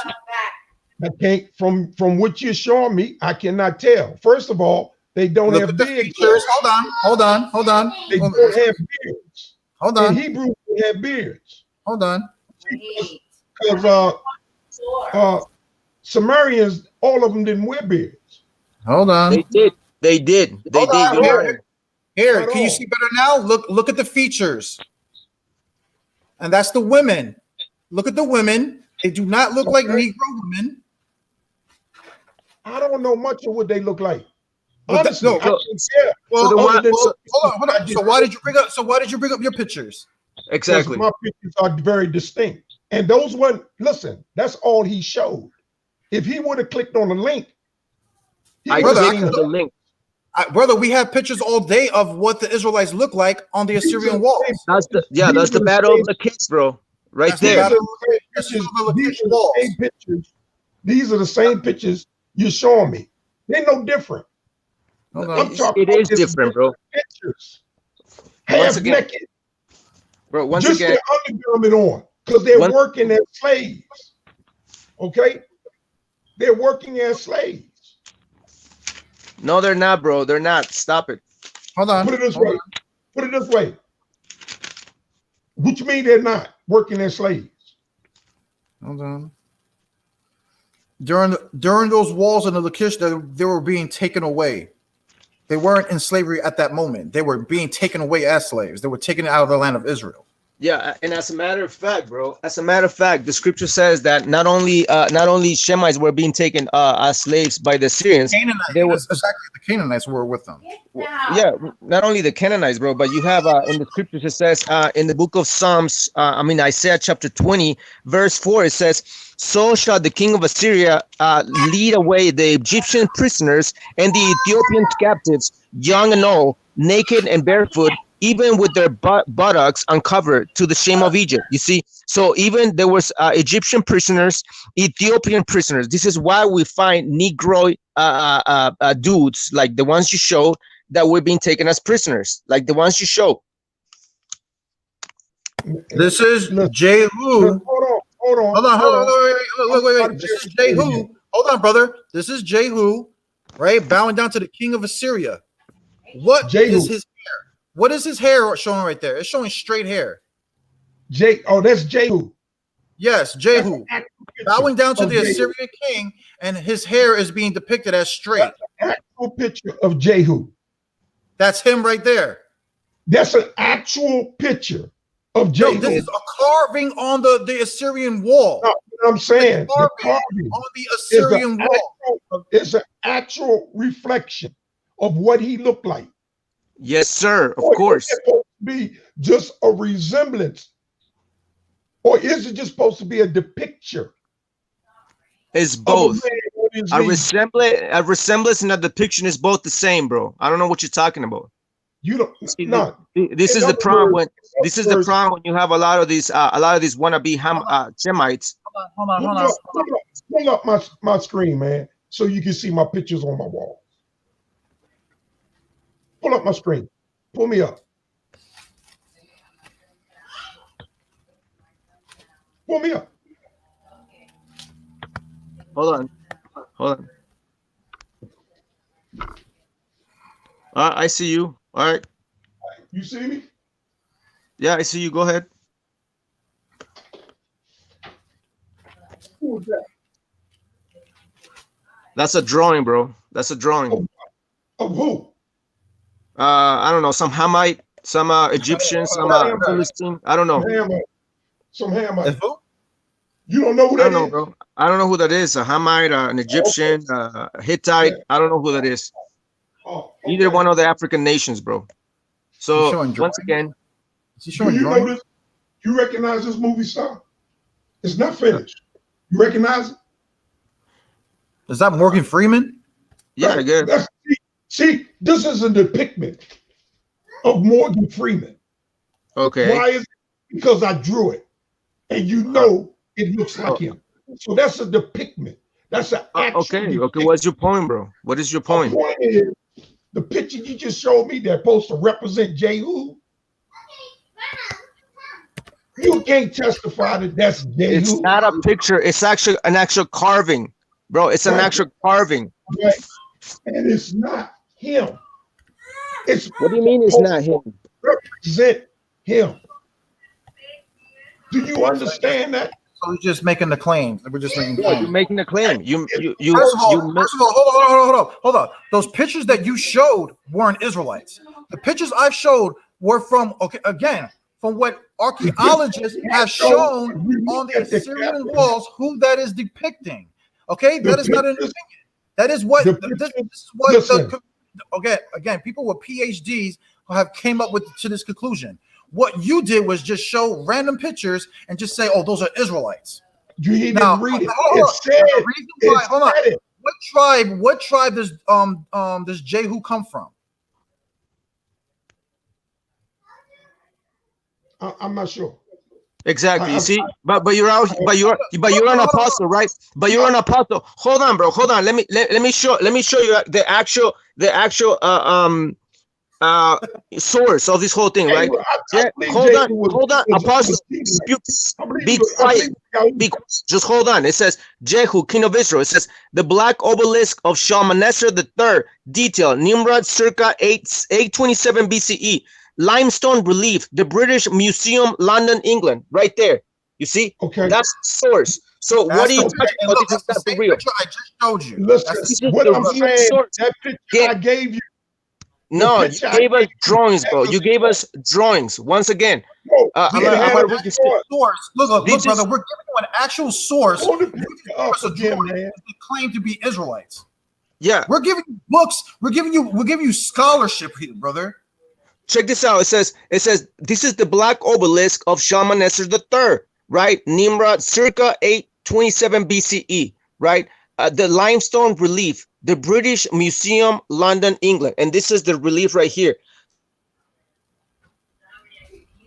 I can't, from what you're showing me, I cannot tell. First of all, they don't have beards. Hold on. They don't have beards. Hold on. In Hebrew, they have beards. Hold on. Because Sumerians, all of them didn't wear beards. Hold on. They did. Here, can you see better now? Look at the features. And that's the women. Look at the women. They do not look like Negro women. I don't know much of what they look like. Honestly, hold on. So why did you bring up your pictures? Exactly. My pictures are very distinct. And those one, listen, that's all he showed. If he would have clicked on the link, the link. Brother, we have pictures all day of what the Israelites look like on the Assyrian walls. That's the battle of the kids, bro. Right there. These are the same pictures you're showing me. They're no different. It is different, bro. Pictures. Half naked. Bro, once just again, their undergarment on, because they're working as slaves. Okay? They're working as slaves. No, they're not, bro. They're not. Stop it. Hold on. Put it this way. What you mean they're not working as slaves? Hold on. During those walls in the Lachish, they were being taken away. They weren't in slavery at that moment. They were being taken away as slaves. They were taken out of the land of Israel. Yeah, and as a matter of fact, bro, the scripture says that not only Shemites were being taken as slaves by the Assyrians, the Canaanites were with them. Yeah, not only the Canaanites, bro, but you have in the scriptures it says in the book of Psalms, Isaiah chapter 20, verse 4, it says, "So shall the king of Assyria lead away the Egyptian prisoners and the Ethiopian captives, young and old, naked and barefoot, even with their buttocks uncovered, to the shame of Egypt." You see, so even there was Egyptian prisoners, Ethiopian prisoners. This is why we find Negro dudes like the ones you showed that were being taken as prisoners, like the ones you showed. This is Jehu. Hold on. Wait. This is Jehu. Hold on, brother. This is Jehu, right? Bowing down to the king of Assyria. What is his hair? What is his hair showing right there? It's showing straight hair. That's Jehu. Yes, Jehu. Bowing down to the Assyrian king, and his hair is being depicted as straight. actual picture of Jehu. That's him right there. That's an actual picture of Jehu. No, this is a carving on the Assyrian wall. No, what I'm saying, the carving on the Assyrian wall. It's an actual reflection of what he looked like. Yes, sir. Of Or course. is it supposed to be just a resemblance? Or is it just supposed to be a depiction? It's both. A resemblance and a depiction is both the same, bro. I don't know what you're talking about. You don't. This is the problem when you have a lot of these wannabe Shemites. Hold on. Pull up my screen, man, so you can see my pictures on my wall. Pull up my screen. Pull me up. Pull me up. Hold on. I see you. All right. You see me? Yeah, I see you. Go ahead. Who is that? That's a drawing, bro. That's a drawing. Of who? I don't know. Some Hamite, some Egyptian, some Philistine. I don't know. Some Hamite. Who? You don't know who that is? Bro. I don't know who that is. A Hamite, an Egyptian, Hittite. I don't know who that is. Oh, okay. Either one of the African nations, bro. So once again, you recognize this movie star? It's not finished. You recognize it? Is that Morgan Freeman? Yeah, I guess. See, this is a depiction of Morgan Freeman. Okay. Why is it? Because I drew it, and you know it looks like him. So that's a depiction. That's an actual. Okay. What's your point, bro? What is your point? My point is, the picture you just showed me that's supposed to represent Jehu. You can't testify that that's Jehu. It's not a picture. It's actually an actual carving, bro. It's an actual carving. Right. And it's not him. What do you mean it's not him? Represent him. Do you understand that? So we're just making the claim. We're just making. Yeah, you're making a claim. First of all, hold on. Those pictures that you showed weren't Israelites. The pictures I've showed were from from what archaeologists have shown on the Assyrian walls who that is depicting. Okay, that is not an opinion. That is what this is what again, people with PhDs have came up with to this conclusion. What you did was just show random pictures and just say, "Oh, those are Israelites." You didn't read it. Hold on. What tribe does Jehu come from? I'm not sure. Exactly. You see, but you're an apostle, right? But you're an apostle. Hold on, bro. Hold on. Let me show you the actual source of this whole thing, right? Hold on, apostle. Be quiet. Just hold on. It says Jehu, king of Israel. It says the black obelisk of Shalmaneser III, detail Nimrod, circa 827 BCE. Limestone relief, the British Museum, London, England, right there. You see? Okay. That's the source. So what are you talking about? This is not for real. I just showed you. Listen, what I'm saying, that picture I gave you. No, you gave us drawings, bro. You gave us drawings. Once again, Look, brother, we're giving you an actual source. They claim to be Israelites. Yeah, we're giving you books. We're giving you scholarship here, brother. Check this out. It says this is the black obelisk of Shalmaneser III, right? Nimrod, circa 827 BCE, right? The limestone relief, the British Museum, London, England, and this is the relief right here.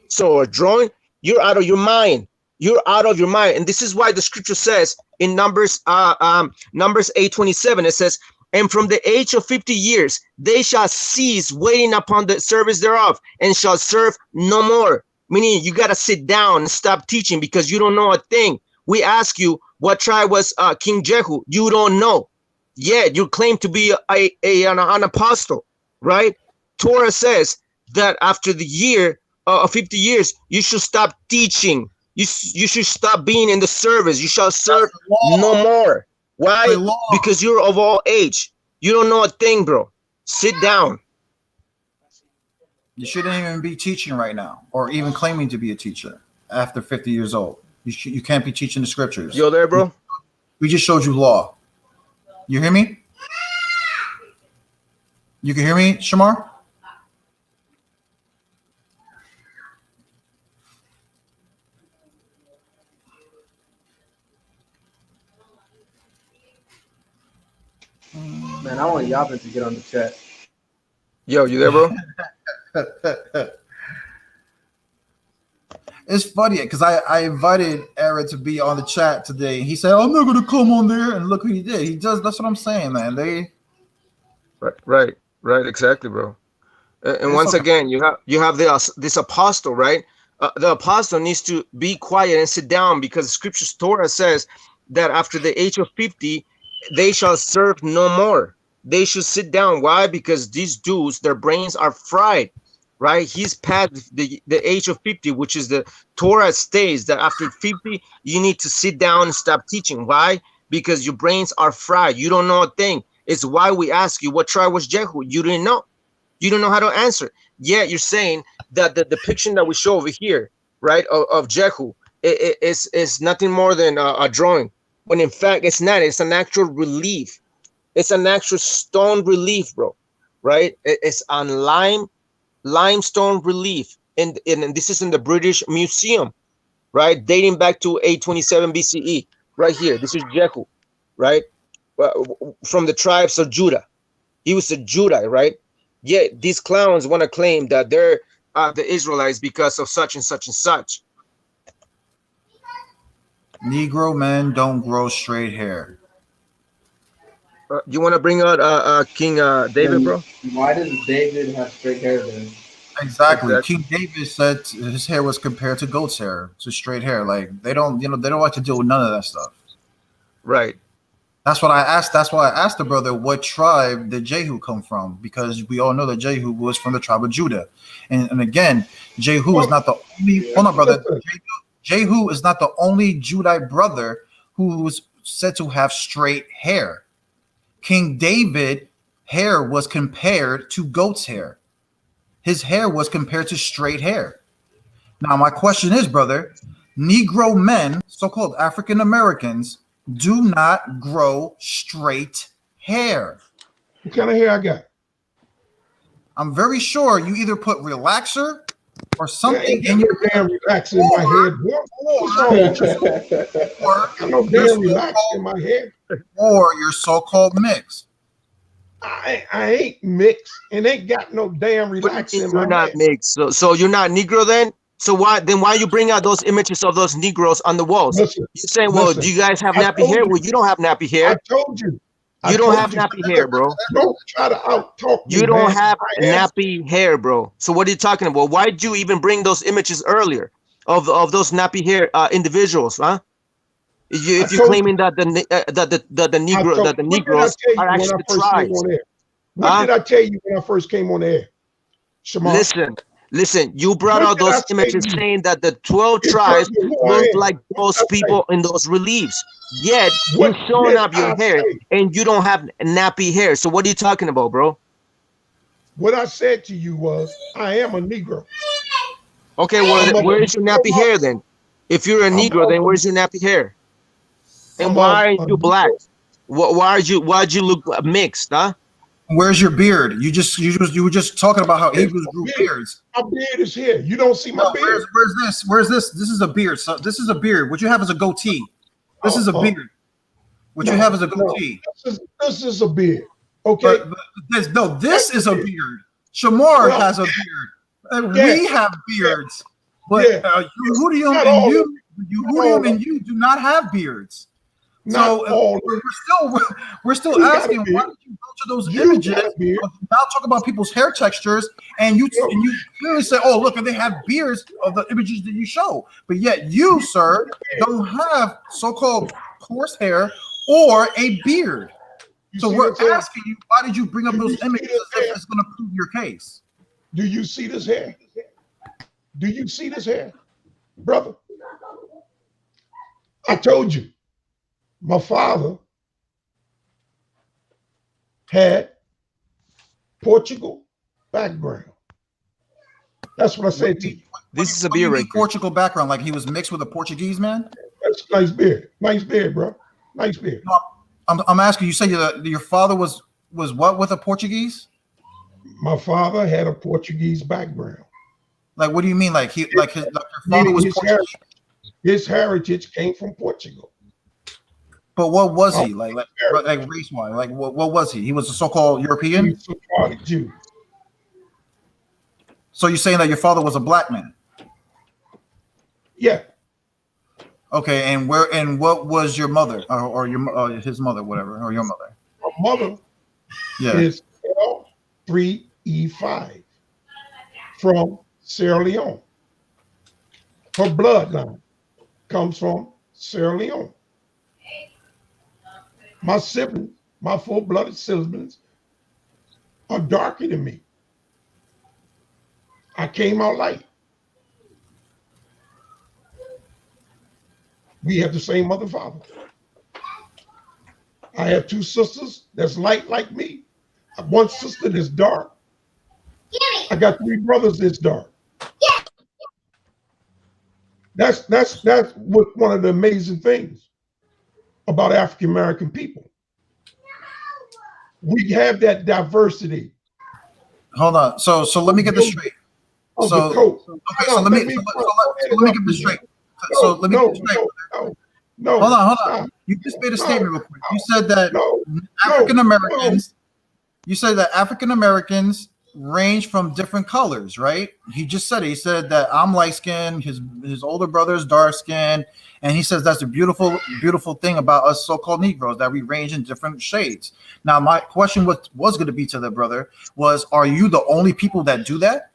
So a drawing, you're out of your mind. You're out of your mind, and this is why the scripture says in Numbers 8:27, it says, "And from the age of 50 years, they shall cease waiting upon the service thereof, and shall serve no more." Meaning you got to sit down and stop teaching because you don't know a thing. We ask you, what tribe was King Jehu? You don't know. Yet you claim to be an apostle, right? Torah says that after the year of 50 years, you should stop teaching. You should stop being in the service. You shall serve no more. Why? Because you're of all age. You don't know a thing, bro. Sit down. You shouldn't even be teaching right now, or even claiming to be a teacher after 50 years old. You can't be teaching the scriptures. You there, bro? We just showed you law. You hear me? You can hear me, Shamar? Man, I want Yabin to get on the chat. Yo, you there, bro? It's funny because I invited Aaron to be on the chat today. He said, I'm not going to come on there. And look what he did. He does. That's what I'm saying, man. Right, exactly, bro. And once again, you have this apostle, right? The apostle needs to be quiet and sit down, because the scriptures, Torah says that after the age of 50, they shall serve no more. They should sit down. Why? Because these dudes, their brains are fried, right? He's past the age of 50, which is the Torah states that after 50, you need to sit down and stop teaching. Why? Because your brains are fried. You don't know a thing. It's why we ask you, what tribe was Jehu? You didn't know. You don't know how to answer. Yeah, you're saying that the depiction that we show over here, right, of Jehu, is nothing more than a drawing. When in fact it's not. It's an actual relief. It's an actual stone relief, bro. Right? It's on limestone relief, and this is in the British Museum, right? Dating back to 827 BCE. Right here. This is Jehu, right? From the tribes of Judah. He was a Judite, right? Yet these clowns want to claim that they're the Israelites because of such and such and such. Negro men don't grow straight hair. You want to bring out King David, bro? Why does David have straight hair then? Exactly. King David said his hair was compared to goat's hair, to straight hair. Like they don't like to deal with none of that stuff. Right. That's what I asked. That's why I asked the brother, what tribe did Jehu come from? Because we all know that Jehu was from the tribe of Judah. And again, Jehu is not the only. Hold on, brother. Jehu is not the only Judite brother who was said to have straight hair. King David hair was compared to goat's hair. His hair was compared to straight hair. Now, my question is, brother, Negro men, so-called African Americans, do not grow straight hair. What kind of hair I got? I'm very sure you either put relaxer or something in your damn relaxer in my head. Or no damn relaxer in my head. Or your so-called mix. I ain't mixed and ain't got no damn relaxer in my head. You're not mixed. So you're not Negro then? So why you bring out those images of those Negroes on the walls? You're saying, well, do you guys have nappy hair? Well, you don't have nappy hair. I told you. You don't have nappy hair, bro. Don't try to out-talk me. You don't have nappy hair, bro. So what are you talking about? Why did you even bring those images earlier of those nappy hair individuals, huh? If you're claiming that the Negroes are actually the tribes. What did I tell you when I first came on the air? Shamar? Listen, you brought out those images saying that the 12 tribes look like those people in those reliefs. Yet you're showing up your hair and you don't have nappy hair. So what are you talking about, bro? What I said to you was, I am a Negro. Okay, well, where is your nappy hair then? If you're a Negro, then where's your nappy hair? And why aren't you black? Why'd you look mixed, huh? Where's your beard? You were just talking about how Hebrews grew beards. My beard is here. You don't see my beard. Where's this? Where's this? This is a beard. So this is a beard. What you have is a goatee. This is a beard. What you have is a goatee. This is a beard. Okay. This is a beard. Shamar has a beard. And we have beards. But Yehudim and you do not have beards. So we're still asking, why did you go to those images? Now talk about people's hair textures, and you clearly say, "Oh, look, and they have beards of the images that you show." But yet you, sir, don't have so-called coarse hair or a beard. So we're asking you, why did you bring up those images as if it's going to prove your case? Do you see this hair? Do you see this hair, brother? I told you. My father had Portugal background. That's what I said to you. This is a beer right here. Portugal background, like he was mixed with a Portuguese man. That's a nice beard. Nice beard, bro. Nice beard. No, I'm asking you. Say your father was what with a Portuguese? My father had a Portuguese background. Like, what do you mean? Like your father was Portuguese? His heritage came from Portugal. But what was he like race wise? Like what was he? He was a so-called European. He was a Sephardic Jew. So you're saying that your father was a black man? Yeah. Okay, and what was your mother or your his mother, whatever, or your mother? My mother is L3E5 from Sierra Leone. Her bloodline comes from Sierra Leone. My siblings, my full-blooded siblings, are darker than me. I came out light. We have the same mother and father. I have two sisters that's light like me. One sister that's dark. I got three brothers that's dark. That's what one of the amazing things about African American people. We have that diversity. Hold on. So let me get this straight. So let me get this straight. So let me get this straight. No. Hold on. You just made a statement real quick. You said that African Americans. You said that African Americans range from different colors, right? He just said it. He said that I'm light skinned, his older brother is dark skinned, and he says that's the beautiful thing about us so-called Negroes, that we range in different shades. Now, my question was going to be to the brother was, are you the only people that do that?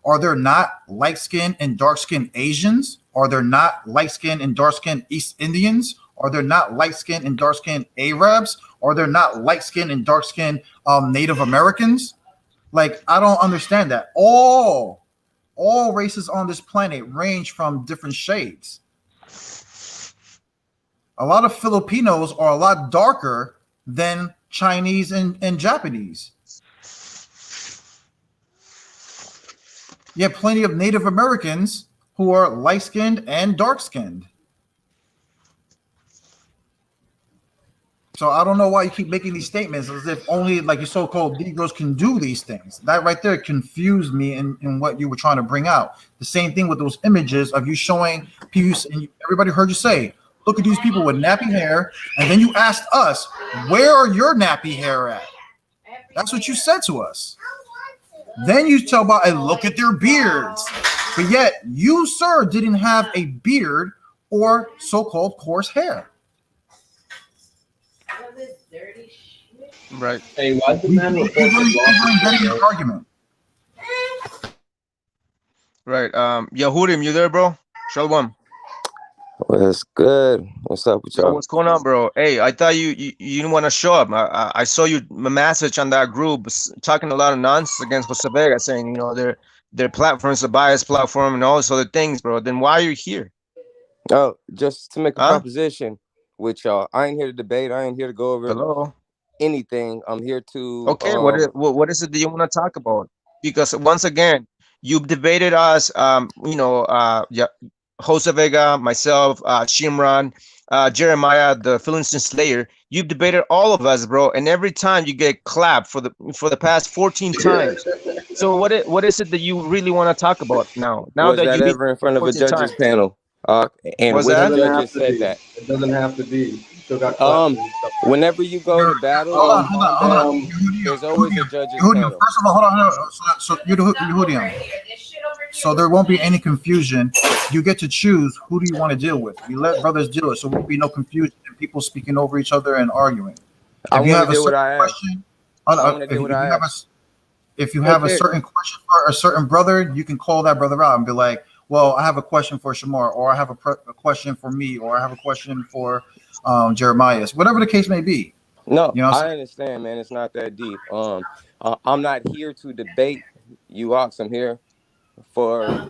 Are there not light-skinned and dark-skinned Asians? Are there not light-skinned and dark-skinned East Indians? Are there not light-skinned and dark-skinned Arabs? Are there not light-skinned and dark-skinned Native Americans? Like, I don't understand that. All races on this planet range from different shades. A lot of Filipinos are a lot darker than Chinese and Japanese. You have plenty of Native Americans who are light-skinned and dark-skinned. So I don't know why you keep making these statements as if only like your so-called Negroes can do these things. That right there confused me in what you were trying to bring out. The same thing with those images of you showing people, and everybody heard you say, look at these people with nappy hair, and then you asked us, where are your nappy hair at? That's what you said to us. Then you tell about, and look at their beards. But yet you, sir, didn't have a beard or so-called coarse hair. Right. Hey, why the man report argument? Right. Yahudim, you there, bro? Shalom. What's good? What's up with y'all? What's going on, bro? Hey, I thought you didn't want to show up. I saw you message on that group talking a lot of nonsense against Jose Vega, saying their platform is a biased platform and all these other things, bro. Then why are you here? Oh, just to make a proposition with y'all. I ain't here to debate. I ain't here to go over anything. I'm here to what is it that you want to talk about? Because once again, you've debated us, Jose Vega, myself, Shimron, Jeremiah, the Philistine Slayer. You've debated all of us, bro, and every time you get clapped for the past 14 times. So what is it that you really want to talk about now? Now was that you ever in front of a judge's panel? And which judges said that? It doesn't have to be. Whenever you go to battle, hold on. There's always a judge's Yehudian, panel. first of all, hold on. So Yehudian. So there won't be any confusion. You get to choose who do you want to deal with. You let brothers deal it, so there won't be no confusion and people speaking over each other and arguing. If you have a certain question, if you have a certain question for a certain brother, you can call that brother out and be like, well, I have a question for Shamar, or I have a question for me, or I have a question for Jeremiah, whatever the case may be. No, I understand, man. It's not that deep. I'm not here to debate you, Ox. I'm here for,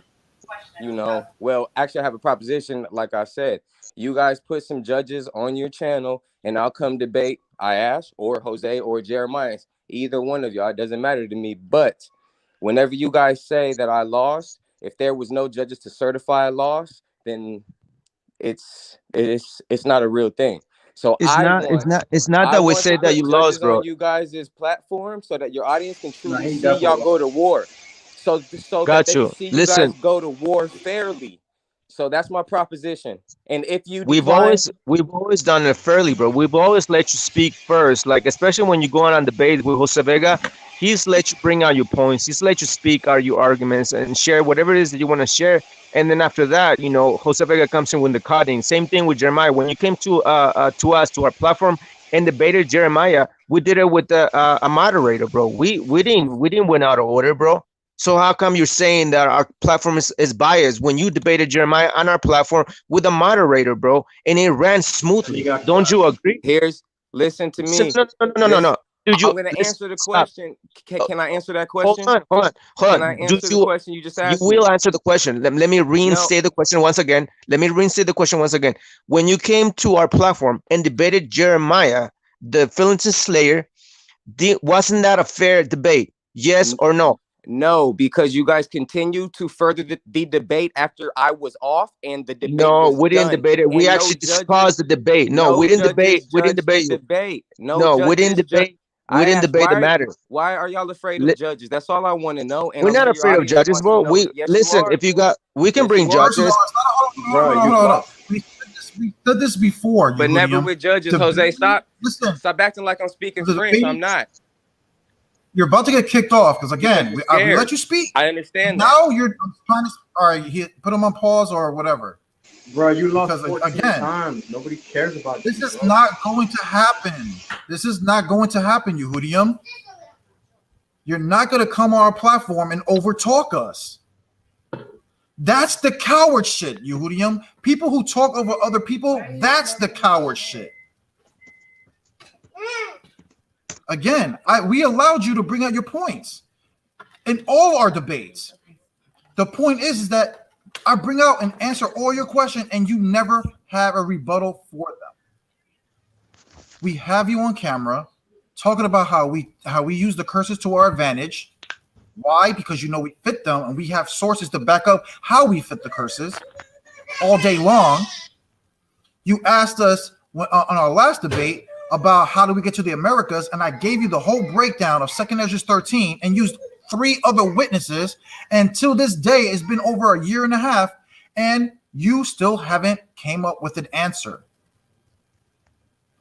well, actually, I have a proposition. Like I said, you guys put some judges on your channel, and I'll come debate Ayash or Jose or Jeremiah, Either one of y'all, it doesn't matter to me. But whenever you guys say that I lost, if there was no judges to certify a loss, then it's not a real thing. So It's not. It's not. It's not I that we want to say that you put lost, judges bro. on you guys' platform so that your audience can No, truly he see y'all definitely go to war. So that Got they can you. see you Listen, guys go to war fairly. So that's my proposition. And if you we've decline, always done it fairly, bro. We've always let you speak first, like especially when you go on debate with Jose Vega. He's let you bring out your points. He's let you speak out your arguments and share whatever it is that you want to share. And then after that, you know, Jose Vega comes in with the cutting. Same thing with Jeremiah. When you came to us to our platform and debated Jeremiah, we did it with a moderator, bro. We didn't win out of order, bro. So how come you're saying that our platform is biased when you debated Jeremiah on our platform with a moderator, bro, and it ran smoothly? Don't you agree? listen to Listen, me. no. Dude, I'm going to listen, answer the stop. question. Can I answer that Hold question? on. Can I Do answer the question you just you asked me? will answer the question. Let me No. reinstate the question once again. When you came to our platform and debated Jeremiah, the Philistine Slayer, wasn't that a fair debate? Yes or no? No, because you guys continue to further the debate after I was off and the debate No, was we didn't done. debate it. We And actually discussed the debate. No, we didn't debate. We didn't debate you. debate. No No, we didn't judges. debate. We I didn't asked, debate the matter. why are y'all afraid Li- of judges? That's all I want to know. And We're I'm not sure your afraid of audience judges, wants to bro. know. We Yes, you listen. are. If you got, we can Yes, bring you are. First of judges. all, it's not, Bro, you hold on. lost. We said this before, But never Yehudium. with judges. The- Jose, stop Listen, acting like I'm speaking the French. I'm debate, not. you're about to get kicked off because Because again, you're we scared. let you speak. I understand that. Now you're trying to. All right, put him on pause or whatever. Bro, you lost Because 14 again, times. Nobody cares about this you, is bro. not going to happen. This is not going to happen, Yehudium. You're not going to come on our platform and overtalk us. That's the coward shit, Yehudium. People who talk over other people, that's the coward shit. Again, we allowed you to bring out your points in all our debates. The point is that I bring out and answer all your questions, and you never have a rebuttal for them. We have you on camera talking about how we use the curses to our advantage. Why? Because you know we fit them, and we have sources to back up how we fit the curses all day long. You asked us on our last debate about how do we get to the Americas, and I gave you the whole breakdown of 2nd Ezra 13 and used 3 other witnesses. And till this day, it's been over a year and a half, and you still haven't came up with an answer.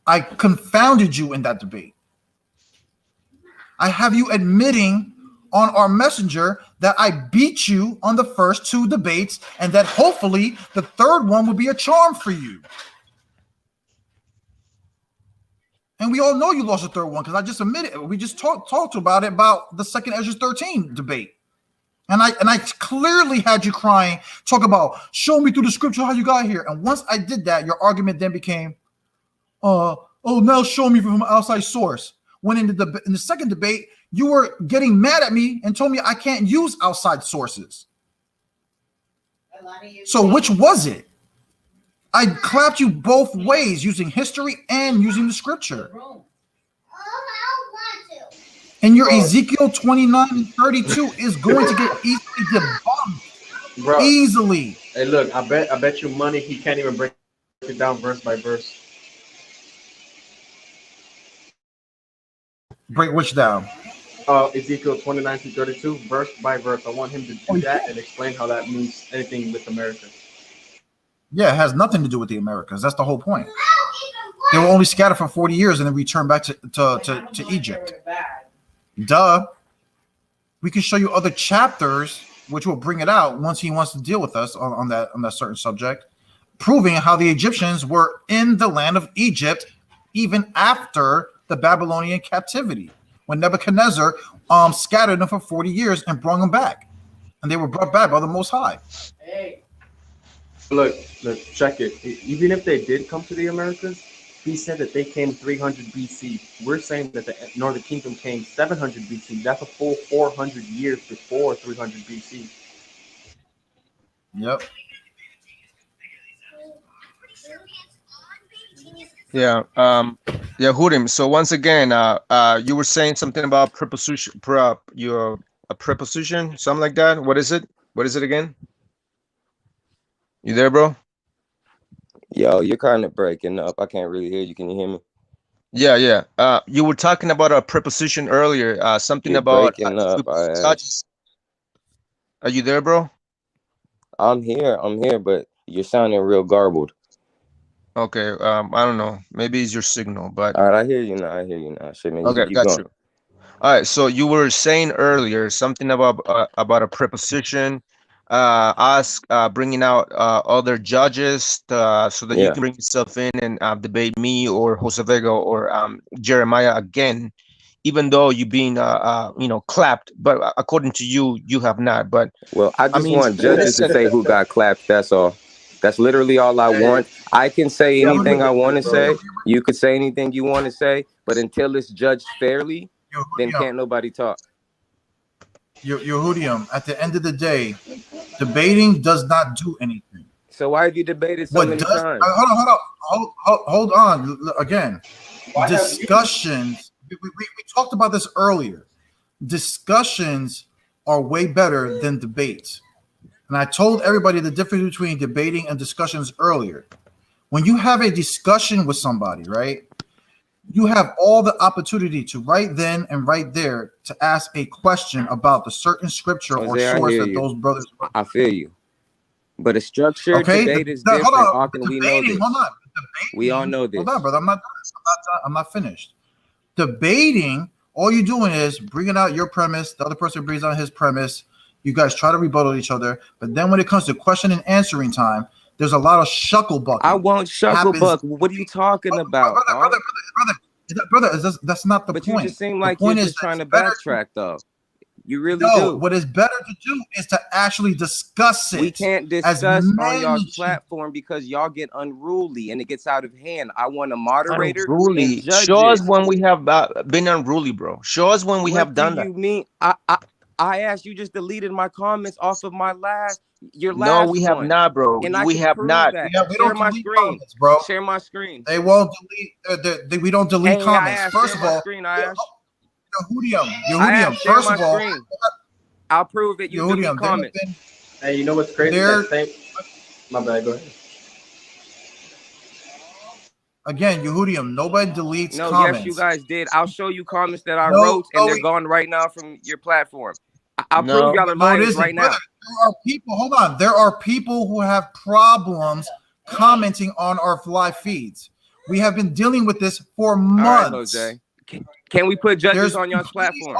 I confounded you in that debate. I have you admitting on our messenger that I beat you on the first 2 debates, and that hopefully the third one will be a charm for you. And we all know you lost the third one because I just admitted it. We just talked about it about the 2nd Ezra 13 debate. And I clearly had you crying, talk about show me through the scripture how you got here. And once I did that, your argument then became, now show me from an outside source. When in the second debate, you were getting mad at me and told me I can't use outside sources. So which was it? I clapped you both ways, using history and using the scripture. And your Ezekiel 29 and 32 is going to get easily debunked. Bro. Easily. Hey, look, I bet you money he can't even break it down verse by verse. Break which down? Ezekiel 29 to 32, verse by verse. I want him to do that and explain how that means anything with America. Yeah, it has nothing to do with the Americas. That's the whole point. They were only scattered for 40 years and then returned back to Egypt. Duh. We can show you other chapters, which will bring it out once he wants to deal with us on that certain subject, proving how the Egyptians were in the land of Egypt even after the Babylonian captivity, when Nebuchadnezzar scattered them for 40 years and brought them back. And they were brought back by the Most High. Look, check it. Even if they did come to the Americas, he said that they came 300 BC. We're saying that the Northern Kingdom came 700 BC. That's a full 400 years before 300 BC. Yep. Yeah. Yeah, Hurim. So once again, you were saying something about preposition, your a preposition, something like that. What is it? What is it again? You there, bro? Yo, you're kind of breaking up. I can't really hear you. Can you hear me? Yeah, yeah. You were talking about a preposition earlier. Something You're about breaking up. I asked. judges. Are you there, bro? I'm here, but you're sounding real garbled. Okay. I don't know. Maybe it's your signal, but All right, I hear you now. I hear you now. Shit, man, you can okay, keep got going. you. All right, so you were saying earlier something about a preposition, us bringing out other judges so that you Yeah. can bring yourself in and debate me or Jose Vega or Jeremiah again, even though you've been clapped, but according to you, you have not. But Well, I I just mean, want judges to listen, say who got clapped. That's all. That's literally all I want. I can say Yeah, anything I want to say. You could say anything you want to say, but until it's judged fairly, then can't nobody talk. Yehudium, at the end of the day, debating does not do anything. So why have you debated so What many does times? hold on again? Discussions. We talked about this earlier. Discussions are way better than debates. And I told everybody the difference between debating and discussions earlier. When you have a discussion with somebody, right, you have all the opportunity to right then and right there to ask a question about the certain scripture or Jose, I source hear that you. those brothers wrote. I feel you. But a structured Okay, debate is hold different. on. How can we know Debating, this? hold on. We all know this. Hold on, brother. I'm not finished. Debating, all you're doing is bringing out your premise. The other person brings out his premise. You guys try to rebuttal each other. But then when it comes to question and answering time, there's a lot of shucklebucking. I won't shucklebuck. What are you talking about? Brother, that's not the but point. You just seem like the point you're is just trying to better backtrack, though. You really no, do. What is better to do is to actually discuss it. We can't discuss on y'all's platform because y'all get unruly and it gets out of hand. I want a moderator. Unruly. Show us when we have been unruly, bro. Show us when we have done that. What do you mean? I asked you, just deleted my comments off of my last. No, we have not, bro. And we have not. Yeah, we Share don't my delete screen, comments, bro. Share my screen. They won't delete. We don't delete comments. First of all, Yehudium. First of all, I'll prove it. You delete comments. Hey, you know what's crazy? My bad. Go ahead. Again, Yehudium, nobody deletes no, comments. Yes, you guys did. I'll show you comments that I wrote, and they're gone right now from your platform. I'll prove y'all are liars right now. There are people. Hold on. There are people who have problems commenting on our live feeds. We have been dealing with this for months. All right, Jose. Can we put judges on y'all's platform?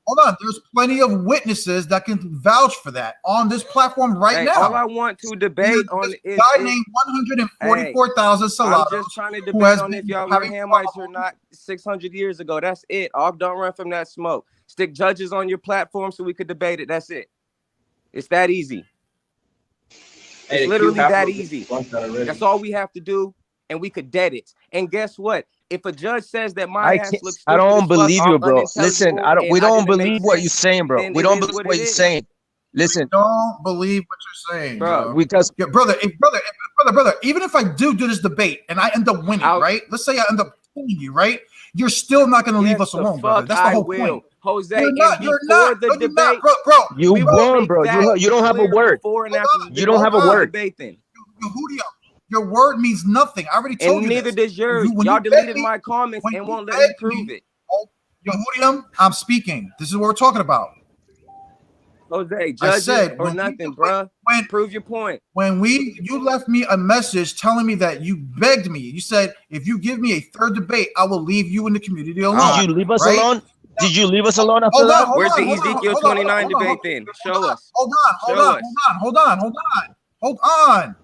Hold on. There's plenty of witnesses that can vouch for that on this platform right now. All I want to debate on is guy named 144,000 Salados. I'm just trying to debate on if y'all were Hamites or not 600 years ago. That's it. Don't run from that smoke. Stick judges on your platform so we could debate it. That's it. It's that easy. It's literally that easy. That's all we have to do, and we could dead it. And guess what? If a judge says that my ass looks stupid, I don't believe you, bro. Listen, we don't believe what you're saying, bro. We don't believe what you're saying. Listen, we don't believe what you're saying, bro. Because brother, even if I do this debate and I end up winning, right? Let's say I end up winning you, right? You're still not going to leave us alone, brother. That's the whole point. Jose, you're not, the debate, bro. You won, bro. You don't have a word. You don't have a word. Your word means nothing. I already told you. And neither does yours. Y'all deleted my comments and won't let me prove it. Yehudium, I'm speaking. This is what we're talking about. Jose, judge or nothing, bro. Prove your point. When you left me a message telling me that you begged me. You said, if you give me a third debate, I will leave you in the community alone. Did you leave us alone? Did you leave us alone after that? Where's the Ezekiel 29 debate then? Show us. Hold on.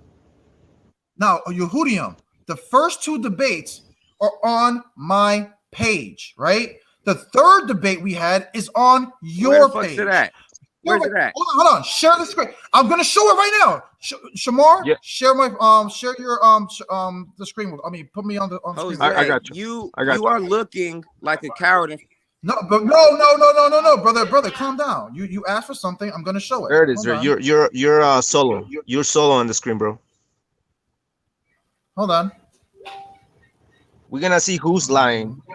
Now, Yehudium, the first two debates are on my page, right? The third debate we had is on your page. Where's it at? Hold on. Share the screen. I'm gonna show it right now. Shamar, share my share your the screen. I mean, put me on the screen. I got you. You are looking like a coward. No, brother, calm down. You asked for something. I'm gonna show it. There it is. You're solo. You're solo on the screen, bro. Hold on. We're gonna see who's lying. We're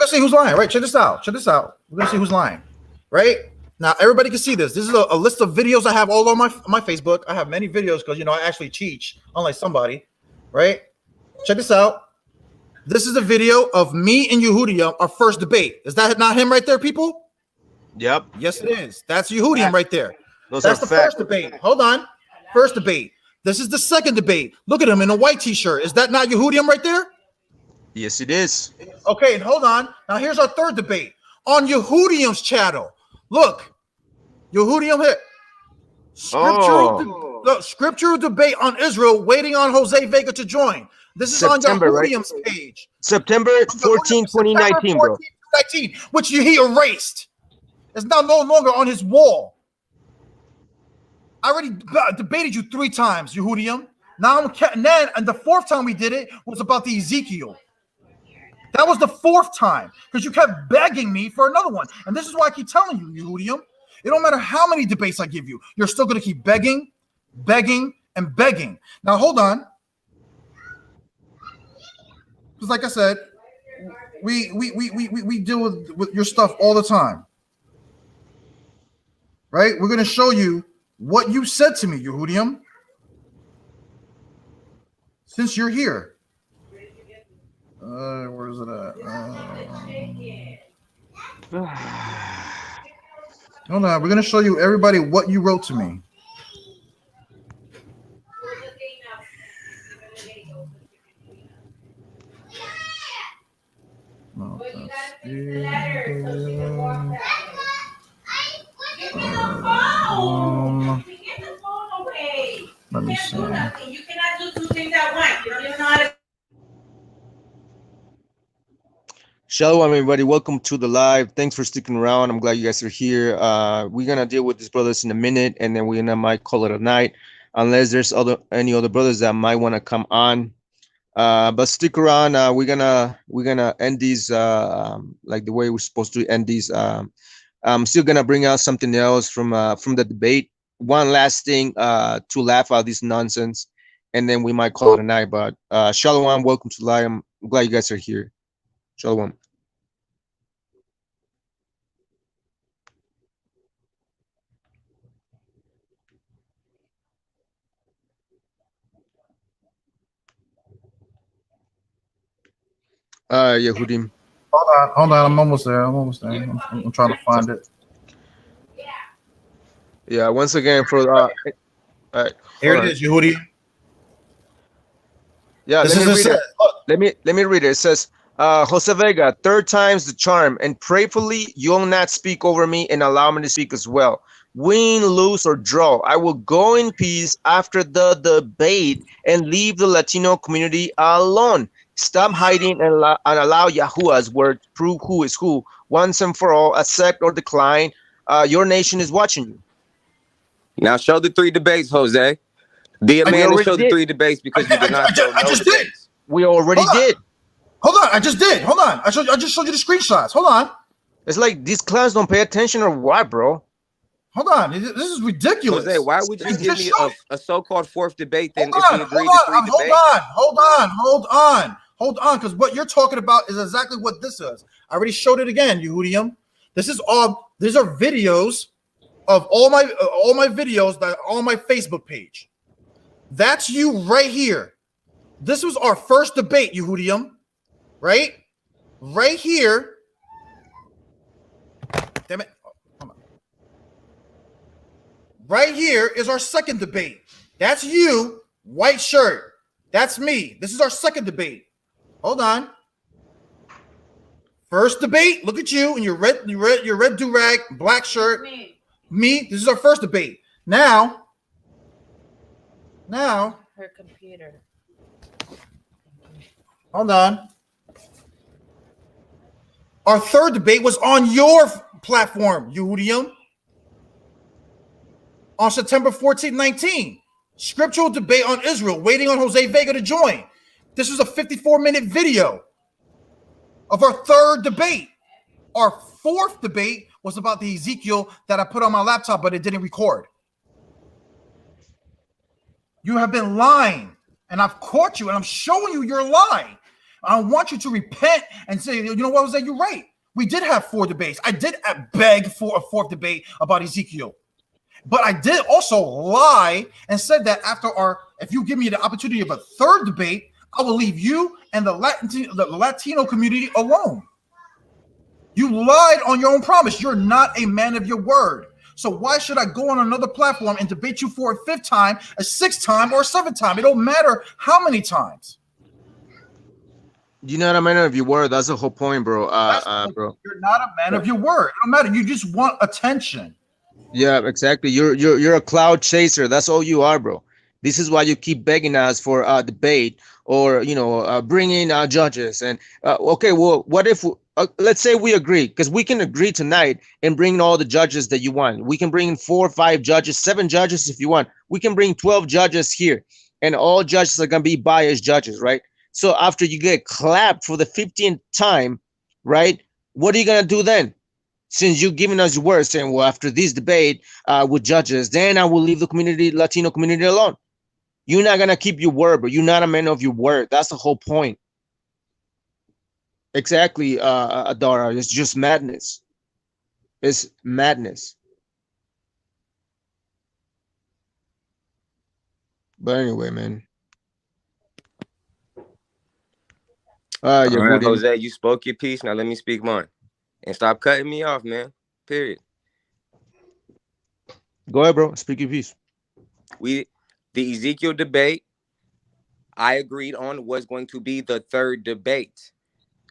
gonna see who's lying, right? Check this out. Check this out. We're gonna see who's lying, right? Now everybody can see this. This is a list of videos I have all on my Facebook. I have many videos because I actually teach, unlike somebody, right? Check this out. This is a video of me and Yehudiam, our first debate. Is that not him right there, people? Yep. Yes, it is. That's Yehudiam right there. Those That's are the facts. first debate. Hold on. First debate. This is the second debate. Look at him in a white t-shirt. Is that not Yehudiam right there? Yes, it is. Okay, and hold on. Now here's our third debate on Yehudiam's channel. Look, Yehudiam here. Scriptural debate on Israel, waiting on Jose Vega to join. This is September, on Yehudiam's page. September 14, 2019, bro. 2019, which he erased. It's now no longer on his wall. I already debated you 3 times, Yehudiam. Now and the fourth time we did it was about the Ezekiel. That was the 4th time because you kept begging me for another one. And this is why I keep telling you, Yehudiam, it don't matter how many debates I give you, you're still going to keep begging, and begging. Now, hold on. Because like I said, we deal with your stuff all the time. Right? We're going to show you what you said to me, Yehudiam, since you're here. Where is it at? Hold on. We're going to show you everybody what you wrote to me. No, let me see. You cannot do 2 things at once. You don't even know how to. Shalom, everybody. Welcome to the live. Thanks for sticking around. I'm glad you guys are here. We're gonna deal with these brothers in a minute, and then we're gonna might call it a night, unless there's any other brothers that might want to come on. But stick around. We're gonna end these like the way we're supposed to end these. I'm still gonna bring out something else from the debate. One last thing to laugh out this nonsense, and then we might call it a night. But Shalom, welcome to live. I'm glad you guys are here. Shalom. Yehudim. Hold on. I'm almost there. I'm trying to find it. Yeah. Once again, for here it is, Yehudi. Yeah. Let me read it. It says, Jose Vega, 3rd time's the charm, and prayerfully you'll not speak over me and allow me to speak as well. Win, lose, or draw, I will go in peace after the debate and leave the Latino community alone. Stop hiding and allow Yahuwah's word to prove who is who once and for all. Accept or decline. Your nation is watching you. Now show the 3 debates, Jose. Be a man and show the 3 debates because you did not show no debates. We already did. Hold on, I just did. Hold on. I just showed you the screenshots. Hold on. It's like these clowns don't pay attention or what, bro? Hold on. This is ridiculous. Jose, why would you give me a so-called 4th debate then if we agreed to 3 debates? Hold on, because what you're talking about is exactly what this is. I already showed it again, Yehudiam. These are videos of all my videos that are on my Facebook page. That's you right here. This was our first debate, Yehudiam. Right here. Damn it. Hold on. Right here is our second debate. That's you, white shirt. That's me. This is our second debate. Hold on. First debate. Look at you in your red do-rag, black shirt. Me. This is our first debate. Now. Her computer. Hold on. Our third debate was on your platform, Yehudiam. On September 14, 19. Scriptural debate on Israel, waiting on Jose Vega to join. This was a 54-minute video of our third debate. Our fourth debate was about the Ezekiel that I put on my laptop, but it didn't record. You have been lying, and I've caught you, and I'm showing you your lie. I want you to repent and say, you know what, Jose, you're right. We did have 4 debates. I did beg for a 4th debate about Ezekiel. But I did also lie and said that if you give me the opportunity of a 3rd debate, I will leave you and the Latino community alone. You lied on your own promise. You're not a man of your word. So why should I go on another platform and debate you for a 5th time, a 6th time, or a 7th time? It don't matter how many times. You're not a man of your word. That's the whole point, bro. Bro. You're not a man of your word. It don't matter. You just want attention. Yeah, exactly. You're a cloud chaser. That's all you are, bro. This is why you keep begging us for a debate or bring in judges. And okay, well, what if let's say we agree, because we can agree tonight and bring in all the judges that you want. We can bring in 4 or 5 judges, 7 judges if you want. We can bring 12 judges here, and all judges are gonna be biased judges, right? So after you get clapped for the 15th time, right? What are you gonna do then? Since you've given us your word saying, well, after this debate with judges, then I will leave the Latino community alone. You're not going to keep your word, but you're not a man of your word. That's the whole point. Exactly, Adara. It's just madness. It's madness. But anyway, man. All right, Jose, you spoke your piece. Now let me speak mine. And stop cutting me off, man. Period. Go ahead, bro. Speak your piece. The Ezekiel debate, I agreed on, was going to be the 3rd debate.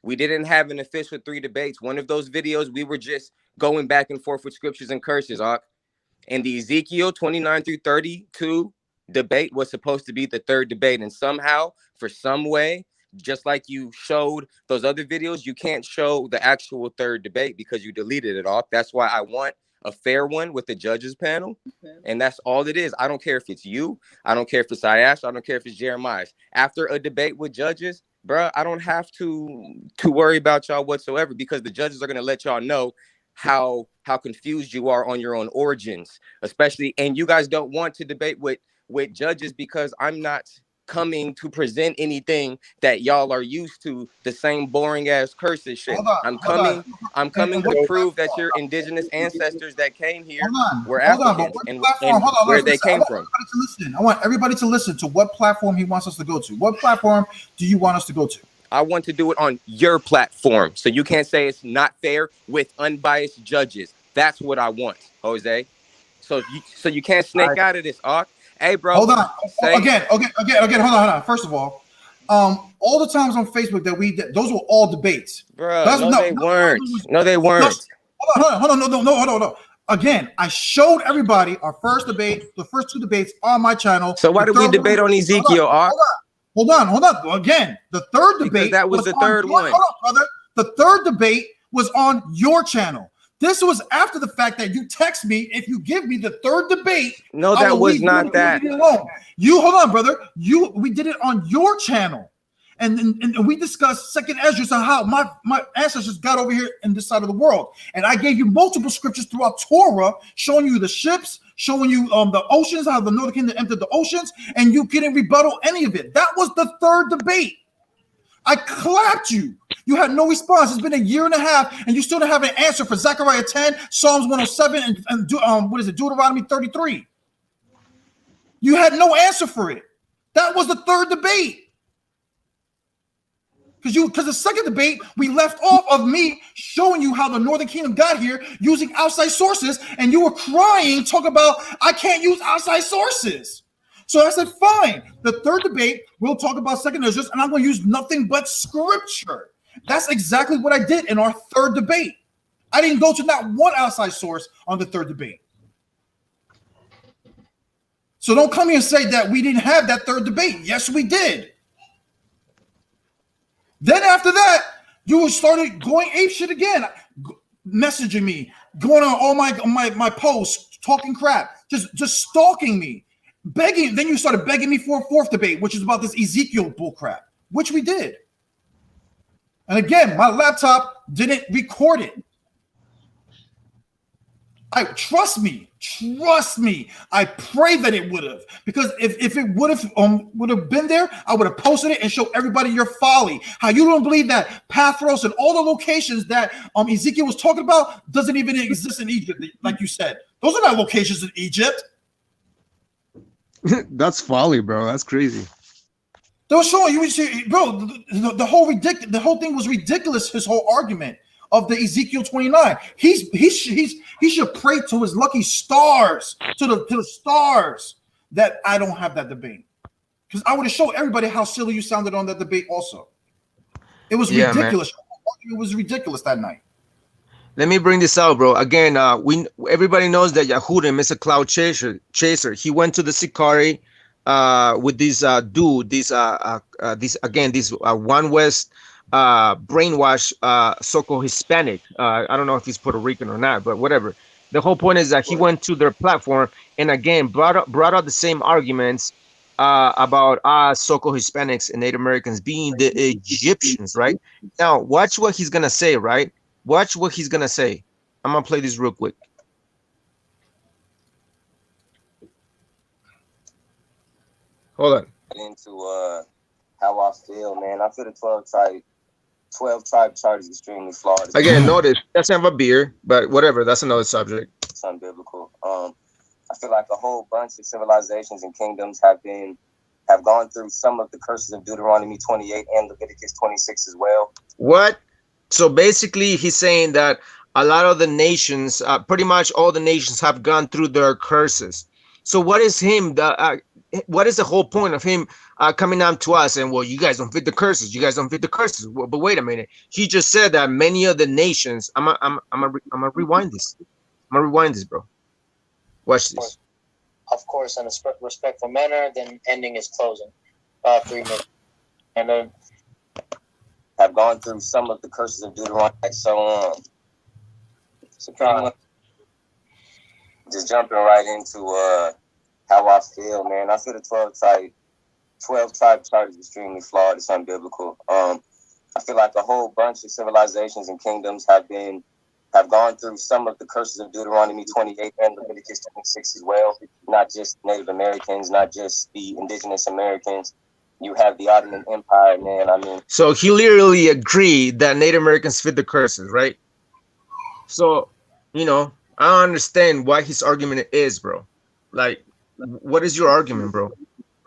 We didn't have an official 3 debates. One of those videos, we were just going back and forth with scriptures and curses, and the Ezekiel 29 through 32 debate was supposed to be the 3rd debate. And somehow, for some way, just like you showed those other videos, you can't show the actual 3rd debate because you deleted it off. That's why I want a fair one with the judges panel. And that's all it is. I don't care if it's you. I don't care if it's Ayash. I don't care if it's Jeremiah. After a debate with judges, bro, I don't have to worry about y'all whatsoever, because the judges are going to let y'all know how confused you are on your own origins, especially. And you guys don't want to debate with judges because I'm not coming to present anything that y'all are used to, the same boring ass curses shit. I'm coming to prove that your indigenous ancestors that came here were Africans and where they came from. I want everybody to listen to what platform he wants us to go to. What platform do you want us to go to? I want to do it on your platform, so you can't say it's not fair with unbiased judges. That's what I want, Jose. So you can't snake out of this, Ark. Hey, bro. Hold on. Again. Hold on. First of all the times on Facebook that those were all debates. Bro, they weren't. No, they weren't. Hold on. No. Again, I showed everybody our first debate, the first 2 debates on my channel. So why did we debate on Ezekiel, Ark? Hold on. Again, the 3rd debate. Because that was the 3rd one. Hold on, brother. The 3rd debate was on your channel. This was after the fact that you text me, if you give me the 3rd debate. No, that was not that. You hold on, brother. We did it on your channel. And we discussed 2nd Ezra and how my ancestors got over here in this side of the world. And I gave you multiple scriptures throughout Torah, showing you the ships, showing you the oceans, how the Northern Kingdom entered the oceans, and you couldn't rebuttal any of it. That was the 3rd debate. I clapped you. You had no response. It's been a year and a half, and you still don't have an answer for Zechariah 10, Psalms 107, and Deuteronomy 33. You had no answer for it. That was the 3rd debate. Because the 2nd debate, we left off of me showing you how the Northern Kingdom got here using outside sources, and you were crying, talking about, I can't use outside sources. So I said, fine. The 3rd debate, we'll talk about 2nd Ezra, and I'm going to use nothing but scripture. That's exactly what I did in our 3rd debate. I didn't go to not one outside source on the 3rd debate. So don't come here and say that we didn't have that 3rd debate. Yes, we did. Then after that, you started going apeshit again, messaging me, going on all my posts, talking crap, just stalking me, begging. Then you started begging me for a 4th debate, which is about this Ezekiel bullcrap, which we did. And again, my laptop didn't record it. I trust me. I pray that it would have, because if it would have been there, I would have posted it and showed everybody your folly. How you don't believe that Pathros and all the locations that Ezekiel was talking about doesn't even exist in Egypt, like you said. Those are not locations in Egypt. That's folly, bro. That's crazy. They were showing you, bro. The whole thing was ridiculous. His whole argument of the Ezekiel 29. He should pray to his lucky stars, to the stars, that I don't have that debate, because I would have showed everybody how silly you sounded on that debate. Also, it was ridiculous. Man. It was ridiculous that night. Let me bring this out, bro. Again, everybody knows that Yahudim is a cloud chaser. He went to the Sikari with this dude, this One West brainwash so-called Hispanic. I don't know if he's Puerto Rican or not, but whatever. The whole point is that he went to their platform and again brought out the same arguments about us so-called Hispanics and Native Americans being the Egyptians, right? Now, watch what he's gonna say, right? Watch what he's gonna say. I'm gonna play this real quick. Hold on. Into how I feel, man. I feel the 12 tribe chart is extremely flawed. Again, notice that's not a beer, but whatever. That's another subject. It's unbiblical. I feel like a whole bunch of civilizations and kingdoms have gone through some of the curses of Deuteronomy 28 and Leviticus 26 as well. What? So basically, he's saying that a lot of the nations, pretty much all the nations, have gone through their curses. So what is what is the whole point of him coming on to us and, well, you guys don't fit the curses. You guys don't fit the curses. Well, but wait a minute. He just said that many of the nations. I'm gonna rewind this. I'm gonna rewind this, bro. Watch this. Of course, in a respectful manner. Then ending is closing. 3 minutes. And then have gone through some of the curses of Deuteronomy. So pretty much just jumping right into how I feel, man. I feel the 12 tribe chart is extremely flawed. It's unbiblical. I feel like a whole bunch of civilizations and kingdoms have gone through some of the curses of Deuteronomy 28 and Leviticus 26 as well. Not just Native Americans, not just the indigenous Americans. You have the Ottoman Empire, man. I mean, so he literally agreed that Native Americans fit the curses, right? So, I don't understand why his argument is, bro. Like, what is your argument, bro?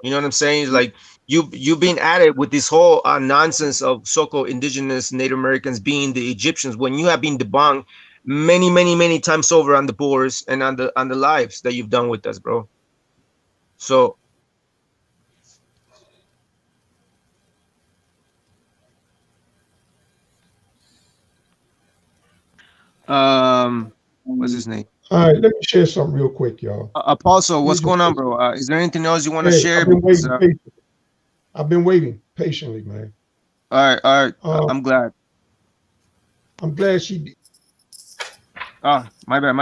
You know what I'm saying? It's like you've been at it with this whole nonsense of so-called indigenous Native Americans being the Egyptians, when you have been debunked many, many, many times over on the boards and on the lives that you've done with us, bro. So. What's his name? All right, let me share something real quick, y'all. Apostle, what's going on, bro? Is there anything else you want to share? I've been waiting patiently, man. All right. I'm glad. I'm glad she did. Oh, my bad.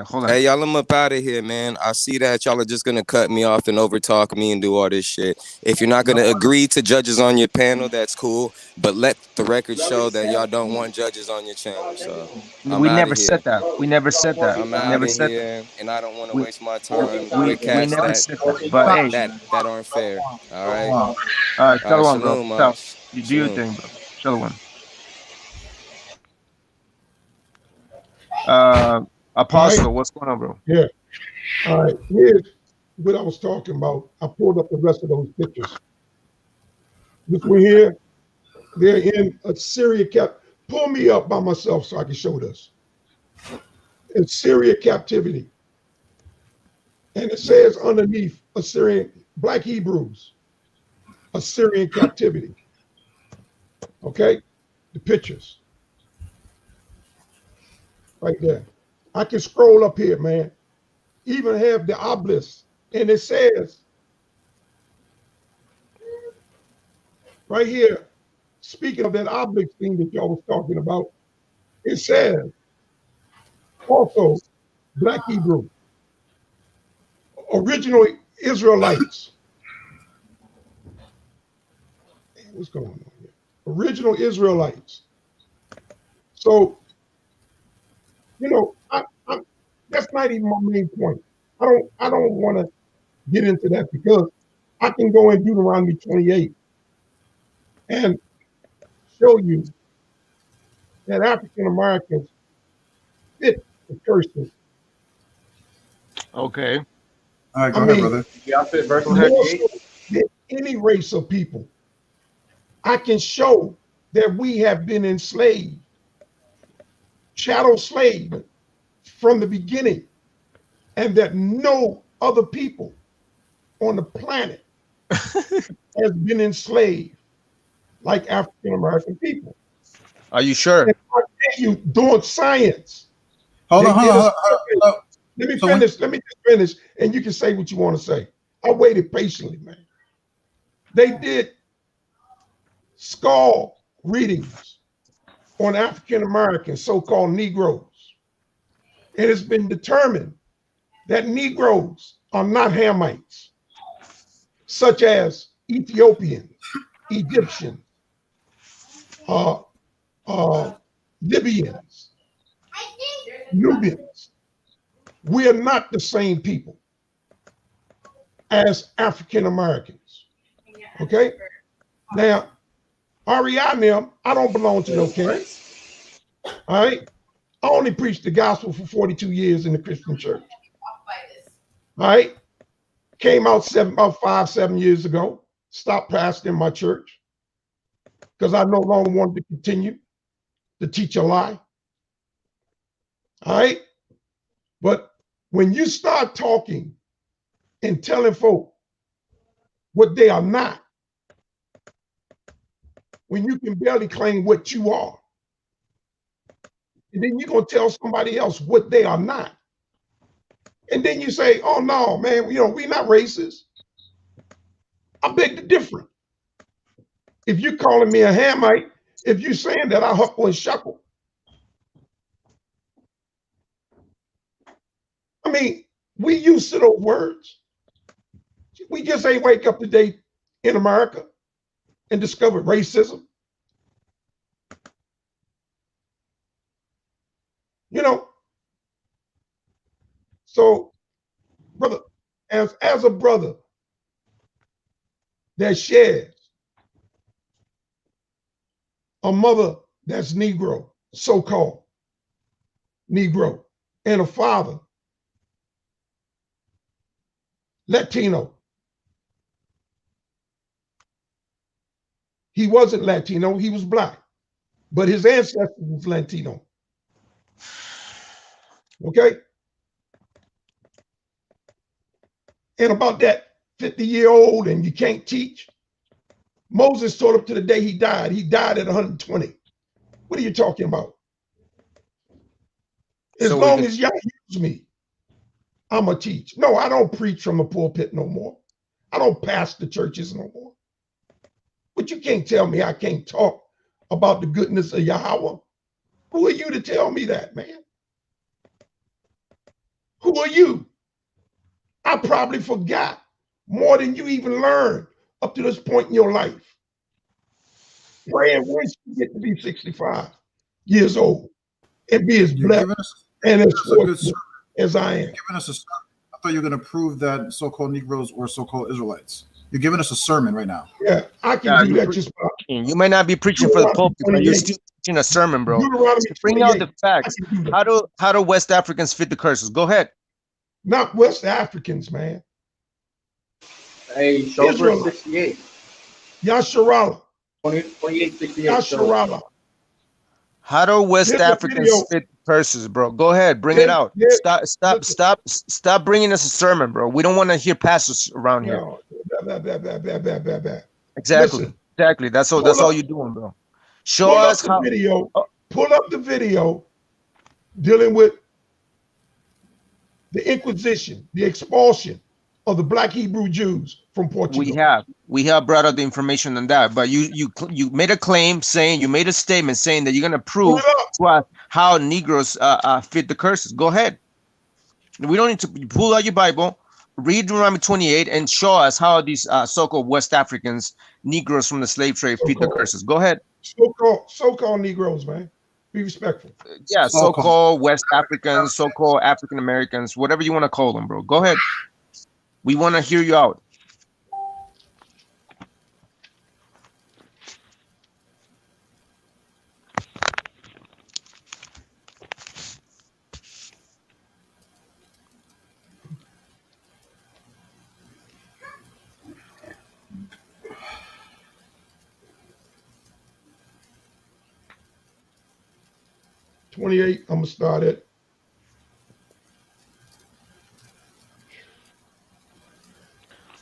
Hold on. Hey, y'all, I'm up out of here, man. I see that y'all are just going to cut me off and overtalk me and do all this shit. If you're not going to agree to judges on your panel, that's cool. But let the record show that y'all don't want judges on your channel. So we never said that. We never said that. I'm out of here, and I don't want to waste my time with cats that aren't fair. All right? All right, shalom, bro. You do your thing, bro. Shalom. Apostle, what's going on, bro? Yeah. All right. Here's what I was talking about. I pulled up the rest of those pictures. Look, we're here. They're in Assyria Pull me up by myself so I can show this. Assyria captivity. And it says underneath Assyrian, Black Hebrews, Assyrian captivity. Okay? The pictures. Right there. I can scroll up here, man. Even have the obelisk. And it says, right here, speaking of that obelisk thing that y'all was talking about, it says, also, Black Hebrew, original Israelites. What's going on here? Original Israelites. So, That's not even my main point. I don't want to get into that because I can go in Deuteronomy 28 and show you that African Americans fit the curses. Okay. All right, go ahead, brother. Yeah, I fit verse More 98. so than any race of people. I can show that we have been enslaved, chattel slave from the beginning, and that no other people on the planet has been enslaved like African American people. Are you sure? And I tell you, doing science. Hold on. Let me finish. Let me just finish, and you can say what you want to say. I waited patiently, man. They did skull readings on African Americans, so-called Negroes. It has been determined that Negroes are not Hamites, such as Ethiopians, Egyptians, Libyans, Nubians. We are not the same people as African Americans. Okay? Now, REI and them, I don't belong to no camp. All right? I only preached the gospel for 42 years in the Christian church. All right? Came out about 5-7 years ago. Stopped pastoring my church because I no longer wanted to continue to teach a lie. All right? But when you start talking and telling folk what they are not, when you can barely claim what you are, and then you're going to tell somebody else what they are not. And then you say, oh, no, man, we're not racist. I beg to differ. If you're calling me a Hamite, if you're saying that I huckle and shuckle, I mean, we used to those words. We just ain't wake up today in America and discover racism. So, brother, as a brother that shares a mother that's Negro, so-called Negro, and a father Latino. He wasn't Latino, he was black, but his ancestors was Latino. Okay? And about that 50-year-old and you can't teach, Moses taught up to the day he died. He died at 120. What are you talking about? As long as y'all use me, I'm going to teach. No, I don't preach from the pulpit no more. I don't pastor churches no more. But you can't tell me I can't talk about the goodness of Yahweh. Who are you to tell me that, man? Who are you? I probably forgot more than you even learned up to this point in your life. Praying once you get to be 65 years old and be as blessed and as fortunate as I am. I thought you were going to prove that so-called Negroes were so-called Israelites. You're giving us a sermon right now. Yeah, I can do that just by. You might not be preaching for the pulpit, but you're still teaching a sermon, bro. Bring out the facts. How do West Africans fit the curses? Go ahead. Not West Africans, man. Hey, show verse 68. Yasharala. 28, 68. Yasharala. How do West Africans fit curses, bro? Go ahead, bring it out. Stop bringing us a sermon, bro. We don't want to hear pastors around here. Exactly. Listen, exactly. That's all you're doing, bro. Show us how. Pull up the video dealing with the Inquisition, the expulsion of the Black Hebrew Jews from Portugal. We have brought out the information on that, but you made a claim saying, you made a statement saying that you're going to prove to us how Negroes fit the curses. Go ahead. We don't need to pull out your Bible, read Deuteronomy 28, and show us how these so-called West Africans, Negroes from the slave trade, fit the curses. Go ahead. So-called Negroes, man, Be respectful. Yeah, so-called West Africans, so-called African Americans, whatever you want to call them, bro. Go ahead. We want to hear you out. I'm gonna start it.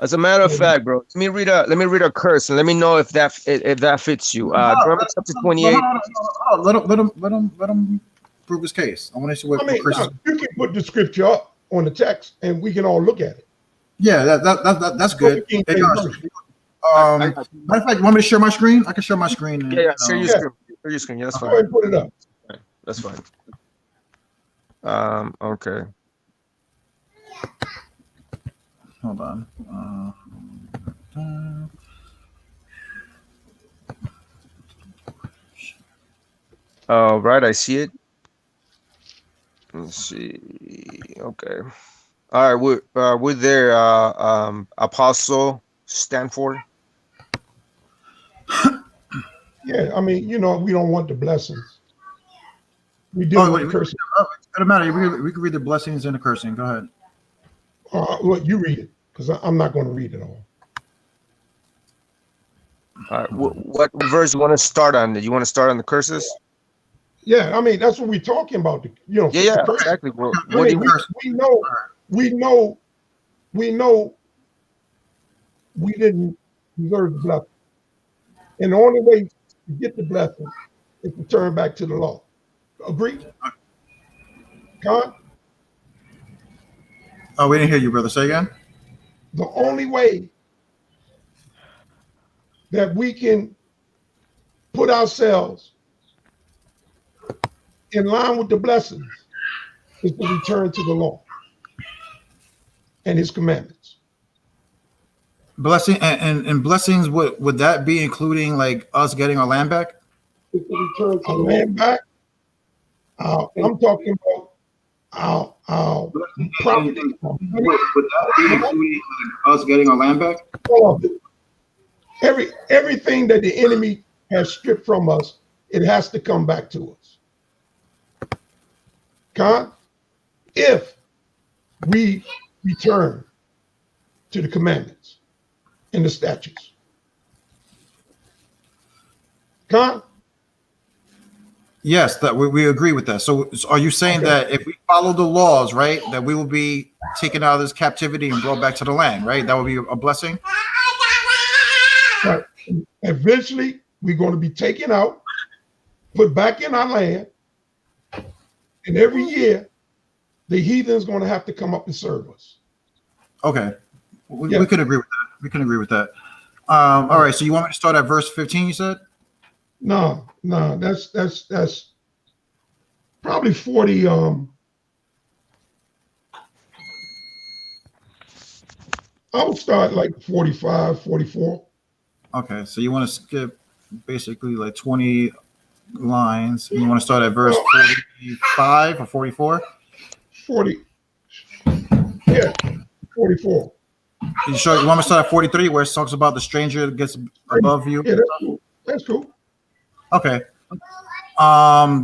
As a matter of fact, bro, let me read a curse and let me know if that fits you. Deuteronomy chapter 28. Let him prove his case. I want to see what Chris. No, you can put the scripture up on the text and we can all look at it. Yeah, that's good. Hey, matter of fact, you want me to share my screen? I can share my screen. And, yeah, share your screen. Share your screen. Yeah, that's Go fine. ahead and put it up. That's fine. Okay. Hold on. All right, I see it. Let's see. Okay. All right, we're there. Apostle Stanford. Yeah, I mean, you know, we don't want the blessings. We deal with cursing. It doesn't matter. We can read the blessings and the cursing. Go ahead. Well, you read it because I'm not going to read it all. All right, what verse you want to start on? You want to start on the curses? Yeah, I mean that's what we're talking about. You know, yeah, exactly. Well, we know we didn't deserve the blessing, and the only way to get the blessing is to turn back to the law. Agree? God? Oh, we didn't hear you, brother. Say again. The only way that we can put ourselves in line with the blessings is to return to the law and his commandments. Blessing and blessings, would that be including like us getting our land back? If we return our land back, I'm talking about our property. Would that be including like us getting our land back? All of it. Everything that the enemy has stripped from us, it has to come back to us. God, if we return to the commandments and the statutes. God? Yes, that we agree with that. So are you saying that if we follow the laws, right, that we will be taken out of this captivity and brought back to the land, right? That would be a blessing? Right. Eventually, we're going to be taken out, put back in our land, and every year, the heathen's going to have to come up and serve us. Okay. We could agree with that. We can agree with that. All right. So you want me to start at verse 15, you said? No, that's probably 40. I would start like 45, 44. Okay, so you want to skip basically like 20 lines, and you want to start at verse 45 or 44? 40. Yeah, 44. You sure you want me to start at 43 where it talks about the stranger that gets above you? Yeah, that's cool. That's cool. Okay.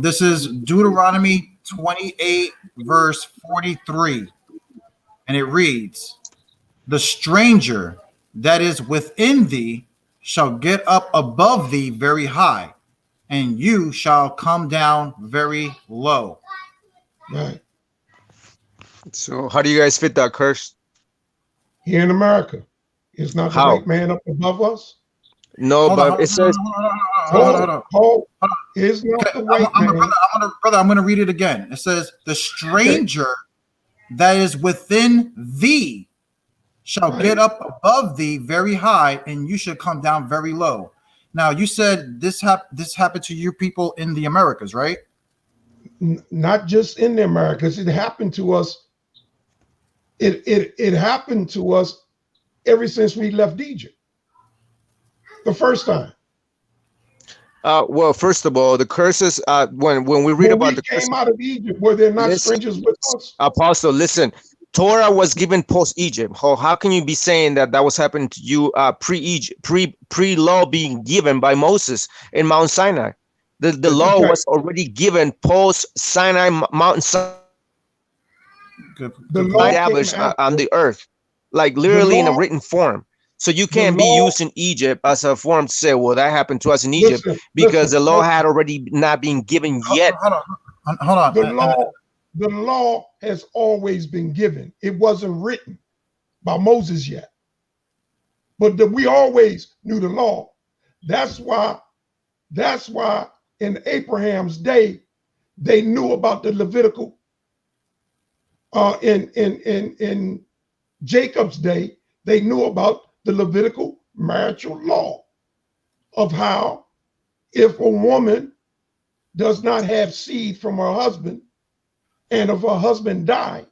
This is Deuteronomy 28, verse 43. And it reads, "The stranger that is within thee shall get up above thee very high, and you shall come down very low." Right. So how do you guys fit that curse? Here in America, is not the How? white man up above us? No, but it says Hold. Is not the white man. I'm gonna read it again. It says, "The stranger that is within thee shall get up above thee very high, and you should come down very low." Now, you said this happened to you people in the Americas, right? Not just in the Americas. It happened to us. It happened to us ever since we left Egypt. The first time. Well, first of all, the curses. When we read When about we the curses, came out of Egypt, were there not listen, strangers with us? Apostle, listen. Torah was given post Egypt. How can you be saying that that was happening to you pre Egypt, pre law being given by Moses in Mount Sinai? The law Okay. was already given post Sinai Mountain Sinai The law came established on after. the earth, like The literally in a law, written form. So you the can't be law. used in Egypt as a form to say, well, that happened to us in Egypt, Listen, because the law listen. had already not been given yet. Hold on. The law has always been given. It wasn't written by Moses yet, but we always knew the law. That's why in Abraham's day they knew about the Levitical. In Jacob's day, they knew about the Levitical marital law of how if a woman does not have seed from her husband, and if her husband died,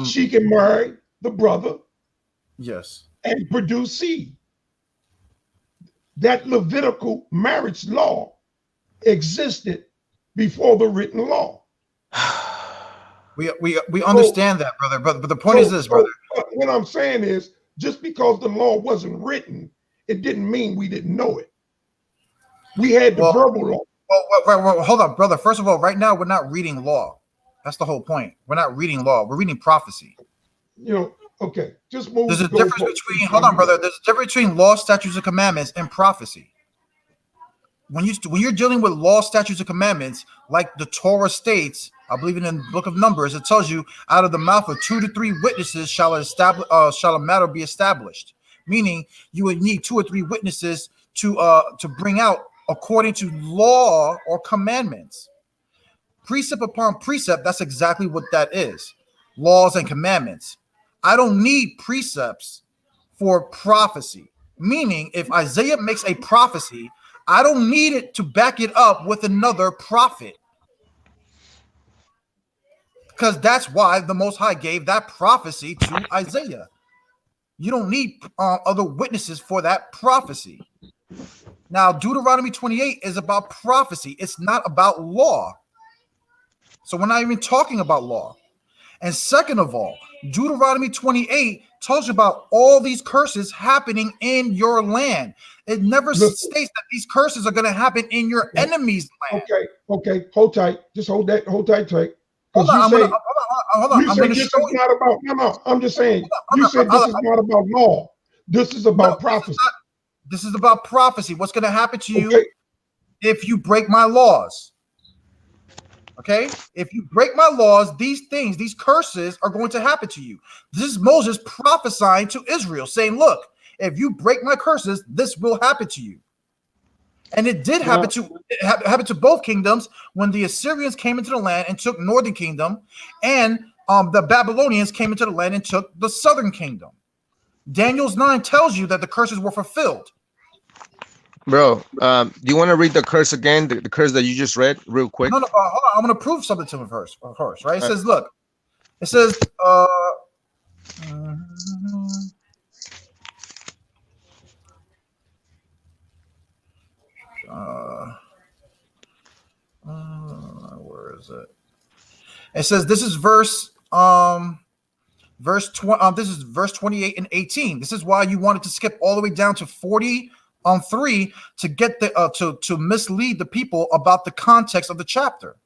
she can marry the brother. Yes. And produce seed. That Levitical marriage law existed before the written law. We understand that, brother. But the point is this, brother. What I'm saying is, just because the law wasn't written, it didn't mean we didn't know it. We had the verbal law. Well, hold on, brother. First of all, right now we're not reading law. That's the whole point. We're not reading law. We're reading prophecy. You know, okay. Just move. There's a difference between, hold on, brother. There's a difference between law, statutes, and commandments and prophecy. When you're dealing with law, statutes, and commandments, like the Torah states, I believe in the book of Numbers, it tells you out of the mouth of 2 to 3 witnesses shall a matter be established. Meaning you would need 2 or 3 witnesses to bring out according to law or commandments. Precept upon precept, that's exactly what that is. Laws and commandments. I don't need precepts for prophecy. Meaning, if Isaiah makes a prophecy, I don't need it to back it up with another prophet. Because that's why the Most High gave that prophecy to Isaiah. You don't need other witnesses for that prophecy. Now, Deuteronomy 28 is about prophecy. It's not about law. So we're not even talking about law. And second of all, Deuteronomy 28 tells you about all these curses happening in your land. It never states that these curses are going to happen in your enemy's land. Okay. Hold tight. Just hold tight. Hold on. You say this is not about. No. I'm just saying. You said this is not about law. This is about prophecy. This is about prophecy. What's going to happen to you if you break my laws? Okay, if you break my laws, these curses are going to happen to you. This is Moses prophesying to Israel, saying, look, if you break my curses, this will happen to you. And it did happen to both kingdoms when the Assyrians came into the land and took northern kingdom, and the Babylonians came into the land and took the southern kingdom. Daniel's 9 tells you that the curses were fulfilled. Bro, do you want to read the curse again? The curse that you just read, real quick. No, hold on. I'm going to prove something to him first. Of course, right? It says, look. It says, where is it? It says this is verse 20. This is verse 28 and 18. This is why you wanted to skip all the way down to 40. 3 to get the to mislead the people about the context of the chapter.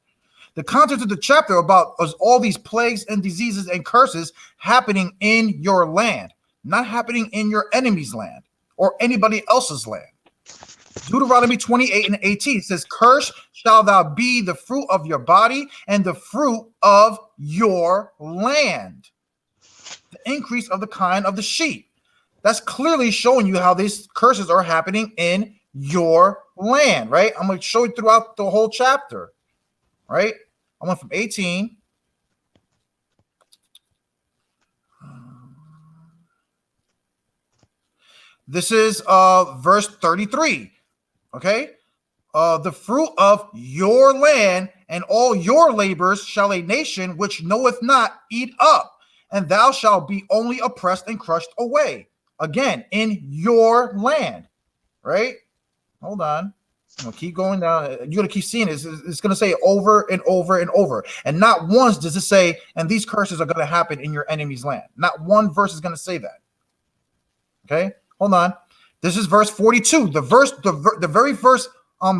The context of the chapter about all these plagues and diseases and curses happening in your land, not happening in your enemy's land or anybody else's land. Deuteronomy 28 and 18 says, "Cursed shall thou be the fruit of your body and the fruit of your land, the increase of the kind of the sheep." That's clearly showing you how these curses are happening in your land, right? I'm going to show you throughout the whole chapter, right? I went from 18. This is verse 33, okay? The fruit of your land and all your labors shall a nation which knoweth not eat up, and thou shalt be only oppressed and crushed away. Again, in your land, right? Hold on. I'm gonna keep going down. You're gonna keep seeing it. It's gonna say over and over and over. And not once does it say, and these curses are gonna happen in your enemy's land. Not one verse is gonna say that. Okay, hold on. This is verse 42. The very first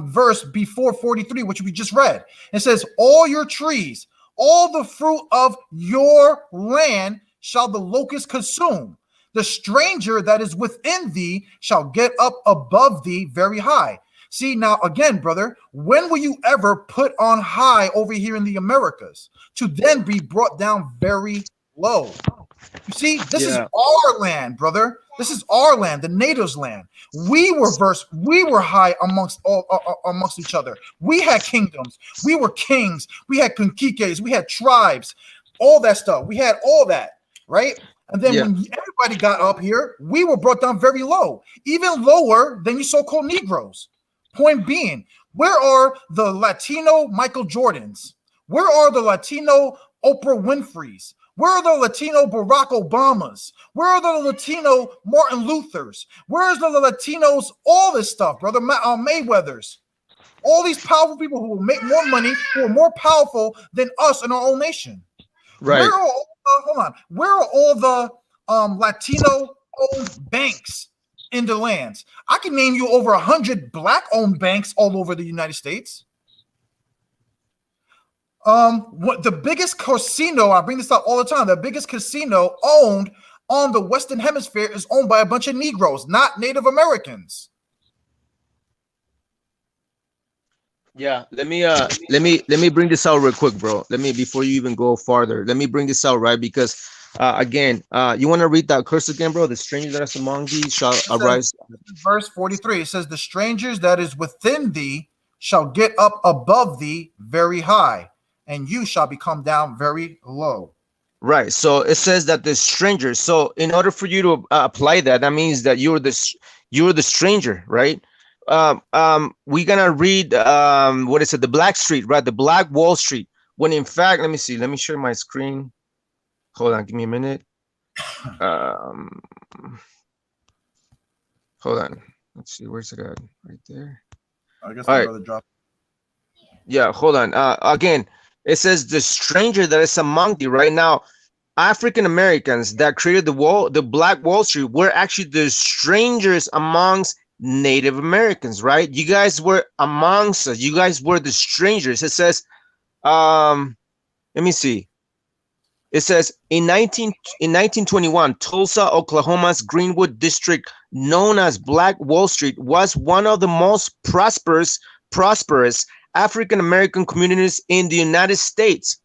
verse before 43, which we just read. It says, all your trees, all the fruit of your land shall the locust consume. The stranger that is within thee shall get up above thee very high. See, now again, brother, when will you ever put on high over here in the Americas to then be brought down very low? You see, this is our land, brother. This is our land, the natives' land. We were high amongst each other. We had kingdoms. We were kings. We had conquiques. We had tribes. All that stuff. We had all that, right? And then when everybody got up here, we were brought down very low, even lower than you so-called Negroes. Point being, where are the Latino Michael Jordans? Where are the Latino Oprah Winfreys? Where are the Latino Barack Obamas? Where are the Latino Martin Luthers? Where's the Latinos? All this stuff, brother. Mayweathers. All these powerful people who will make more money, who are more powerful than us in our own nation. Right. Where are all hold on. Where are all the Latino-owned banks in the lands? I can name you over 100 black-owned banks all over the United States. What the biggest casino, I bring this up all the time, the biggest casino owned on the Western Hemisphere is owned by a bunch of Negroes, not Native Americans. Yeah, let me bring this out real quick, bro. Before you even go farther, let me bring this out, right? Because again, you want to read that curse again, bro? The stranger that is among thee shall arise. Verse 43, it says, the strangers that is within thee shall get up above thee very high, and you shall become down very low. Right. So it says that the stranger. So in order for you to apply that, that means that you're the stranger, right? We're gonna read what is it? The Black Street, right? The Black Wall Street. When in fact, let me see. Let me share my screen. Hold on. Give me a minute. Hold on. Let's see. Where's it at? Right there. I guess All right. drop. Yeah. Hold on. Again. It says the stranger that is among thee. Right now, African Americans that created the Black Wall Street were actually the strangers amongst Native Americans, right? You guys were amongst us. You guys were the strangers. It says, let me see. It says in 1921, Tulsa, Oklahoma's Greenwood district, known as Black Wall Street, was one of the most prosperous African American communities in the United States.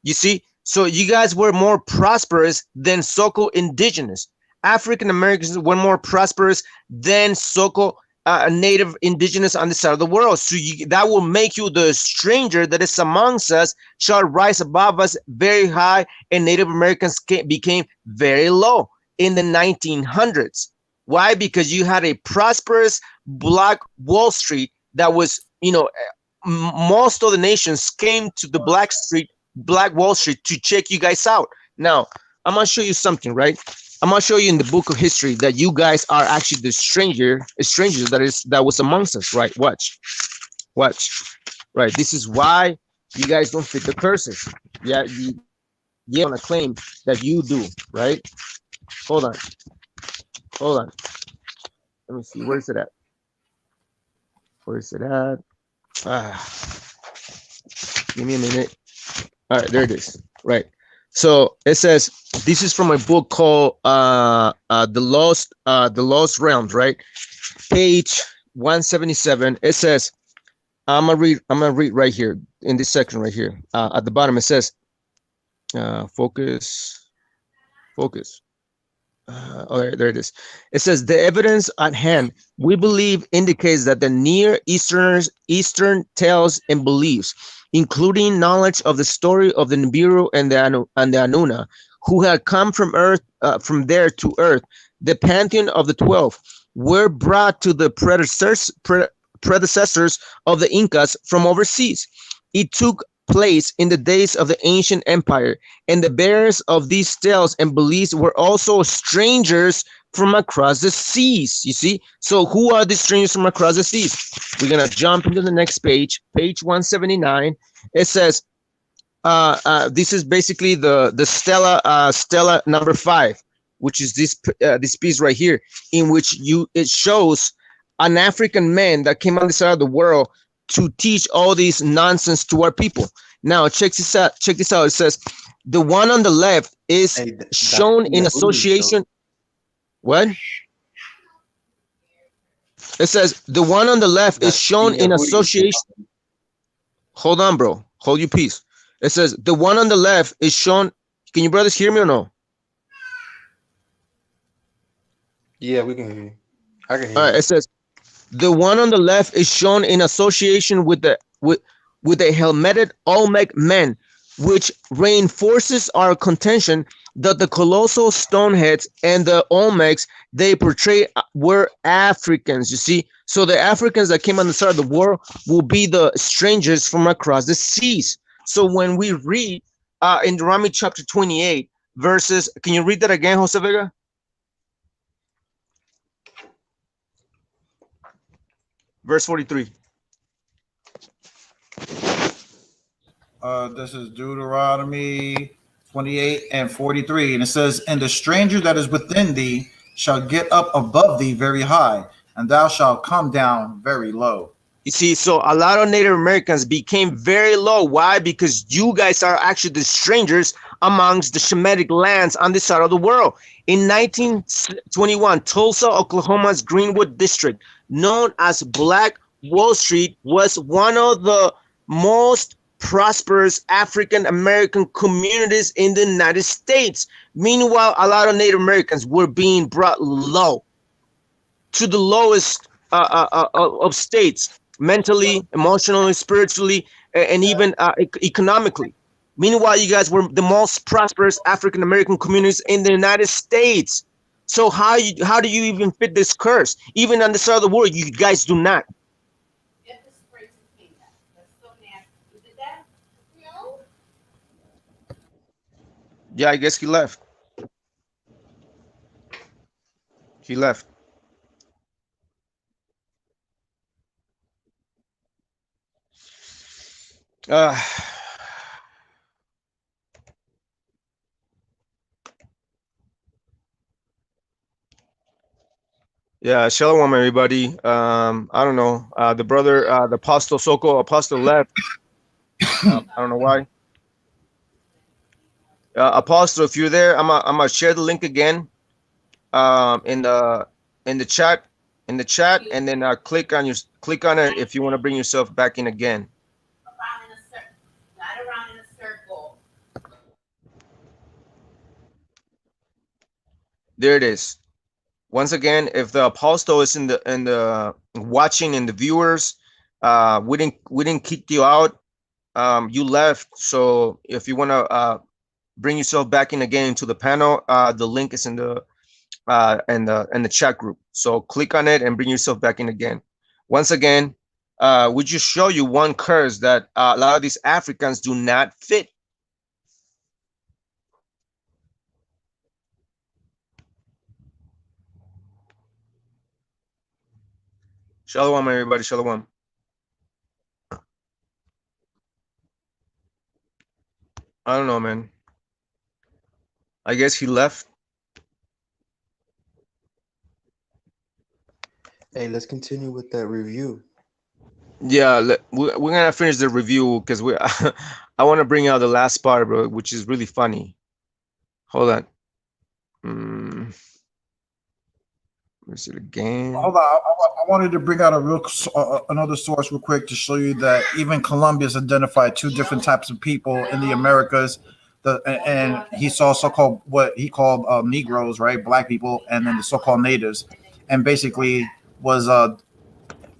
You see, so you guys were more prosperous than so-called indigenous. African Americans were more prosperous than so-called native indigenous on this side of the world. So that will make you the stranger that is amongst us shall rise above us very high, and Native Americans became very low in the 1900s. Why? Because you had a prosperous Black Wall Street that was, most of the nations came to the Black Wall Street to check you guys out. Now, I'm gonna show you something, right? I'm gonna show you in the book of history that you guys are actually the strangers that was amongst us, right? Watch. Right. This is why you guys don't fit the curses. Yeah, you want to claim that you do, right? Hold on. Let me see. Where's it at? Give me a minute. All right, there it is. Right. So it says this is from a book called The Lost Realms, right? Page 177. It says, I'm gonna read right here in this section right here. At the bottom it says, focus. Okay, there it is. It says the evidence at hand, we believe, indicates that the Near Eastern tales and beliefs, including knowledge of the story of the Nibiru and the Anuna, who had come from Earth, from there to Earth, the pantheon of the 12, were brought to the predecessors of the Incas from overseas. It took place in the days of the ancient empire, and the bearers of these tales and beliefs were also strangers from across the seas. You see? So who are these strangers from across the seas? We're gonna jump into the next page, page 179. It says, this is basically the Stella number 5, which is this piece right here, in which it shows an African man that came on this side of the world to teach all this nonsense to our people. Now check this out. Check this out. It says the one on the left is shown in association. What? It says the one on the left is shown in association. Hold on, bro. Hold your peace. It says the one on the left is shown. Can you brothers hear me or no? Yeah, we can hear you. I can hear All right. you. It says the one on the left is shown in association with the helmeted Olmec men, which reinforces our contention that the colossal stoneheads and the Olmecs they portray were Africans. You see, so the Africans that came on the side of the world will be the strangers from across the seas. So when we read in Deuteronomy chapter 28 verses, can you read that again, Jose Vega? Verse 43. This is Deuteronomy 28 and 43. And it says, and the stranger that is within thee shall get up above thee very high, and thou shalt come down very low. You see, so a lot of Native Americans became very low. Why? Because you guys are actually the strangers amongst the Shemitic lands on this side of the world. In 1921, Tulsa, Oklahoma's Greenwood district, known as Black Wall Street, was one of the most prosperous African American communities in the United States. Meanwhile, a lot of Native Americans were being brought low to the lowest of states, mentally, emotionally, spiritually, and even economically. Meanwhile, you guys were the most prosperous African American communities in the United States. So how do you even fit this curse? Even on the side of the world, you guys do not. Yeah, I guess he left. He left. Yeah, shalom, everybody. I don't know. The brother, the apostle, so-called apostle left. I don't know why. Apostle, if you're there, I'm gonna share the link again in the chat, and then click on it if you want to bring yourself back in again. There it is. Once again, if the apostle is in the watching and the viewers, we didn't kick you out. You left. So if you want to bring yourself back in again into the panel, the link is in the chat group. So click on it and bring yourself back in again. Once again, we just show you one curse that a lot of these Africans do not fit. Shalom, everybody. Shalom. I don't know, man. I guess he left. Hey, let's continue with that review. Yeah, we're gonna finish the review because I want to bring out the last part, bro, which is really funny. Hold on. Let me see the game. Hold on, I wanted to bring out another source real quick to show you that even Columbus identified two different types of people in the Americas. And he saw so-called what he called Negroes, right, black people, and then the so-called natives, and basically was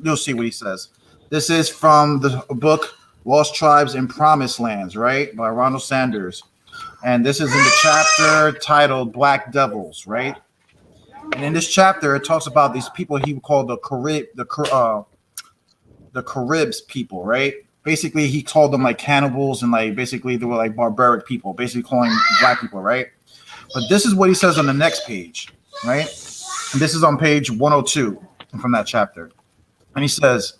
you'll see what he says. This is from the book Lost Tribes in Promised Lands, right, by Ronald Sanders, and this is in the chapter titled Black Devils, right. And in this chapter, it talks about these people he called the Caribs people, right? Basically, he called them like cannibals and like basically they were like barbaric people, basically calling black people, right? But this is what he says on the next page, right? And this is on page 102 from that chapter. And he says,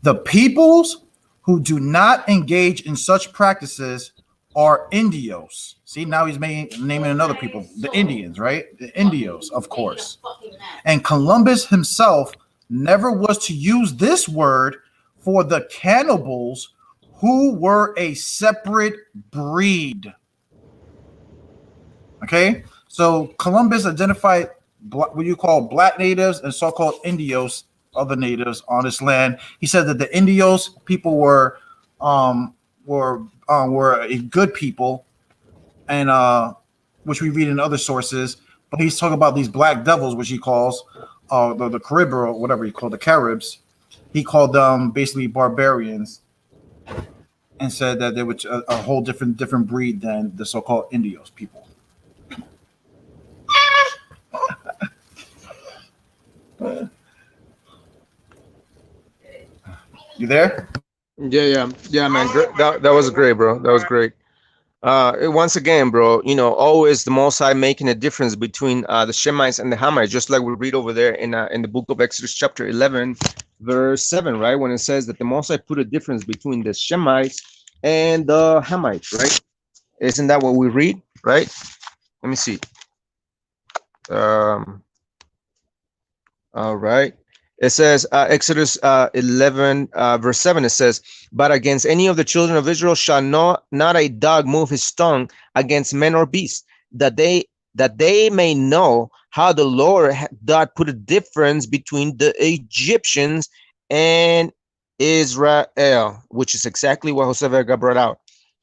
the peoples who do not engage in such practices are Indios. See, now he's naming another people, the Indians, right? The Indios, of course. And Columbus himself never was to use this word for the cannibals who were a separate breed. Okay, so Columbus identified what you call black natives and so-called Indios, other natives on this land. He said that the Indios people were a good people, and which we read in other sources. But he's talking about these black devils, which he calls the Carib or whatever he called the Caribs. He called them basically barbarians, and said that they were a whole different breed than the so-called Indios people. You there? Yeah, man. That was great, bro. That was great. Once again, bro, always the Most High making a difference between the Shemites and the Hamites, just like we read over there in the book of Exodus, chapter 11, verse 7, right? When it says that the Most High put a difference between the Shemites and the Hamites, right? Isn't that what we read, right? Let me see. All right. It says, Exodus 11, verse 7, it says, but against any of the children of Israel shall not a dog move his tongue against men or beasts, that they may know how the Lord doth put a difference between the Egyptians and Israel, which is exactly what Jose Vega brought out,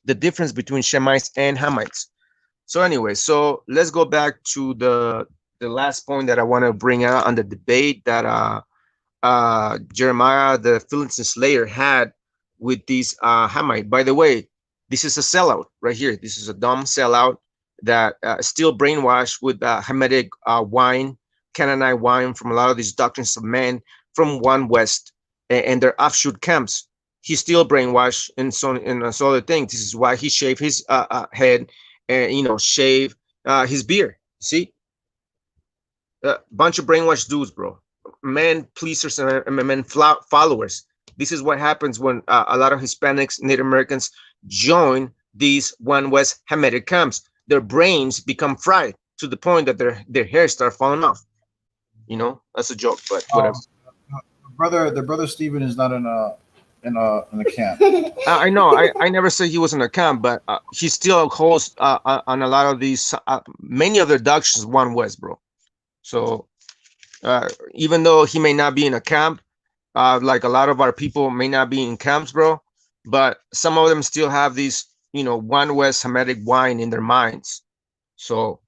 the difference between Shemites and Hamites. So anyway, so let's go back to the last point that I want to bring out on the debate that Jeremiah, the Philistine slayer, had with these Hamite. By the way, this is a sellout right here. This is a dumb sellout that still brainwashed with Hamitic wine, Canaanite wine from a lot of these doctrines of men from One West and their offshoot camps. He's still brainwashed and so other things. This is why he shaved his head and shave his beard. See, bunch of brainwashed dudes, bro. Men pleasers and men followers. This is what happens when a lot of Hispanics, Native Americans join these One West Hamitic camps. Their brains become fried to the point that their hair start falling off. That's a joke, but whatever. The brother Stephen is not in a camp. I know. I never said he was in a camp, but he still holds on a lot of these. Many of their doctrines One West, bro. So even though he may not be in a camp, like a lot of our people may not be in camps, bro, but some of them still have these, One West Hamitic wine in their minds. So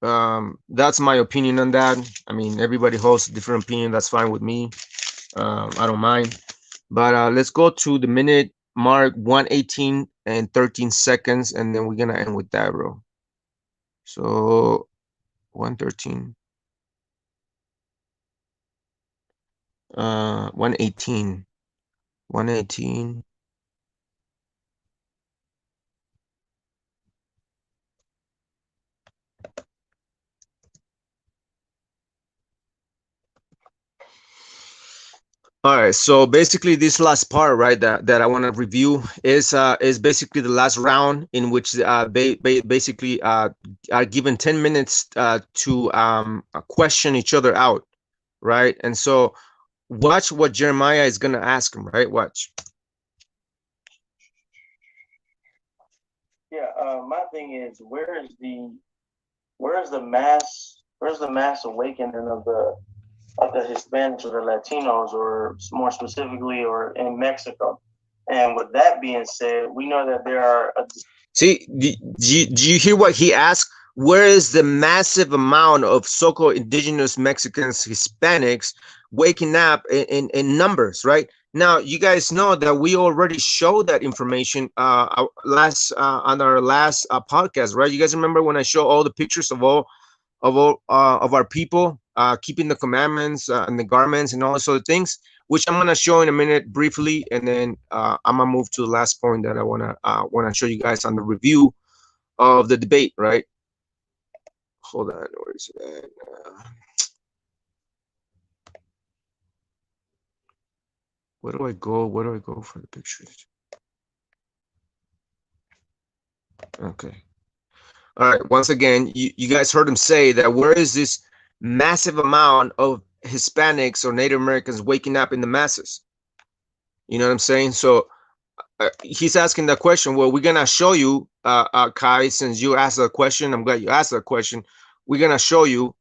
that's my opinion on that. I mean, everybody holds a different opinion. That's fine with me. I don't mind. But let's go to the minute mark, 1:18 and 13 seconds, and then we're gonna end with that, bro. So 1:13. 1:18. 1:18. All right, so basically this last part, right, that I want to review is basically the last round in which basically are given 10 minutes to question each other out, right? And so watch what Jeremiah is going to ask him, right? Watch. Yeah, my thing is, where's the mass awakening of the Hispanics or the Latinos, or more specifically, or in Mexico? And with that being said, we know that there are. See, do you hear what he asked? Where is the massive amount of so-called indigenous Mexicans, Hispanics waking up in numbers, right? Now, you guys know that we already showed that information on our last podcast, right? You guys remember when I showed all the pictures of our people keeping the commandments and the garments and all those other things, which I'm gonna show in a minute briefly, and then I'm gonna move to the last point that I wanna show you guys on the review of the debate, right? Hold on, where is it at? Where do I go? Where do I go for the pictures? Okay. All right. Once again, you guys heard him say that where is this massive amount of Hispanics or Native Americans waking up in the masses? You know what I'm saying? So he's asking that question. Well, we're gonna show you, Kai, since you asked the question. I'm glad you asked that question. We're gonna show you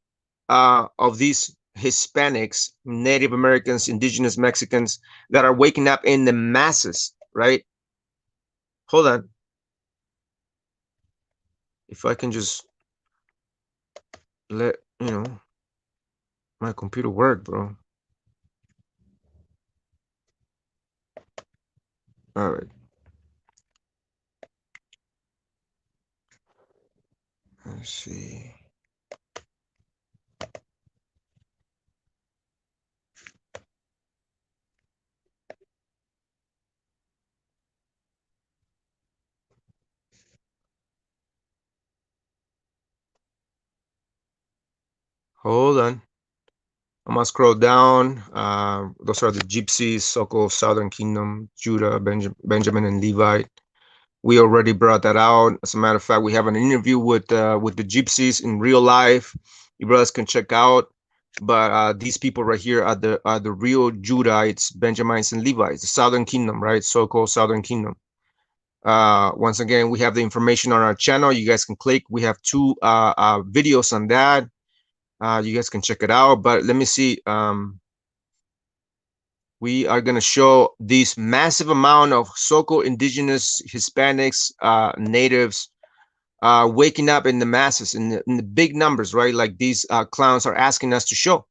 of these Hispanics, Native Americans, Indigenous Mexicans that are waking up in the masses, right? Hold on. If I can just let my computer work, bro. All right. Let's see. Hold on. I'm gonna scroll down. Those are the Gypsies, so-called Southern Kingdom, Judah, Benjamin, and Levi. We already brought that out. As a matter of fact, we have an interview with the Gypsies in real life. You brothers can check out. But these people right here are the real Judahites, Benjamites, and Levites, the Southern Kingdom, right? So-called Southern Kingdom. Once again, we have the information on our channel. You guys can click. We have two videos on that. You guys can check it out. But let me see. We are going to show this massive amount of so-called indigenous Hispanics, natives, waking up in the masses, in the big numbers, right? Like these clowns are asking us to show.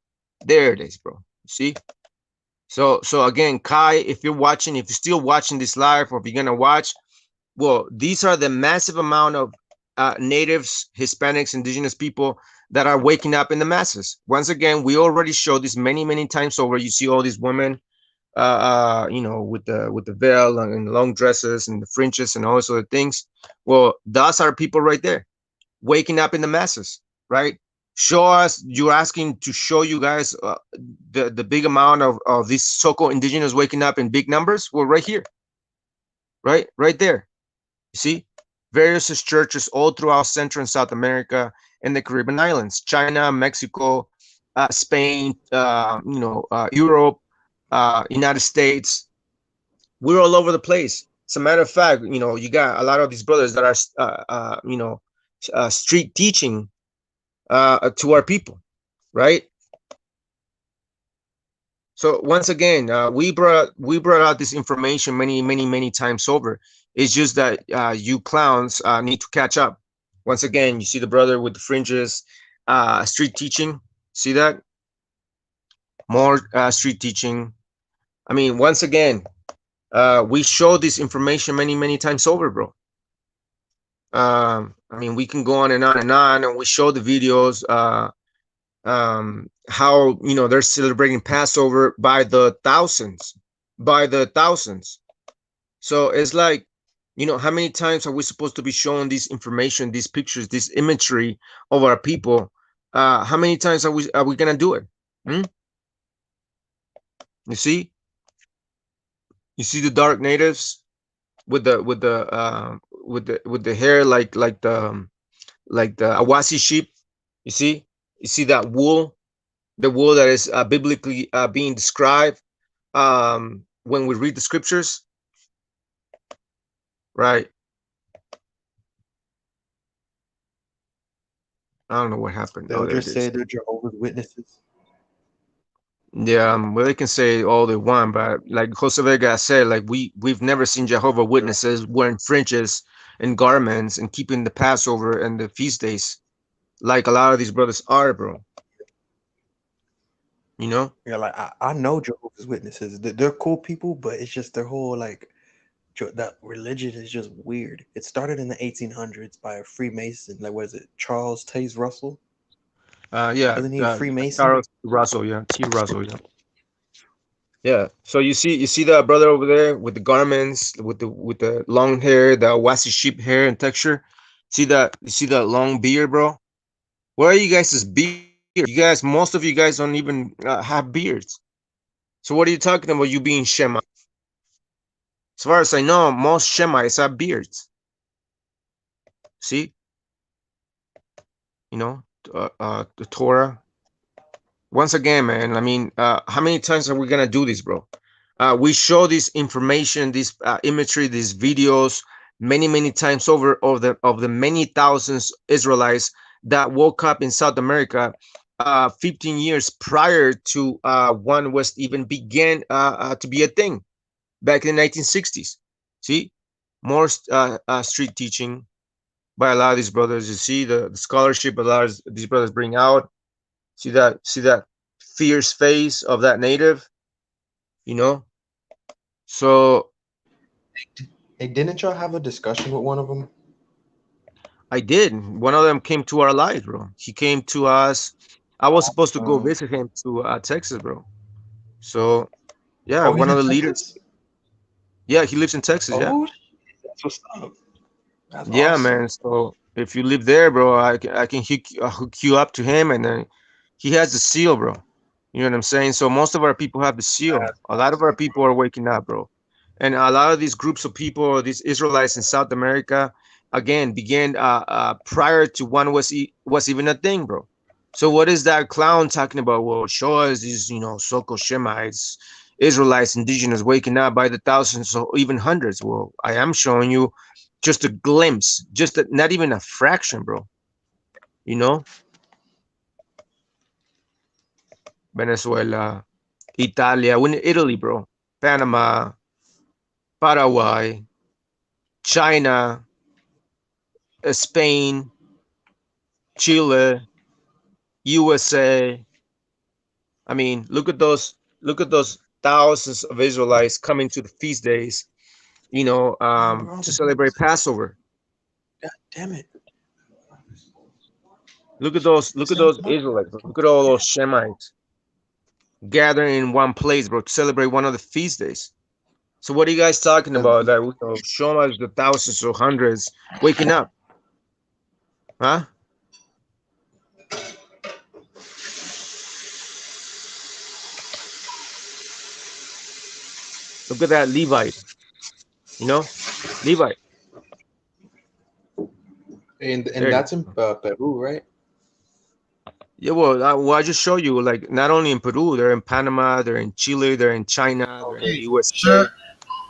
There it is, bro. You see? So again, Kai, if you're watching, if you're still watching this live, or if you're going to watch, well, these are the massive amount of natives, Hispanics, indigenous people that are waking up in the masses. Once again, we already showed this many times over. You see all these women, with the veil and long dresses and the fringes and all sort of things. Well, those are people right there, waking up in the masses, right? Show us. You're asking to show you guys the big amount of these so-called indigenous waking up in big numbers. Well, right here, right there. You see, various churches all throughout Central and South America and the Caribbean islands, China, Mexico, Spain, Europe, United States. We're all over the place. As a matter of fact, you got a lot of these brothers that are, street teaching to our people, right? So once again, we brought out this information many times over. It's just that you clowns need to catch up. Once again, you see the brother with the fringes, street teaching. See that? More street teaching. I mean, once again, we show this information many times over, bro. I mean, we can go on and on and we show the videos. How they're celebrating Passover by the thousands. So it's like, how many times are we supposed to be showing this information, these pictures, this imagery of our people? How many times are we gonna do it? You see the dark natives with the hair like the Awasi sheep. You see that wool, the wool that is biblically being described when we read the scriptures, right? I don't know what happened. They'll just say they're Jehovah's Witnesses. Yeah, well, they can say all they want, but like Jose Vega said, like we've never seen Jehovah Witnesses wearing fringes and garments and keeping the Passover and the feast days like a lot of these brothers are, bro. Yeah, like I know Jehovah's Witnesses. They're cool people, but it's just their whole that religion is just weird. It started in the 1800s by a Freemason. Like, what is it, Charles Taze Russell? Yeah, Wasn't he a Freemason? Charles Russell, yeah, T. Russell, yeah. Yeah. So you see that brother over there with the garments, with the long hair, the Awasi sheep hair and texture. You see that long beard, bro? Where are you guys' beard? You guys, most of you guys don't even have beards. So what are you talking about? You being Shemite? As far as I know, most Shemites have beards. See, you know, the Torah. Once again, man. I mean, how many times are we gonna do this, bro? We show this information, this imagery, these videos many times over of the many thousands Israelites that woke up in South America 15 years prior to One West even began to be a thing back in the 1960s. See, more street teaching by a lot of these brothers. You see the scholarship a lot of these brothers bring out. See that fierce face of that native, you know. So Hey, didn't y'all have a discussion with one of them? I did. One of them came to our live, bro. He came to us. I was supposed to go Um, visit him to Texas, bro. So yeah, oh, he's one of in the leaders. Texas? Yeah, he lives in Texas. Yeah, Oh, that's what's up. That's yeah, awesome. man. So if you live there, bro, I can hook you up to him, and then he has the seal, bro. You know what I'm saying? So most of our people have the seal. That's A lot of our awesome, people bro. are waking up, bro. And a lot of these groups of people, these Israelites in South America, again, began prior to one was even a thing, bro. So what is that clown talking about? Well, show us these, so-called Shemites, Israelites, indigenous waking up by the thousands or even hundreds. Well, I am showing you just a glimpse, not even a fraction, bro. You know, Venezuela, Italia, Italy, bro, Panama, Paraguay, China, Spain, Chile, USA. I mean, look at those thousands of Israelites coming to the feast days, Man, bro, to celebrate Passover. God damn it. Look at those Israelites, bro. Look at all those Shemites gathering in one place, bro, to celebrate one of the feast days. So what are you guys talking about? That show us the thousands or hundreds waking up, huh? Look at that Levite, Levite. And There you that's in go. Peru, right? Yeah, well, I just show you, like, not only in Peru, they're in Panama, they're in Chile, they're in China, they're in the Hey, USA.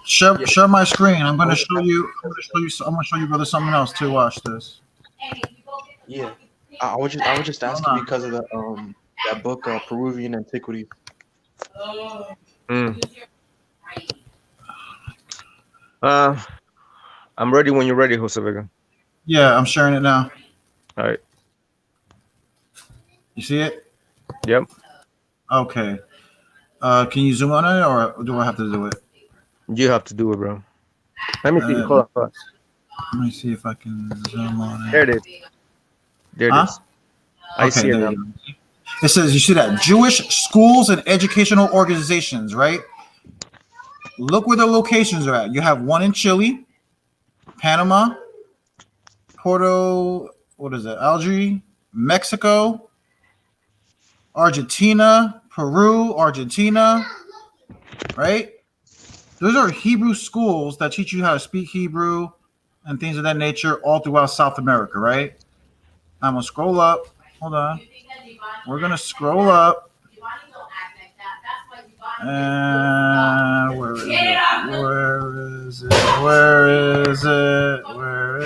share Yeah, share my screen. I'm I gonna was just show asking you. I'm gonna show you, brother, something else too. Watch this. yeah. I was just Hold asking on. because of the that book Peruvian Antiquity. Mm. Uh, I'm ready when you're ready, Jose Vega. Yeah, I'm sharing it now. All right. You see it? Yep. Okay. Can you zoom on it, or do I have to do it? You have to do it, bro. Let me see. Uh, Hold on. Let me see if I can zoom on There it. it is. There it Huh? is. I Okay, see it there now. you go. It says, you see that? Jewish schools and educational organizations, right? Look where the locations are at. You have one in Chile, Panama, what is it? Algeria, Mexico, Argentina, Peru, Argentina, right? Those are Hebrew schools that teach you how to speak Hebrew and things of that nature all throughout South America, right? I'm gonna scroll up. Hold on. We're gonna scroll up. And where is it? Where is it? Where is it? Where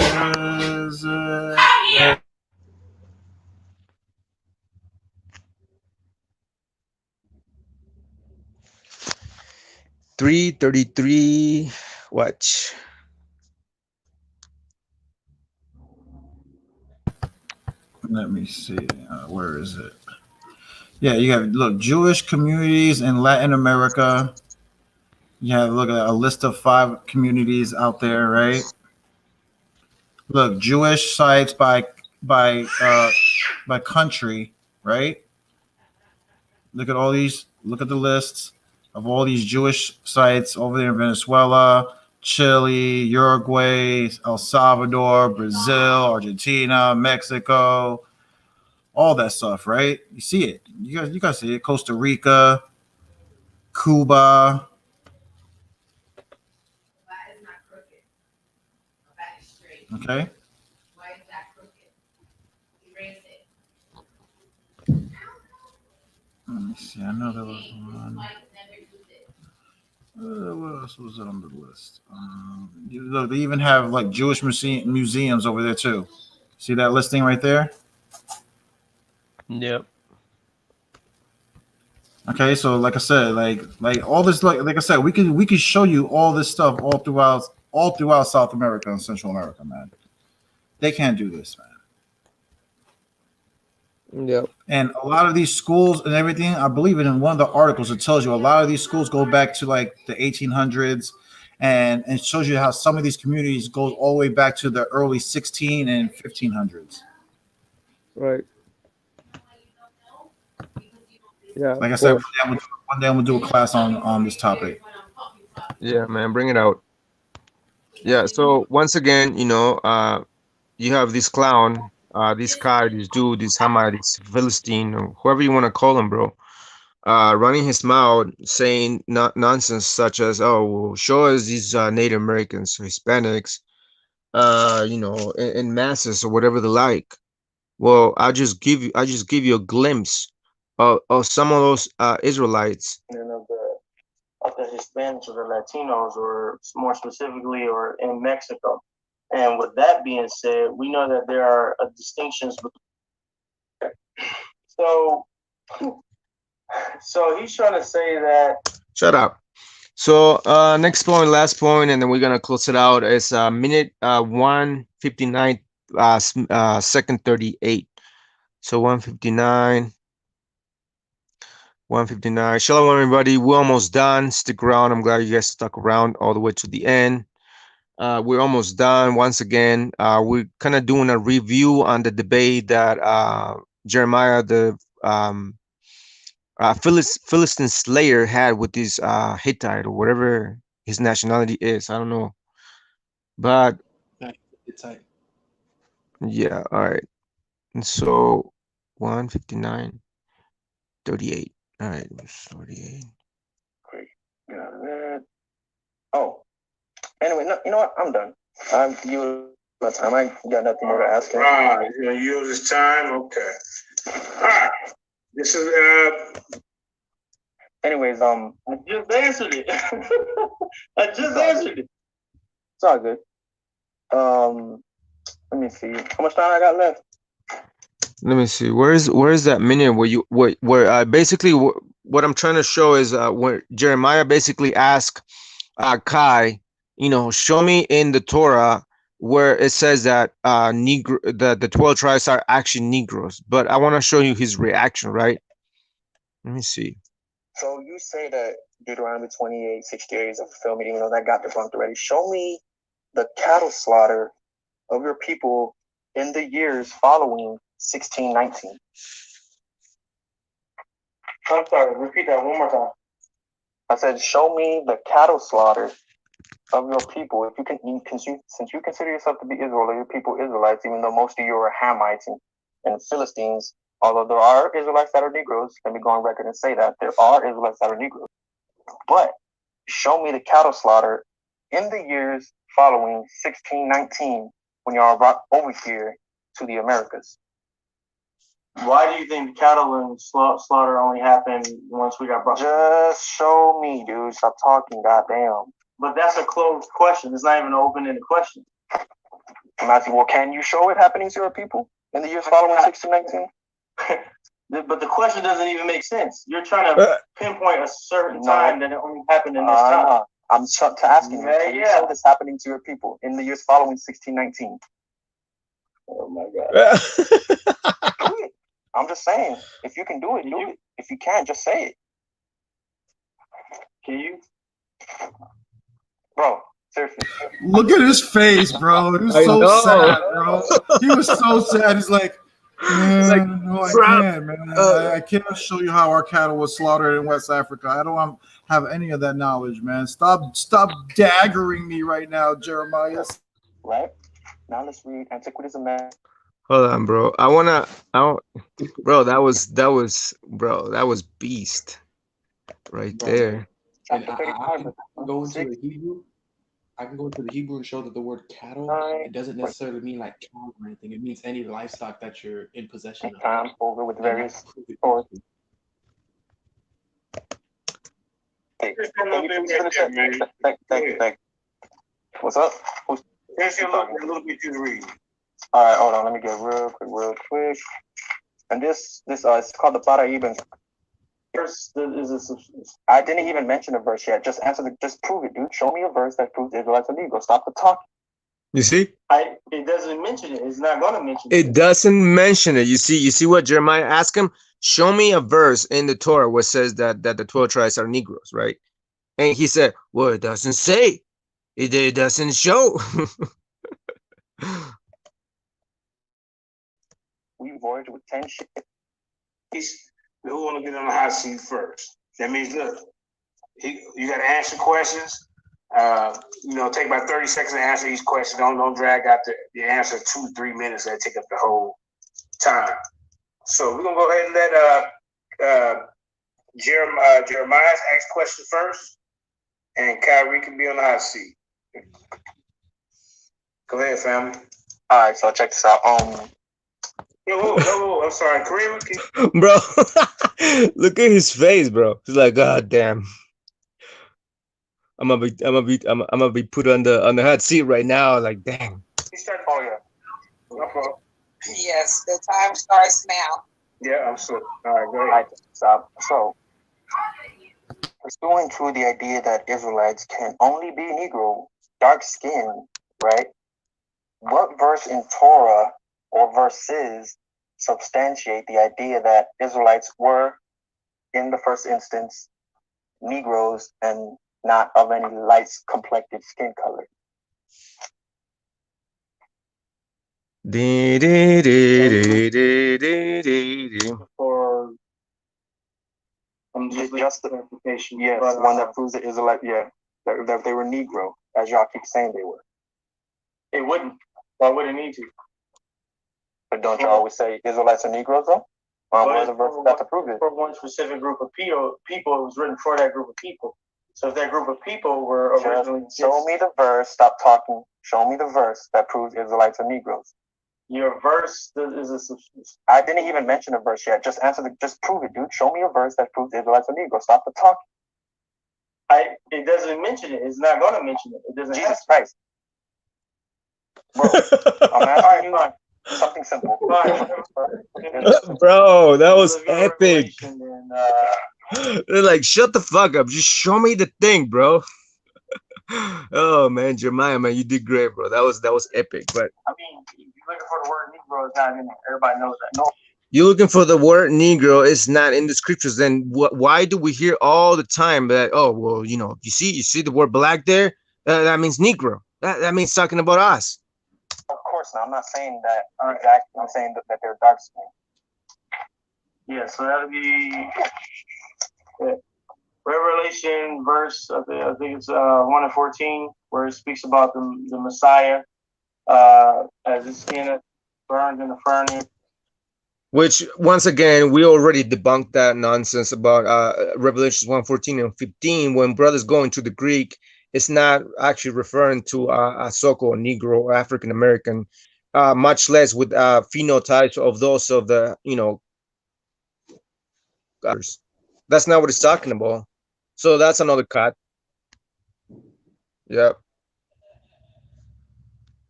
is it? 333. Watch. Let me see. Where is it? Yeah, you have look Jewish communities in Latin America. You have look at a list of 5 communities out there, right? Look, Jewish sites by by country, right? Look at all these. Look at the lists of all these Jewish sites over there in Venezuela, Chile, Uruguay, El Salvador, Brazil, Argentina, Mexico, all that stuff, right? You see it. You guys see it. Costa Rica, Cuba. Okay. Let me see. I know there was one. What else was on the list? Look, they even have like Jewish museums over there too. See that listing right there? Yep. Okay, so like I said, like all this, like I said, we could show you all this stuff all throughout South America and Central America, man. They can't do this, man. Yep. And a lot of these schools and everything, I believe in one of the articles, it tells you a lot of these schools go back to like the 1800s, and it shows you how some of these communities go all the way back to the early 16 and 1500s. Right. Yeah. Like I said, one day I'm gonna do a class on this topic. Yeah, man, bring it out. Yeah. So once again, you know, you have this clown, this guy, this dude, this Hamad, this Philistine, or whoever you want to call him, bro, running his mouth saying nonsense such as, "Oh, well, show us these Native Americans, Hispanics, you know, in masses or whatever they like." Well, I just give you a glimpse of some of those Israelites. And of the Hispanics or the Latinos, or more specifically, or in Mexico. And with that being said, we know that there are distinctions. So he's trying to say that. Shut up. So next point, last point, and then we're gonna close it out. Is minute 1:59, second 38. So 1:59. 1:59. Shalom, everybody. We're almost done. Stick around. I'm glad you guys stuck around all the way to the end. We're almost done. Once again, we're kind of doing a review on the debate that Jeremiah, the Philistine slayer, had with this Hittite or whatever his nationality is. I don't know. But Hittite. Yeah, all right. And so 1:59, 38. All right, 38. Great. Got that. Oh, anyway, no, you know what? I'm done. I'm you my time. I got nothing more to ask him. All right, you're gonna use this time? Okay. All right. This is Anyways, I just answered it. I just answered it. It's all good. Let me see. How much time I got left? Let me see. Where is that minute where basically what I'm trying to show is where Jeremiah basically asked Kai, you know, show me in the Torah where it says that Negro the 12 tribes are actually Negroes, but I want to show you his reaction, right? Let me see. So you say that Deuteronomy 28:68 is a fulfillment, even though that got debunked already. Show me the cattle slaughter of your people in the years following 1619. I'm sorry, repeat that one more time. I said, show me the cattle slaughter of your people. If you can, since you consider yourself to be Israel, or your people Israelites, even though most of you are Hamites and Philistines, although there are Israelites that are Negroes, let me go on record and say that there are Israelites that are Negroes. But show me the cattle slaughter in the years following 1619 when y'all brought over here to the Americas. Why do you think the cattle and slaughter only happened once we got brought? Just show me, dude. Stop talking, goddamn. But that's a closed question. It's not even an open-ended question. I'm asking, well, can you show it happening to your people in the years following 1619? But the question doesn't even make sense. You're trying to pinpoint a certain time that it only happened in this time. I'm asking you, can you show this happening to your people in the years following 1619? Oh my God. Do it. I'm just saying, if you can do it, do it. If you can't, just say it. Can you? Bro, seriously. Look at his face, bro. He was so sad, bro. He was so sad. He's like, man, no, I can't, man. I can't show you how our cattle was slaughtered in West Africa. I don't have any of that knowledge, man. Stop daggering me right now, Jeremiah. Right? Now let's read Antiquities of Man. Hold on, bro. Bro, that was beast right there. And I can go into the Hebrew. I can go into the Hebrew and show that the word cattle, it doesn't necessarily mean like cow or anything. It means any livestock that you're in possession of. Time over with various sources. Thank you. What's up? Finish a little bit to the reading. All right, hold on. Let me get real quick. And this it's called the Para Ibn. I didn't even mention a verse yet. Just prove it, dude. Show me a verse that proves Israelites are Negro. Stop the talk. You see? It doesn't mention it. It's not gonna mention it. It doesn't mention it. You see what Jeremiah asked him? Show me a verse in the Torah where it says that the 12 tribes are Negroes, right? And he said, well, it doesn't say. It doesn't show. We voyage with 10 ships. Who want to get on the hot seat first? That means, look, you got to answer questions. Take about 30 seconds to answer each question. Don't drag out the answer 2-3 minutes. That take up the whole time. So we're gonna go ahead and let Jeremiah ask question first, and Kyrie can be on the hot seat. Go ahead, family. All right, so check this out. I'm sorry, Kareem. Bro, look at his face, bro. He's like, God damn. I'm gonna be put on the hot seat right now. Like, dang. Oh yeah. No problem. Yes, the time starts now. Yeah, I'm sure. All right, go ahead. All right, stop. So, pursuing through the idea that Israelites can only be Negro, dark skin, right? What verse in Torah or verses substantiate the idea that Israelites were, in the first instance, Negroes and not of any light complected skin color? For just the clarification. Yes, one that proves the Israelite, that they were Negro, as y'all keep saying they were. It wouldn't. Why would it need to? But don't you always say Israelites are Negroes, though? Where's the verse that to prove it? For one specific group of people, it was written for that group of people. So if that group of people were originally... Show me the verse, stop talking. Show me the verse that proves Israelites are Negroes. Your verse is I didn't even mention a verse yet. Just prove it, dude. Show me a verse that proves Israelites are Negroes. Stop the talk. It doesn't mention it. It's not gonna mention it. It doesn't. Jesus Christ, bro. I'm asking you something simple. Bro, that was epic. They're like, shut the fuck up. Just show me the thing, bro. Oh man, Jeremiah, man, you did great, bro. That was epic. But I mean, if you're looking for the word Negro, it's not in there. Everybody knows that. No. You're looking for the word Negro, it's not in the scriptures. Then why do we hear all the time that, oh, well, you see the word black there? That means Negro. That means talking about us. Of course not. I'm not saying that exactly. I'm saying that they're dark skinned. Yeah, so that'll be Revelation verse, I think it's 1:14, where it speaks about the Messiah as his skin burned in the furnace. Which, once again, we already debunked that nonsense about Revelations 1:14 and 15. When brothers go into the Greek, it's not actually referring to a so-called Negro or African American, much less with phenotypes of those of the, that's not what it's talking about. So that's another cut. Yep.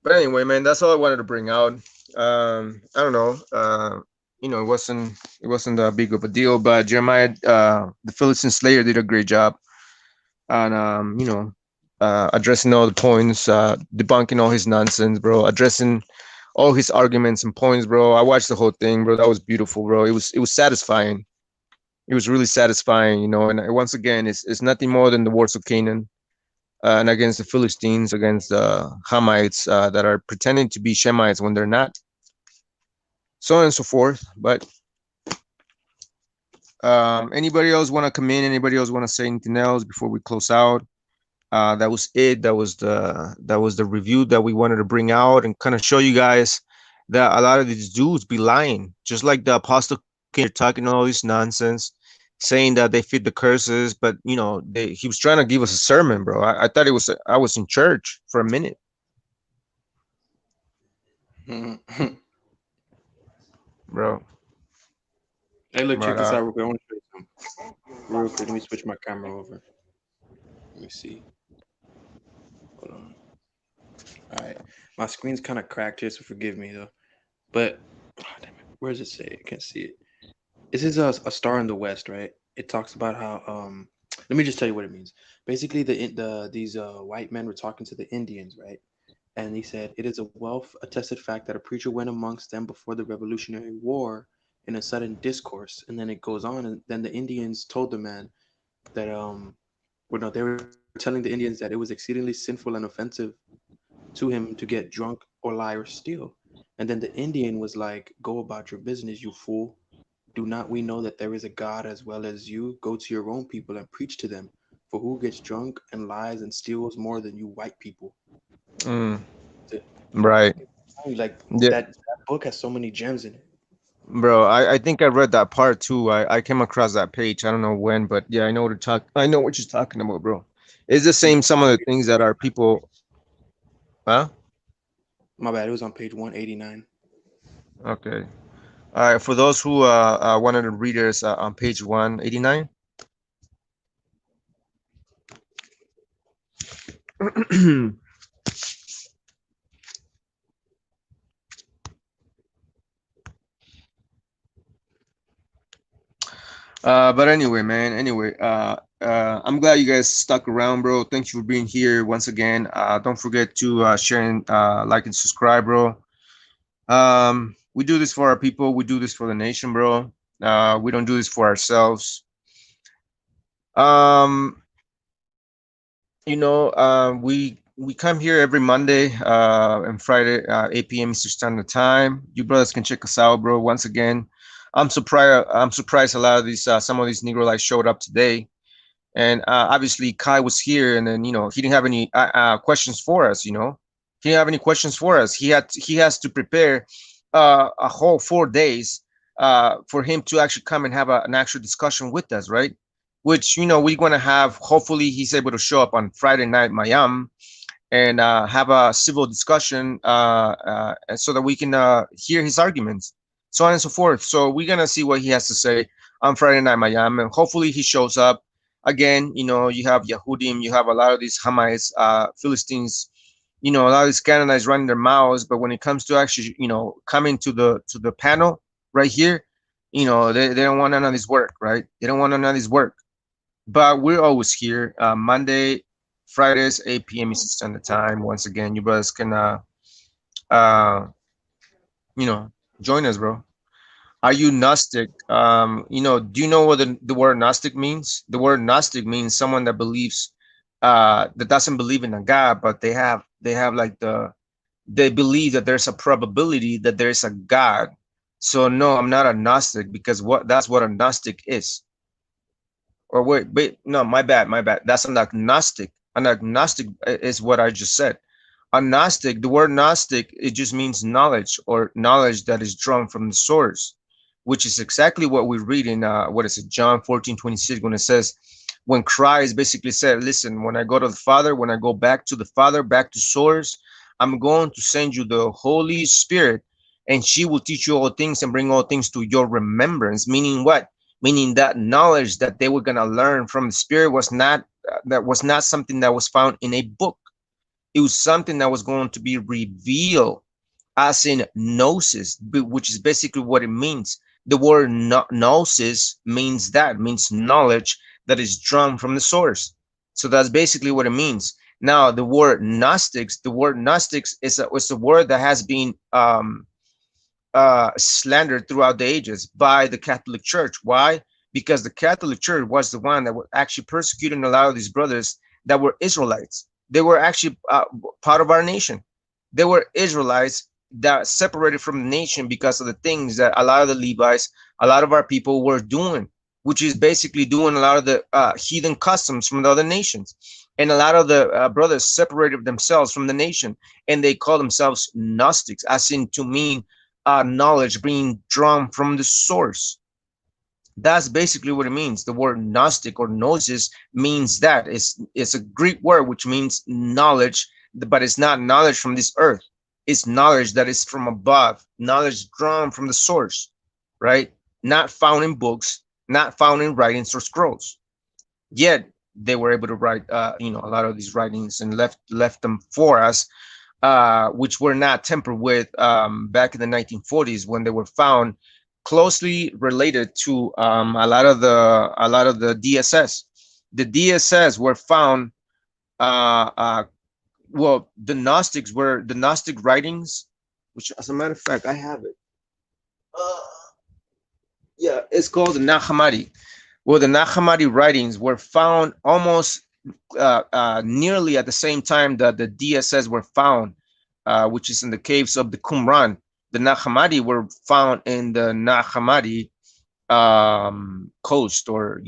But anyway, man, that's all I wanted to bring out. I don't know. It wasn't that big of a deal, but Jeremiah, the Philistine Slayer, did a great job on addressing all the points, debunking all his nonsense, bro, addressing all his arguments and points, bro. I watched the whole thing, bro. That was beautiful, bro. It was satisfying. It was really satisfying, and once again, it's nothing more than the wars of Canaan and against the Philistines, against the Hamites that are pretending to be Shemites when they're not. So on and so forth. But anybody else want to come in? Anybody else want to say anything else before we close out? That was it. That was the review that we wanted to bring out and kind of show you guys that a lot of these dudes be lying, just like the Apostle King talking all this nonsense. saying that they fit the curses, but you know, he was trying to give us a sermon, bro. I thought it was I was in church for a minute. Bro. Hey, look, check But this out real quick. I want to show you something. Real quick, let me switch my camera over. Let me see. Hold on. All right. My screen's kind of cracked here, so forgive me, though. But, oh, damn it. Where does it say? I can't see it. This is a star in the west, right? It talks about how, let me just tell you what it means. Basically, these white men were talking to the Indians, right? And he said, it is a well-attested fact that a preacher went amongst them before the Revolutionary War in a sudden discourse. And then it goes on, and then the Indians told the man that, well, no, they were telling the Indians that it was exceedingly sinful and offensive to him to get drunk or lie or steal. And then the Indian was like, go about your business, you fool. Do not we know that there is a God as well as you? Go to your own people and preach to them. For who gets drunk and lies and steals more than you white people? Right. Like Yeah. that book has so many gems in it. Bro, I think I read that part too. I came across that page. I don't know when, but yeah, I know I know what you're talking about, bro. It's the same some of the things that our people. Huh? My bad. It was on page 189. Okay. All right. For those who wanted to read us on page 189. But anyway, man. Anyway, I'm glad you guys stuck around, bro. Thanks for being here once again. Don't forget to share and like and subscribe, bro. We do this for our people. We do this for the nation, bro. We don't do this for ourselves. Um, we come here every Monday and Friday, 8 p.m. Eastern Standard Time. You brothers can check us out, bro. Once again, I'm surprised. I'm surprised a lot of these, some of these Negro lights showed up today, and obviously Kai was here, and then he didn't have any questions for us. He didn't have any questions for us. He has to prepare a whole 4 days for him to actually come and have an actual discussion with us, right? Which we're going to have. Hopefully he's able to show up on Friday night Miami and have a civil discussion so that we can hear his arguments, so on and so forth. So we're going to see what he has to say on Friday night Miami, and hopefully he shows up. Again, you have Yahudim, you have a lot of these Hamites, Philistines, a lot of these Canaanites running their mouths, but when it comes to actually coming to the panel right here, they don't want none of this work, right? They don't want none of this work. But we're always here, Monday, Fridays, 8 p.m. Eastern Standard Time. Once again, you brothers can, join us, bro. Are you Gnostic? Do you know what the word Gnostic means? The word Gnostic means someone that believes, that doesn't believe in a God, but they have like they believe that there's a probability that there's a God. So no, I'm not a Gnostic, because that's what a Gnostic is. Or wait, no, my bad. That's an agnostic. An agnostic is what I just said. A Gnostic, the word Gnostic, it just means knowledge, or knowledge that is drawn from the source, which is exactly what we read in what is it, John 14:26, when it says, when Christ basically said, listen, when I go to the Father, when I go back to the Father, back to source, I'm going to send you the Holy Spirit, and she will teach you all things and bring all things to your remembrance. Meaning what? Meaning that knowledge that they were going to learn from the Spirit was not something that was found in a book. It was something that was going to be revealed, as in gnosis, which is basically what it means. The word gnosis means knowledge that is drawn from the source. So that's basically what it means. Now, the word Gnostics is a word that has been slandered throughout the ages by the Catholic Church. Why? Because the Catholic Church was the one that was actually persecuting a lot of these brothers that were Israelites. They were actually part of our nation. They were Israelites that separated from the nation because of the things that a lot of the Levites, a lot of our people were doing, which is basically doing a lot of the heathen customs from the other nations. And a lot of the brothers separated themselves from the nation, and they call themselves Gnostics, as in to mean knowledge being drawn from the source. That's basically what it means. The word Gnostic or gnosis means that. It's a Greek word which means knowledge, but it's not knowledge from this earth. It's knowledge that is from above, knowledge drawn from the source, right? Not found in books, not found in writings or scrolls. Yet they were able to write, a lot of these writings and left them for us, which were not tampered with back in the 1940s when they were found closely related to a lot of the DSS. The DSS were found. Well, the Gnostic writings, which, as a matter of fact, I have it. Yeah, it's called the Nag Hammadi. Well, the Nag Hammadi writings were found almost nearly at the same time that the DSS were found, which is in the caves of the Qumran. The Nag Hammadi were found in the Nag Hammadi coast, or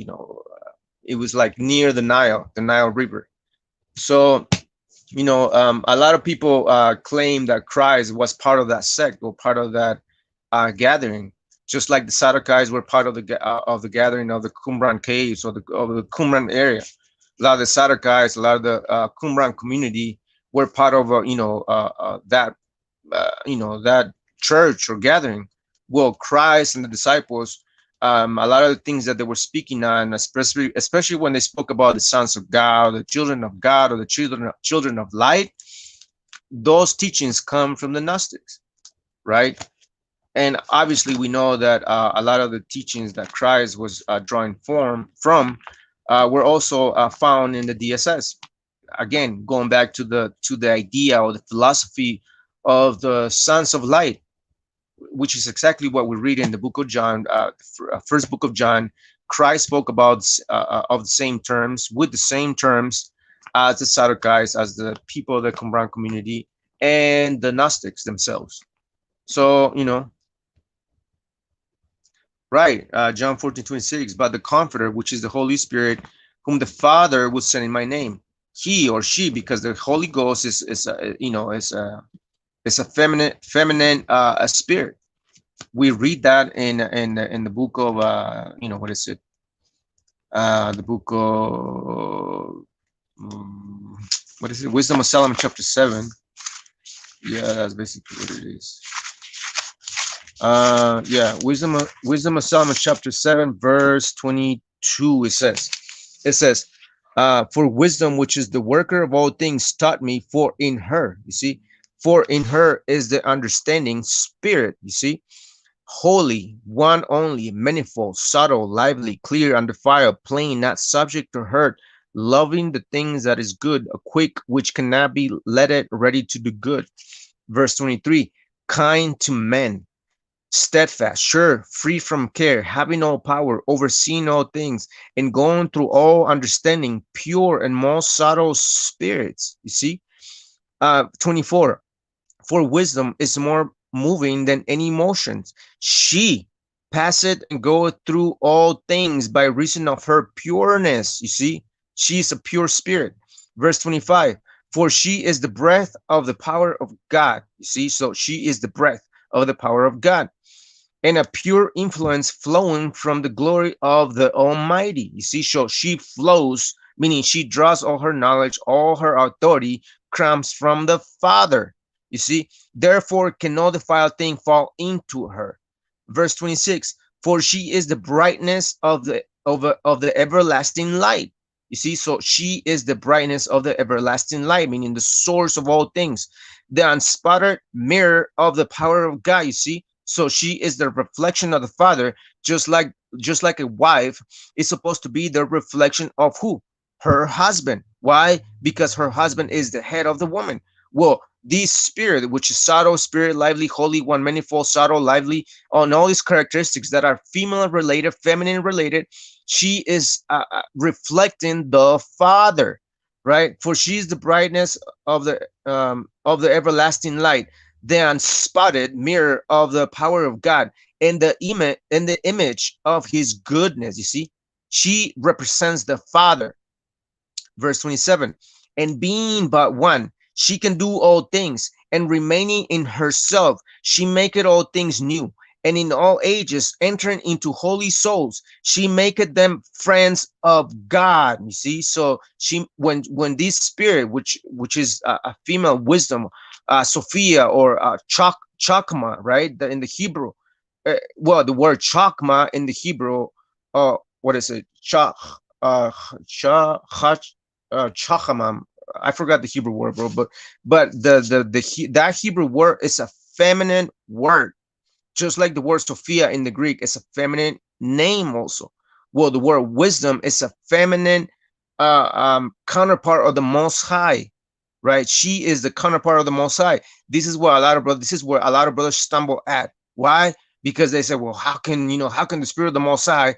it was like near the Nile River. So, a lot of people claim that Christ was part of that sect or part of that gathering, just like the Sadducees were part of the gathering of the Qumran caves or of the Qumran area. A lot of the Sadducees, a lot of the Qumran community were part of that that church or gathering. Well, Christ and the disciples, a lot of the things that they were speaking on, especially when they spoke about the sons of God, the children of God, or the children of light, those teachings come from the Gnostics, right? And obviously, we know that a lot of the teachings that Christ was drawing form from were also found in the DSS. Again, going back to the idea or the philosophy of the sons of light, which is exactly what we read in the book of John, first book of John. Christ spoke about of the same terms, with the same terms as the Sadducees, as the people of the Qumran community, and the Gnostics themselves. So, right, John 14:26, but the Comforter, which is the Holy Spirit, whom the Father will send in my name, he or she, because the Holy Ghost is a feminine spirit. We read that in the book of what is it? The book of what is it? Wisdom of Solomon, chapter 7. Yeah, that's basically what it is. Yeah, Wisdom of Solomon, chapter 7, verse 22. It says, for wisdom, which is the worker of all things, taught me, for in her, you see, for in her is the understanding spirit, you see, holy, one only, manifold, subtle, lively, clear, undefiled, plain, not subject to hurt, loving the things that is good, a quick, which cannot be letted, ready to do good. Verse 23, kind to men, steadfast, sure, free from care, having all power, overseeing all things, and going through all understanding, pure and most subtle spirits. You see, 24. For wisdom is more moving than any emotions. She passeth and goeth through all things by reason of her pureness. You see, she is a pure spirit. Verse 25. For she is the breath of the power of God. You see, so she is the breath of the power of God, and a pure influence flowing from the glory of the Almighty. You see, so she flows, meaning she draws all her knowledge, all her authority comes from the Father. You see, therefore can no defiled thing fall into her. Verse 26, for she is the brightness of the everlasting light. You see, so she is the brightness of the everlasting light, meaning the source of all things, the unspotted mirror of the power of God. You see, so she is the reflection of the Father, just like a wife is supposed to be the reflection of who? Her husband. Why? Because her husband is the head of the woman. Well, this spirit, which is subtle, spirit, lively, holy, one, manifold, subtle, lively, on all these characteristics that are female related, feminine related, she is reflecting the Father, right? For she is the brightness of the everlasting light, the unspotted mirror of the power of God, and the image of his goodness. You see, she represents the Father. Verse 27, and being but one, she can do all things, and remaining in herself, she maketh all things new. and in all ages entering into holy souls. She maketh them friends of God. You see, so she when this spirit, which is a female wisdom, Sophia or Chakma, right? In the Hebrew, well, the word Chakma in the Hebrew, what is it? Chachamam. I forgot the Hebrew word, bro. But that Hebrew word is a feminine word, just like the word Sophia in the Greek is a feminine name also. Well, the word wisdom is a feminine counterpart of the Most High, right? She is the counterpart of the Most High. This is where a lot of brothers stumble at. Why? Because they say, well, how can the spirit of the Most High,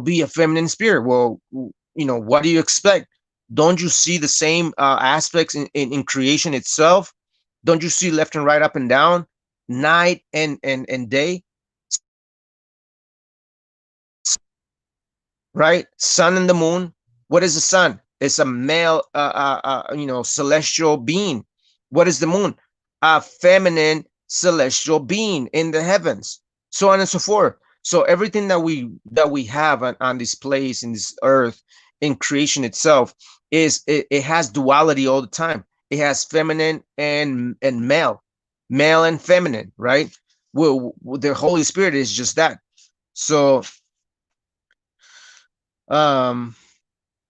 be a feminine spirit? Well, what do you expect? Don't you see the same aspects in creation itself? Don't you see left and right, up and down, night and day, right? Sun and the moon. What is the sun? It's a male, celestial being. What is the moon? A feminine celestial being in the heavens, so on and so forth. So everything that we have on this place, in this earth, in creation itself, it has duality all the time. It has feminine and male and feminine, right? Well, the Holy Spirit is just that. So and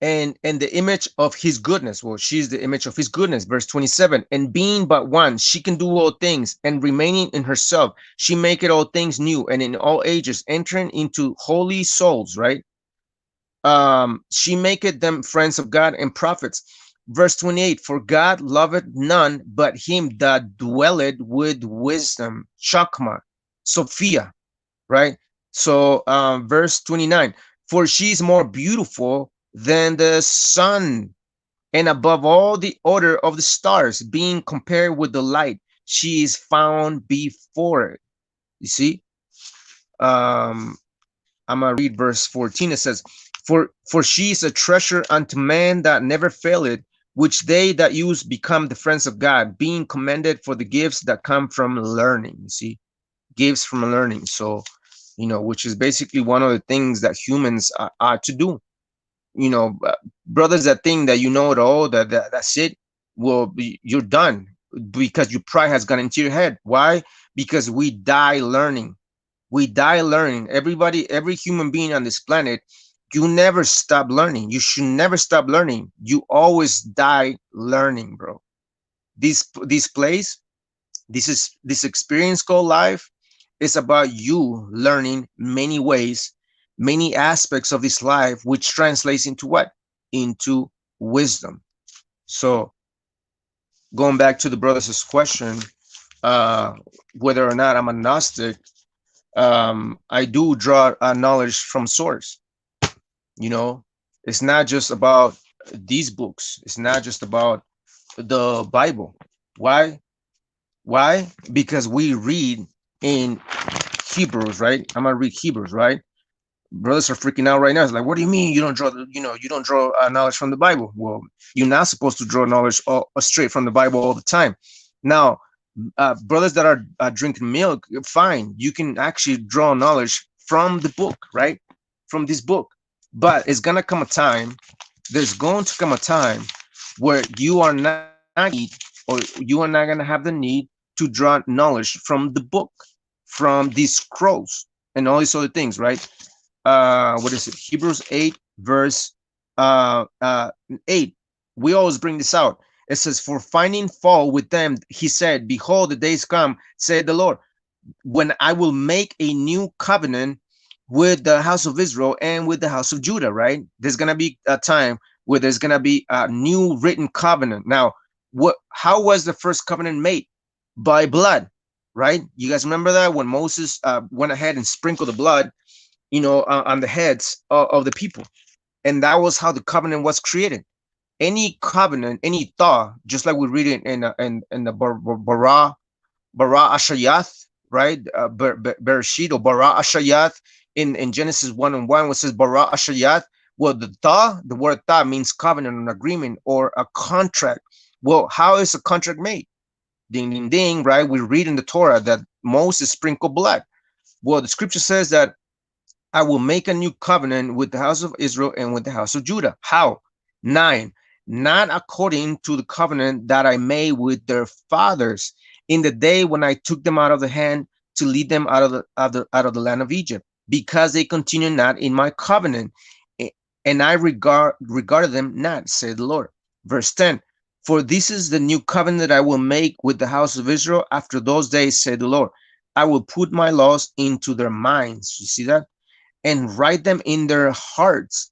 the image of his goodness. Well, she's the image of his goodness. Verse 27, and being but one, she can do all things, and remaining in herself, she maketh all things new, and in all ages entering into holy souls, right? She maketh them friends of God and prophets. Verse 28, for God loveth none but him that dwelleth with wisdom. Chakma, Sophia, right? So verse 29, for she is more beautiful than the sun, and above all the order of the stars, being compared with the light, she is found before it. You see, I'm gonna read verse 14. It says, for she is a treasure unto man that never faileth, which they that use become the friends of God, being commended for the gifts that come from learning. You see, gifts from learning. So, which is basically one of the things that humans are to do. Brothers that think that you know it all, that's it. Well, you're done, because your pride has gone into your head. Why? Because we die learning. Everybody, every human being on this planet, you never stop learning. You should never stop learning. You always die learning, bro. This place, this experience called life, is about you learning many ways, many aspects of this life, which translates into what? Into wisdom. So going back to the brother's question, whether or not I'm a Gnostic, I do draw knowledge from source. It's not just about these books. It's not just about the Bible. Why? Because we read in Hebrews, right? I'm gonna read Hebrews, right? Brothers are freaking out right now. It's like, what do you mean you don't draw knowledge from the Bible? Well, you're not supposed to draw knowledge straight from the Bible all the time. Now, brothers that are drinking milk, fine, you can actually draw knowledge from the book, right? From this book. But there's going to come a time where you are not going to have the need to draw knowledge from the book, from these scrolls and all these other things, right? What is it? Hebrews 8 verse 8. We always bring this out. It says, for finding fault with them, he said, behold, the days come, said the Lord, when I will make a new covenant with the house of Israel and with the house of Judah, right? There's going to be a time where there's going to be a new written covenant. Now, how was the first covenant made? By blood, right? You guys remember that when Moses went ahead and sprinkled the blood, on the heads of the people. And that was how the covenant was created. Any covenant, any thaw, just like we read it in the Bara Ashayath, right? Bereshit or Bara Ashayath in Genesis 1:1, where it says Bara Ashayath. Well, the word thaw means covenant, an agreement, or a contract. Well, how is a contract made? Ding, ding, ding, right? We read in the Torah that Moses sprinkled blood. Well, the scripture says that I will make a new covenant with the house of Israel and with the house of Judah. How? 9, not according to the covenant that I made with their fathers in the day when I took them out of the hand to lead them out of the land of Egypt, because they continue not in my covenant, and I regarded them not, said the Lord. Verse 10, for this is the new covenant that I will make with the house of Israel after those days, said the Lord. I will put my laws into their minds. You see that? And write them in their hearts,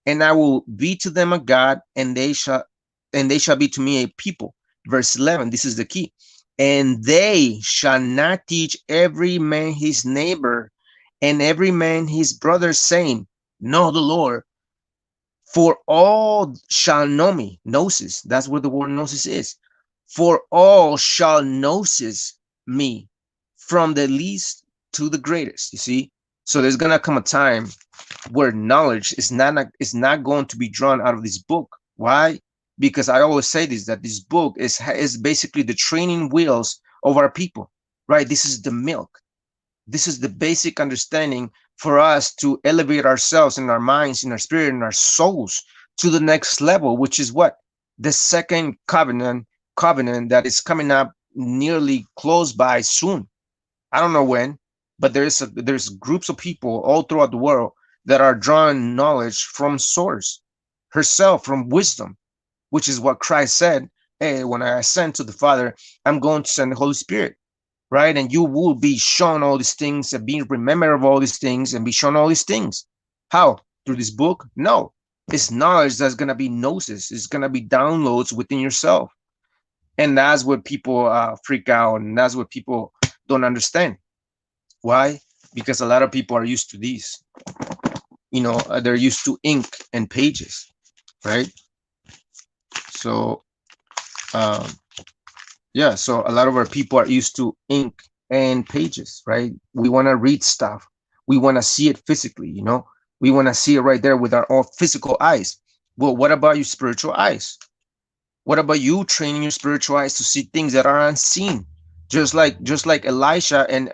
and I will be to them a God, and they shall be to me a people. Verse 11, this is the key. And they shall not teach every man his neighbor and every man his brother, saying, know the Lord, for all shall know me. Gnosis, that's where the word gnosis is. For all shall gnosis me, from the least to the greatest. You see? So there's gonna come a time where knowledge is not going to be drawn out of this book. Why? Because I always say this, that this book is basically the training wheels of our people, right? This is the milk. This is the basic understanding for us to elevate ourselves in our minds, in our spirit, in our souls to the next level, which is what? The second covenant that is coming up nearly close by soon. I don't know when, but there's groups of people all throughout the world that are drawing knowledge from source herself, from wisdom, which is what Christ said. Hey, when I ascend to the Father, I'm going to send the Holy Spirit, right? And you will be shown all these things and be remembered of all these things and be shown all these things. How? Through this book? No, it's knowledge that's going to be gnosis. It's going to be downloads within yourself. And that's what people freak out, and that's what people don't understand. Why? Because a lot of people are used to these. They're used to ink and pages, right? So, yeah, so a lot of our people are used to ink and pages, right? We want to read stuff. We want to see it physically, we want to see it right there with our own physical eyes. Well, what about your spiritual eyes? What about you training your spiritual eyes to see things that are unseen? Just like Elisha and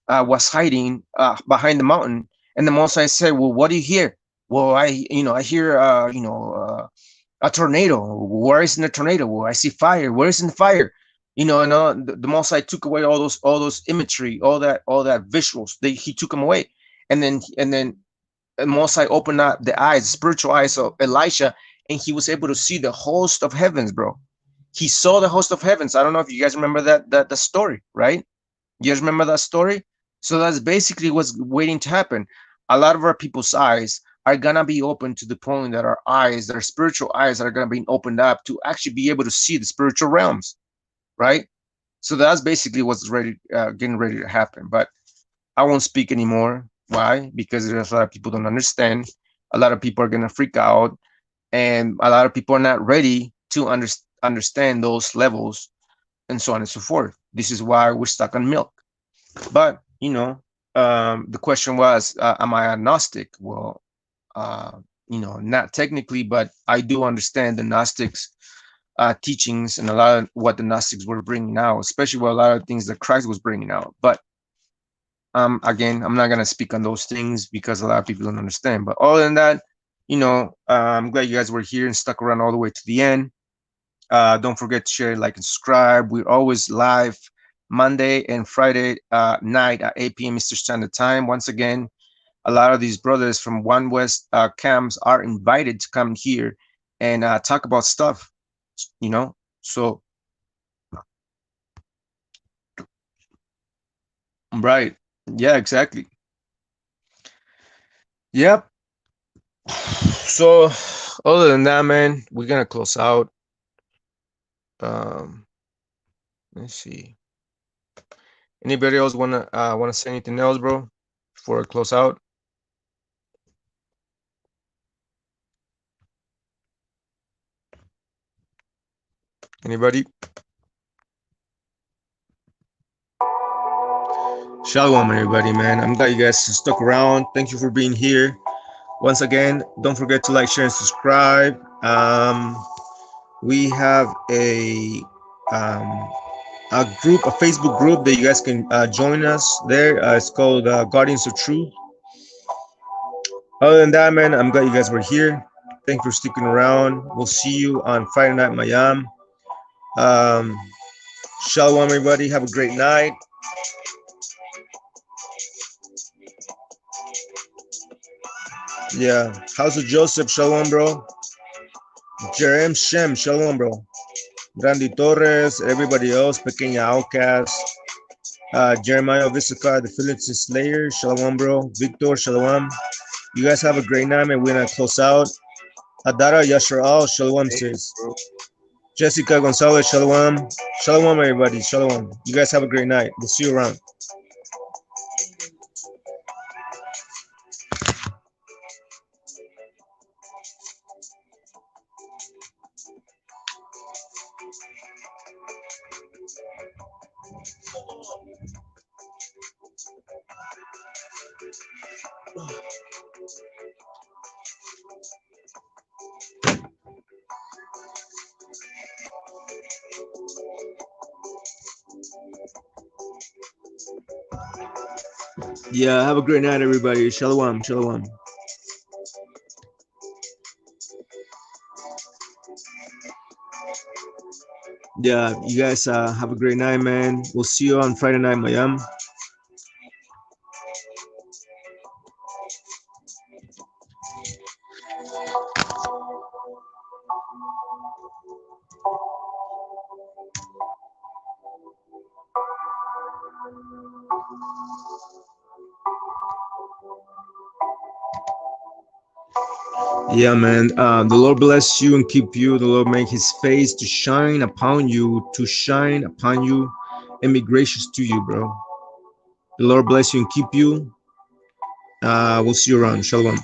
was hiding behind the mountain, and the Most High said, well, what do you hear? Well, I hear a tornado. Where is the tornado? Well, I see fire. Where is the fire? The Most High took away all those imagery, all that visuals. He took them away, and then the Most High opened up the eyes, the spiritual eyes of Elisha, and he was able to see the host of heavens, bro. He saw the host of heavens. I don't know if you guys remember that story, right? You guys remember that story? So that's basically what's waiting to happen. A lot of our people's eyes are gonna be open to the point that their spiritual eyes are gonna be opened up to actually be able to see the spiritual realms, right? So that's basically what's getting ready to happen. But I won't speak anymore. Why? Because there's a lot of people don't understand. A lot of people are gonna freak out, and a lot of people are not ready to understand those levels, and so on and so forth. This is why we're stuck on milk. But the question was, am I agnostic? Well, not technically, but I do understand the Gnostics teachings and a lot of what the Gnostics were bringing out, especially with a lot of things that Christ was bringing out. But again, I'm not gonna speak on those things because a lot of people don't understand. But other than that, I'm glad you guys were here and stuck around all the way to the end. Don't forget to share, like, and subscribe. We're always live Monday and Friday night at 8 p.m. Eastern Standard Time. Once again, a lot of these brothers from One West camps are invited to come here and talk about stuff, So, right. Yeah, exactly. Yep. So, other than that, man, we're gonna close out. Let's see. Anybody else wanna say anything else, bro, before I close out? Anybody? Shalom, everybody, man. I'm glad you guys stuck around. Thank you for being here. Once again, don't forget to like, share, and subscribe. We have a a group, a Facebook group that you guys can join us there. It's called Guardians of Truth. Other than that, man, I'm glad you guys were here. Thanks for sticking around. We'll see you on Friday night, Miami. Shalom, everybody. Have a great night. Yeah. House of Joseph, shalom, bro. Jerem Shem, shalom, bro. Randy Torres, everybody else, Pequeña Outcast, Jeremiah Visicar, the Phillips Slayer, shalom, bro. Victor, shalom. You guys have a great night, and we're gonna close out. Adara Yashar, shalom, sis. Jessica Gonzalez, shalom. Shalom, everybody, shalom. You guys have a great night. We'll see you around. Yeah, have a great night, everybody. Shalom, shalom. Yeah, you guys have a great night, man. We'll see you on Friday night, Miami. Yeah, man. The Lord bless you and keep you. The Lord make his face to shine upon you, and be gracious to you, bro. The Lord bless you and keep you. We'll see you around. Shalom.